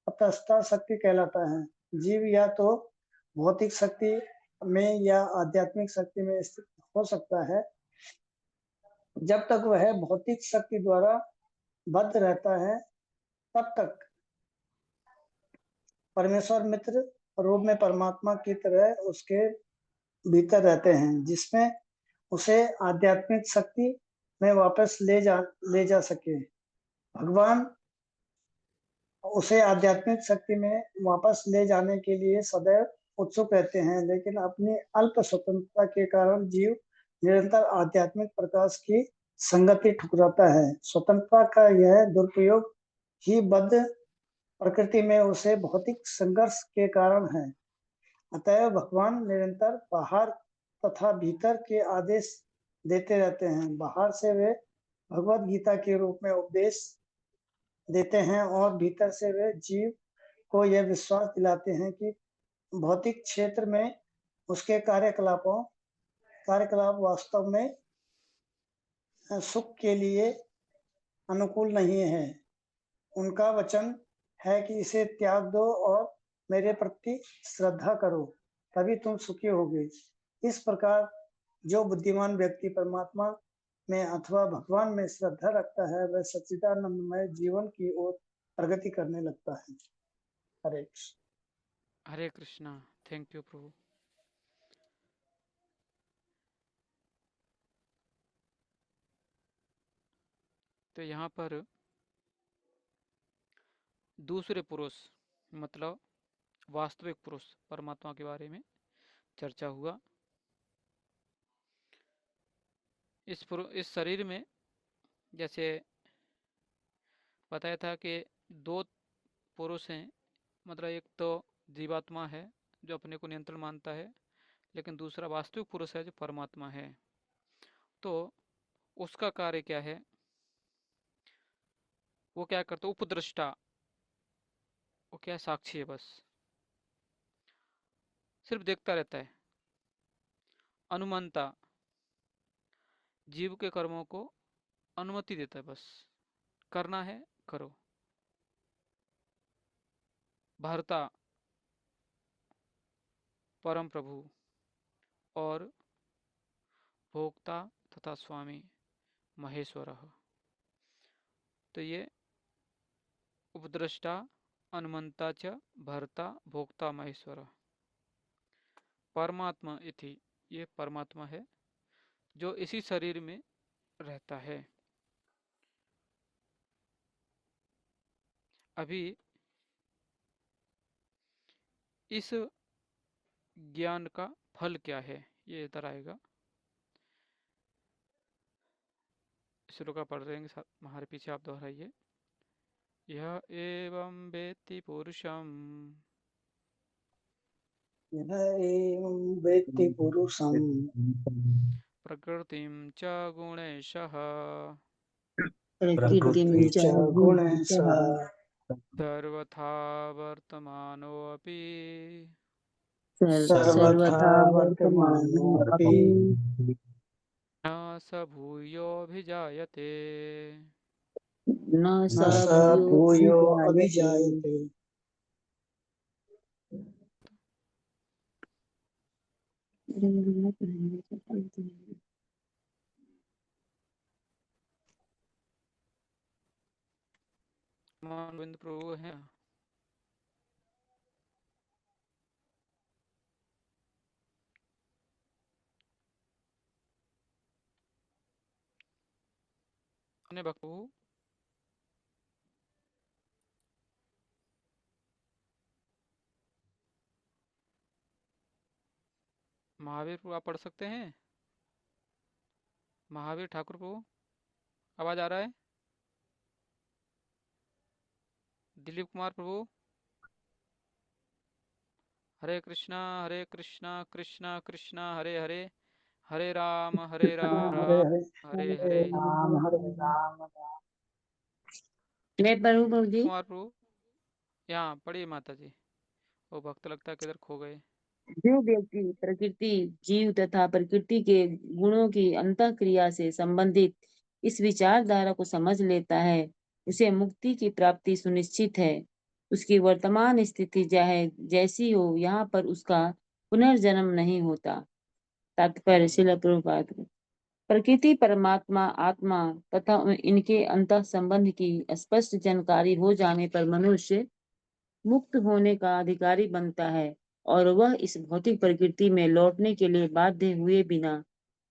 Speaker 10: तटस्थ शक्ति कहलाता है। जीव या तो भौतिक शक्ति में या आध्यात्मिक शक्ति में स्थित हो सकता है। जब तक वह भौतिक शक्ति द्वारा बद्ध रहता है, तब तक परमेश्वर मित्र रूप में परमात्मा की तरह उसके भीतर रहते हैं, जिसमें उसे आध्यात्मिक शक्ति में वापस ले जा सके। भगवान उसे आध्यात्मिक शक्ति में वापस ले जाने के लिए सदैव उत्सुक रहते हैं, लेकिन अपनी अल्प स्वतंत्रता के कारण जीव निरंतर आध्यात्मिक प्रकाश की संगति ठुकराता है। स्वतंत्रता का यह दुरुपयोग ही बद्ध प्रकृति में उसे भौतिक संघर्ष के कारण है। अतः भगवान निरंतर बाहर तथा भीतर के आदेश देते रहते हैं। बाहर से वे भगवत गीता के रूप में उपदेश देते हैं और भीतर से वे जीव को यह विश्वास दिलाते हैं कि भौतिक क्षेत्र में उसके कार्यकलाप वास्तव में सुख के लिए अनुकूल नहीं है। उनका वचन है कि इसे त्याग दो और मेरे प्रति श्रद्धा करो, तभी तुम सुखी होगे। इस प्रकार जो बुद्धिमान व्यक्ति परमात्मा में अथवा भगवान में श्रद्धा रखता है, वह सच्चिदानंदमय जीवन की ओर प्रगति करने लगता है। हरे कृष्ण।
Speaker 1: हरे कृष्णा। थैंक यू प्रभु। तो यहाँ पर दूसरे पुरुष मतलब वास्तविक पुरुष परमात्मा के बारे में चर्चा हुआ। इस शरीर में जैसे बताया था कि दो पुरुष हैं, मतलब एक तो जीवात्मा है जो अपने को नियंत्रण मानता है, लेकिन दूसरा वास्तविक पुरुष है जो परमात्मा है। तो उसका कार्य क्या है? वो क्या करता है? उपद्रष्टा। वो क्या साक्षी है, बस सिर्फ देखता रहता है। अनुमंता, जीव के कर्मों को अनुमति देता है, बस करना है करो। भर्ता, परम प्रभु, और भोक्ता तथा स्वामी महेश्वरः। तो ये उपद्रष्टा अनुमंता च भर्ता भोक्ता महेश्वरः। परमात्मा इति, ये परमात्मा है जो इसी शरीर में रहता है। अभी इस ज्ञान का फल क्या है ये इधर आएगा। शुरू का पढ़ देंगे हमारे पीछे, आप दोहराइए। यह एवं वेत्ति पुरुषम
Speaker 10: यह एवं वेत्ति पुरुषं
Speaker 1: प्रकृतिं च गुणेशः
Speaker 4: प्रकृतिं
Speaker 10: प्रकृति
Speaker 4: च
Speaker 10: च गुणेशः
Speaker 1: सर्वथा वर्तमानोऽपि
Speaker 10: सर्वथा
Speaker 4: सर्वथा
Speaker 10: वर्तमानोऽपि
Speaker 4: वर्तमानोऽपि
Speaker 1: न स भूयोऽभिजायते।
Speaker 4: न
Speaker 10: न
Speaker 4: स
Speaker 10: स
Speaker 4: भूयो
Speaker 10: भूयो
Speaker 4: अभिजायते।
Speaker 10: अभिजायते।
Speaker 1: गोविंद प्रभु है। अपने बकू महावीर प्रभु आप पढ़ सकते हैं। महावीर ठाकुर प्रभु आवाज आ रहा है। दिलीप कुमार प्रभु। हरे कृष्णा कृष्णा कृष्णा हरे हरे, हरे राम
Speaker 10: हरे हरे
Speaker 1: हरे
Speaker 10: हरे
Speaker 1: हरे।
Speaker 10: राम हरे राम।
Speaker 4: मैं पढ़ूं प्रभु जी?
Speaker 1: कुमार प्रभु यहाँ पढ़िए माता जी। वो भक्त लगता है किधर खो गए।
Speaker 4: जो व्यक्ति प्रकृति, जीव तथा प्रकृति के गुणों की अंतःक्रिया से संबंधित इस विचारधारा को समझ लेता है, उसे मुक्ति की प्राप्ति सुनिश्चित है। उसकी वर्तमान स्थिति चाहे जैसी हो, यहाँ पर उसका पुनर्जन्म नहीं होता। तात्पर्य श्रील प्रभुपाद। प्रकृति, परमात्मा, आत्मा तथा इनके अंतः संबंध की स्पष्ट जानकारी हो जाने पर मनुष्य मुक्त होने का अधिकारी बनता है और वह इस भौतिक प्रकृति में लौटने के लिए बाध्य हुए बिना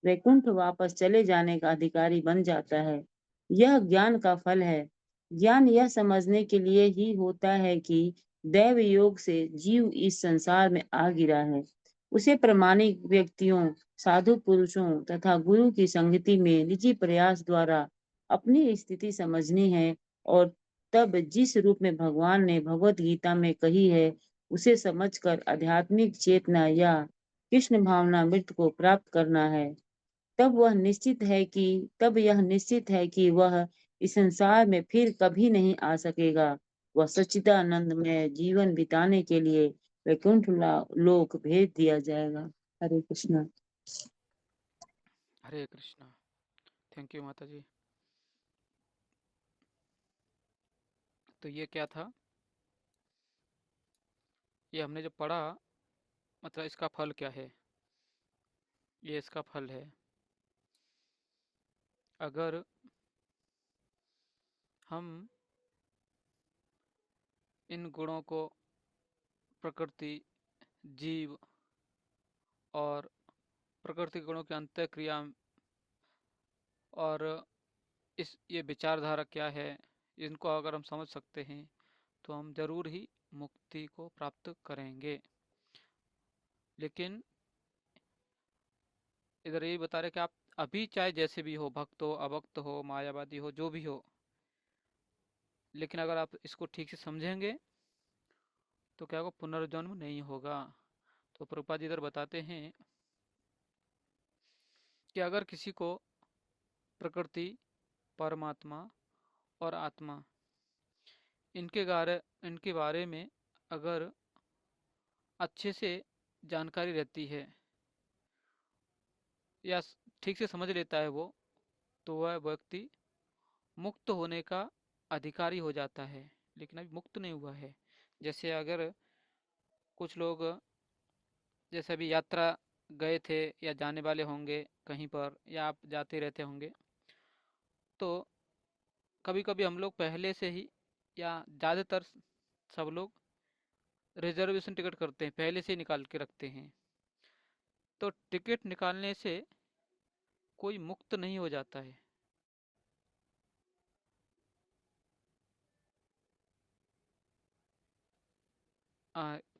Speaker 4: वैकुंठ वापस चले जाने का अधिकारी बन जाता है। यह ज्ञान का फल है। ज्ञान यह समझने के लिए ही होता है कि दैव योग से जीव इस संसार में आ गिरा है। उसे प्रामाणिक व्यक्तियों, साधु पुरुषों तथा गुरु की संगति में निजी प्रयास द्वारा अपनी स्थिति समझनी है और तब जिस रूप में भगवान ने भगवत गीता में कही है, उसे समझकर आध्यात्मिक चेतना या कृष्ण भावनामृत को प्राप्त करना है। तब यह निश्चित है कि वह इस संसार में फिर कभी नहीं आ सकेगा। वह सच्चिदानंद में जीवन बिताने के लिए वैकुंठ लोक भेज दिया जाएगा। हरे कृष्णा।
Speaker 1: हरे कृष्णा। थैंक यू माता जी। तो ये क्या था, ये हमने जो पढ़ा, मतलब इसका फल क्या है। ये इसका फल है। अगर हम इन गुणों को प्रकृति, जीव और प्रकृति गुणों की अंतःक्रिया और ये विचारधारा क्या है, इनको अगर हम समझ सकते हैं तो हम जरूर ही मुक्ति को प्राप्त करेंगे। लेकिन इधर यही बता रहे कि आप अभी चाहे जैसे भी हो, भक्त हो, अभक्त हो, मायावादी हो, जो भी हो, लेकिन अगर आप इसको ठीक से समझेंगे तो क्या होगा, पुनर्जन्म नहीं होगा। तो प्रभुपाद जी इधर बताते हैं कि अगर किसी को प्रकृति, परमात्मा और आत्मा इनके बारे में अगर अच्छे से जानकारी रहती है या ठीक से समझ लेता है वो, तो वह व्यक्ति मुक्त होने का अधिकारी हो जाता है। लेकिन अभी मुक्त नहीं हुआ है। जैसे अगर कुछ लोग, जैसे अभी यात्रा गए थे या जाने वाले होंगे कहीं पर, या आप जाते रहते होंगे, तो कभी कभी हम लोग पहले से ही, या ज़्यादातर सब लोग रिजर्वेशन टिकट करते हैं, पहले से ही निकाल के रखते हैं। तो टिकट निकालने से कोई मुक्त नहीं हो जाता है।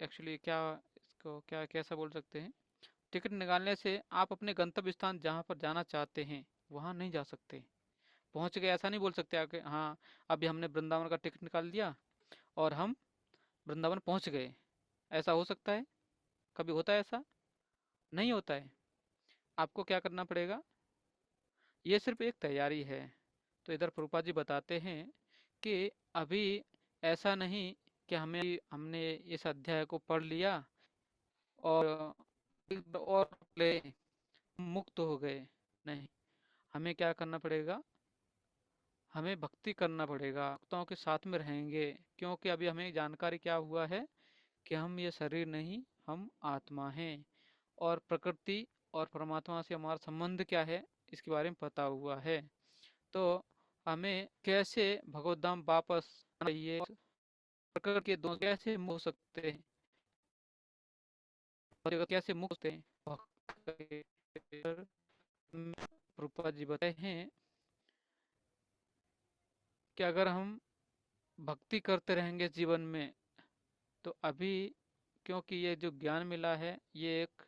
Speaker 1: एक्चुअली क्या, इसको क्या कैसा बोल सकते हैं, टिकट निकालने से आप अपने गंतव्य स्थान जहाँ पर जाना चाहते हैं वहाँ नहीं जा सकते। पहुँच गए ऐसा नहीं बोल सकते आके, हाँ अभी हमने वृंदावन का टिकट निकाल दिया और हम वृंदावन पहुँच गए। ऐसा हो सकता है? कभी होता है ऐसा? नहीं होता है। आपको क्या करना पड़ेगा? ये सिर्फ एक तैयारी है। तो इधर प्रभुपाद जी बताते हैं कि अभी ऐसा नहीं कि हमने इस अध्याय को पढ़ लिया और ले मुक्त हो गए। नहीं, हमें क्या करना पड़ेगा? हमें भक्ति करना पड़ेगा, भक्तों के साथ में रहेंगे, क्योंकि अभी हमें जानकारी क्या हुआ है कि हम ये शरीर नहीं, हम आत्मा हैं, और प्रकृति और परमात्मा से हमारा संबंध क्या है इसके बारे में पता हुआ है। तो हमें कैसे भगवत धाम वापस आना चाहिए, प्रकृति के दोष कैसे मुक्त हो सकते हैं, और कैसे मुक्त हैं, प्रभुपाद जी बताए हैं कि अगर हम भक्ति करते रहेंगे जीवन में, तो अभी क्योंकि ये जो ज्ञान मिला है ये एक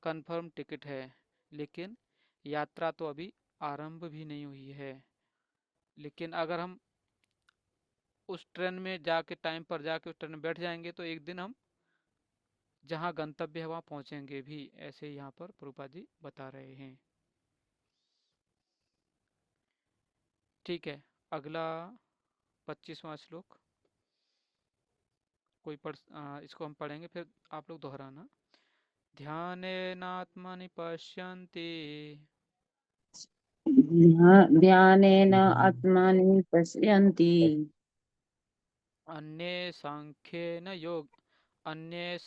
Speaker 1: कंफर्म टिकट है, लेकिन यात्रा तो अभी आरंभ भी नहीं हुई है। लेकिन अगर हम उस ट्रेन में जाके टाइम पर जाके उस ट्रेन में बैठ जाएंगे तो एक दिन हम जहाँ गंतव्य है वहाँ पहुँचेंगे भी, ऐसे यहाँ पर प्रभुपाद जी बता रहे हैं। ठीक है, अगला 25वां श्लोक इसको हम पढ़ेंगे, फिर आप लोग दोहराना। ध्यानेनात्मनि पश्यन्ति
Speaker 4: ध्यानेन आत्मानं पश्यन्ति
Speaker 1: अन्ये सांख्येन योगेन
Speaker 4: अन्ये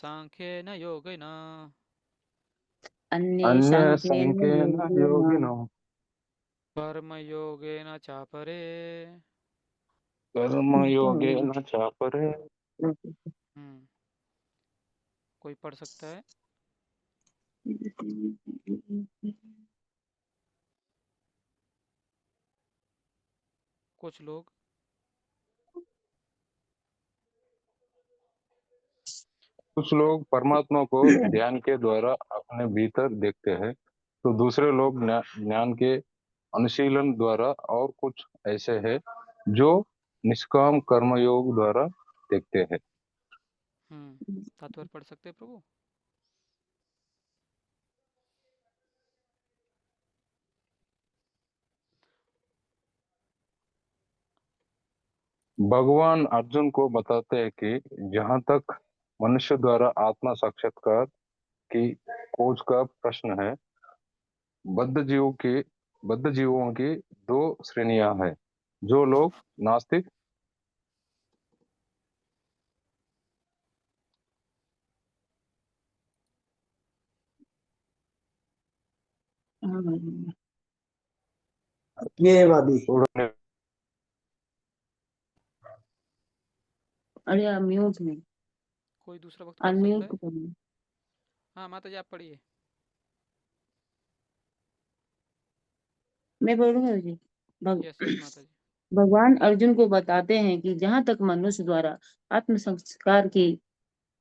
Speaker 5: अन्य
Speaker 4: सांख्येन
Speaker 5: संख्येन
Speaker 4: योगेन
Speaker 5: योगिनो
Speaker 1: कर्मयोगेन चापरे।
Speaker 5: कर्मयोगेन चापरे।
Speaker 1: कोई पढ़ सकता है? कुछ लोग।
Speaker 5: कुछ लोग परमात्मा को ध्यान के द्वारा अपने भीतर देखते हैं, तो दूसरे लोग ज्ञान के अनुशीलन द्वारा, और कुछ ऐसे हैं जो निष्काम कर्मयोग द्वारा देखते हैं।
Speaker 1: तात्पर्य पढ़ सकते हैं प्रभु?
Speaker 5: भगवान अर्जुन को बताते हैं कि जहाँ तक मनुष्य द्वारा आत्मा साक्षात्कार की खोज का प्रश्न है, बद्ध जीवों की दो श्रेणियां हैं। जो लोग नास्तिक
Speaker 10: अज्ञेयवादी।
Speaker 4: अरे म्यूट में,
Speaker 1: कोई दूसरा वक्त पढ़
Speaker 4: अनम्यूट
Speaker 1: सकता है?
Speaker 4: करो।
Speaker 1: हाँ माता जी आप पढ़िए।
Speaker 4: मैं पढ़ूंगा जी।
Speaker 1: यस यस माता जी।
Speaker 4: भगवान अर्जुन को बताते हैं कि जहाँ तक मनुष्य द्वारा आत्म संस्कार की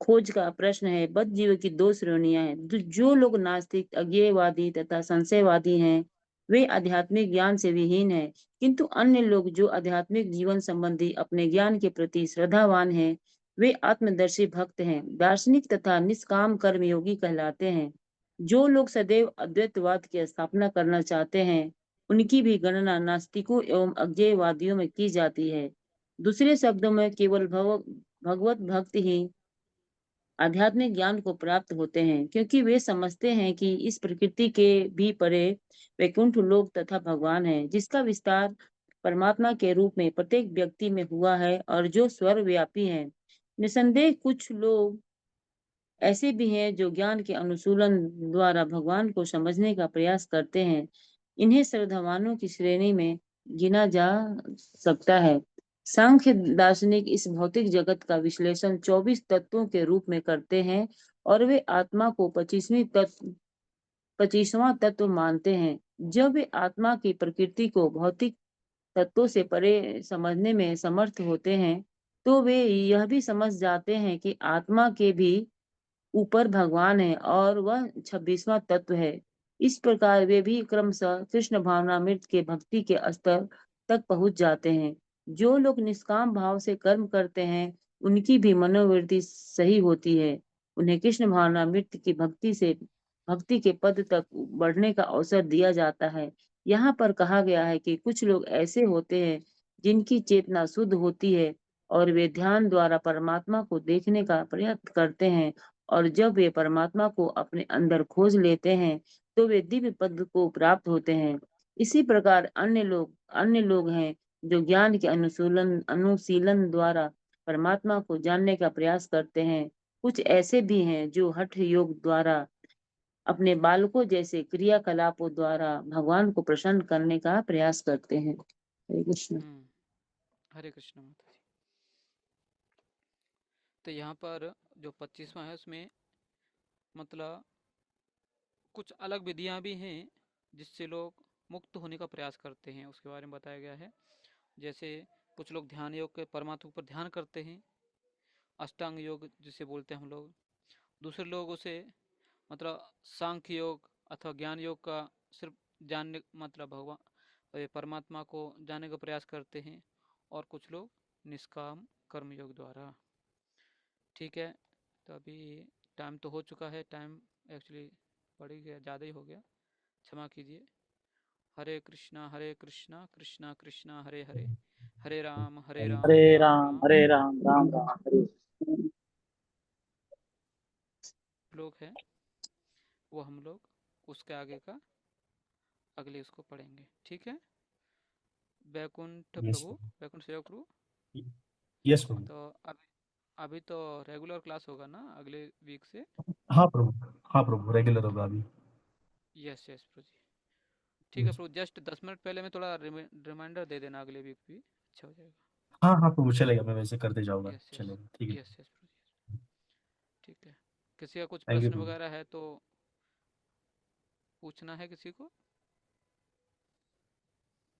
Speaker 4: खोज का प्रश्न है, बद्ध जीव की दो श्रेणियां हैं। जो लोग नास्तिक, अज्ञेयवादी तथा संशयवादी हैं, वे आध्यात्मिक ज्ञान से विहीन हैं, किंतु अन्य लोग जो आध्यात्मिक जीवन संबंधी अपने ज्ञान के प्रति श्रद्धावान हैं, वे आत्मदर्शी भक्त हैं, दार्शनिक तथा निष्काम कर्मयोगी कहलाते हैं। जो लोग सदैव अद्वैतवाद की स्थापना करना चाहते हैं, उनकी भी गणना नास्तिकों एवं अज्ञेयवादियों में की जाती है। दूसरे शब्दों में केवल भगवत भक्त ही आध्यात्मिक ज्ञान को प्राप्त होते हैं, क्योंकि वे समझते हैं कि इस प्रकृति के भी परे वैकुंठ लोक तथा भगवान है, जिसका विस्तार परमात्मा के रूप में प्रत्येक व्यक्ति में हुआ है और जो सर्वव्यापी है। निसंदेह कुछ लोग ऐसे भी हैं जो ज्ञान के अनुशीलन द्वारा भगवान को समझने का प्रयास करते हैं। इन्हें श्रद्धावानों की श्रेणी में गिना जा सकता है। सांख्य दार्शनिक इस भौतिक जगत का विश्लेषण 24 तत्वों के रूप में करते हैं और वे आत्मा को 25वां तत्व मानते हैं। जब वे आत्मा की प्रकृति को भौतिक तत्वों से परे समझने में समर्थ होते हैं, तो वे यह भी समझ जाते हैं कि आत्मा के भी ऊपर भगवान है और वह 26वां तत्व है। इस प्रकार वे भी क्रमशः कृष्ण भावनामृत के भक्ति के स्तर तक पहुंच जाते हैं। जो लोग निष्काम भाव से कर्म करते हैं, उनकी भी मनोवृत्ति सही होती है। उन्हें कृष्ण भावनामृत की भक्ति के पद तक बढ़ने का अवसर दिया जाता है। यहाँ पर कहा गया है कि कुछ लोग ऐसे होते हैं जिनकी चेतना शुद्ध होती है और वे ध्यान द्वारा परमात्मा को देखने का प्रयत्न करते हैं, और जब वे परमात्मा को अपने अंदर खोज लेते हैं तो वे दिव्य पद को प्राप्त होते हैं। इसी प्रकार अन्य लोग हैं जो ज्ञान के अनुशीलन द्वारा परमात्मा को जानने का प्रयास करते हैं। कुछ ऐसे भी हैं जो हठ योग द्वारा अपने बालकों जैसे क्रियाकलापों द्वारा भगवान को प्रसन्न करने का प्रयास करते हैं। हरे कृष्ण।
Speaker 1: हरे कृष्ण माता जी। तो यहाँ पर जो 25वां है उसमें मतलब कुछ अलग विधियां भी हैं जिससे लोग मुक्त होने का प्रयास करते हैं, उसके बारे में बताया गया है। जैसे कुछ लोग ध्यान योग के परमात्मा पर ध्यान करते हैं, अष्टांग योग जिसे बोलते हैं हम लोग। दूसरे लोग उसे मतलब सांख्य योग अथवा ज्ञान योग का सिर्फ जानने मतलब भगवान परमात्मा को जानने का प्रयास करते हैं, और कुछ लोग निष्काम कर्म योग द्वारा। ठीक है, तो अभी टाइम तो हो चुका है, टाइम एक्चुअली बढ़ ही गया, ज़्यादा ही हो गया, क्षमा कीजिए। हरे कृष्णा कृष्णा कृष्णा हरे हरे, हरे राम
Speaker 2: हरे
Speaker 1: राम राम
Speaker 11: हरे राम राम राम हरे।
Speaker 1: श्लोक है वो हम लोग उसके आगे का अगले उसको पढ़ेंगे। ठीक है, वैकुंठ
Speaker 2: यस
Speaker 1: प्रभु, वैकुंठ सेवक प्रभु।
Speaker 2: यस प्रभु।
Speaker 1: तो अभी तो रेगुलर क्लास होगा ना अगले वीक से?
Speaker 2: हाँ प्रभु रेगुलर होगा अभी।
Speaker 1: यस प्रभु जी। ठीक है प्रभु, जस्ट 10 मिनट पहले में थोड़ा रिमाइंडर दे देना, अगले वीक भी अच्छा हो जाएगा।
Speaker 2: हाँ प्रभु चलेगा, मैं वैसे करते जाऊंगा।
Speaker 1: यस
Speaker 2: चलेगा, ठीक है।
Speaker 1: यस प्रभु जी। ठीक है, किसी का कुछ
Speaker 2: थैंक यू
Speaker 1: प्रश्न
Speaker 2: प्रभु।
Speaker 1: वगैरह है तो पूछना है किसी को?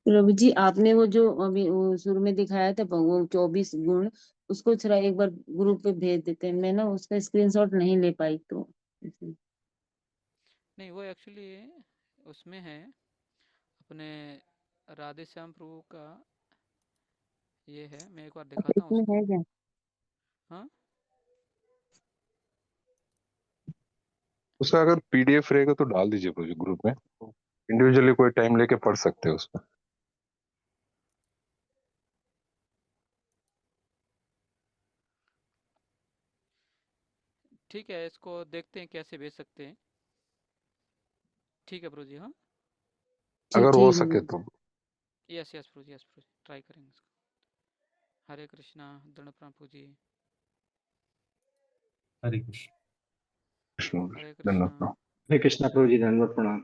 Speaker 4: प्रभु जी, आपने वो जो अभी वो शुरू में दिखाया था वो 24 गुण, उसको थोड़ा एक बार ग्रुप पे भेज देते हैं। मैं ना उसका स्क्रीनशॉट नहीं ले पाई तो
Speaker 1: नहीं, वो एक्चुअली उसमें है अपने राधे श्याम प्रभु का, ये है, मैं एक बार दिखाता हूँ
Speaker 4: इसमें
Speaker 1: उसको।
Speaker 4: है क्या?
Speaker 1: हाँ,
Speaker 5: उसका अगर पीडीएफ रहेगा तो डाल दीजिए प्रोजेक्ट ग्रुप में, इंडिविजुअली कोई टाइम लेके पढ़ सकते हैं उसमें।
Speaker 1: ठीक है, इसको देखते हैं कैसे भेज सकते हैं। ठीक है प्रभु जी। हाँ,
Speaker 5: अगर हो
Speaker 4: ठीक
Speaker 5: सके
Speaker 4: है।
Speaker 5: तो।
Speaker 1: यस प्रभु जी, ट्राई करेंगे इसको। हरे कृष्णा दंड प्रभु जी।
Speaker 2: हरे कृष्ण।
Speaker 5: कृष्ण
Speaker 1: हरे
Speaker 5: धन्यवाद।
Speaker 1: कृष्णा।
Speaker 7: हरे कृष्णा प्रभु जी, धन्यवाद, प्रणाम।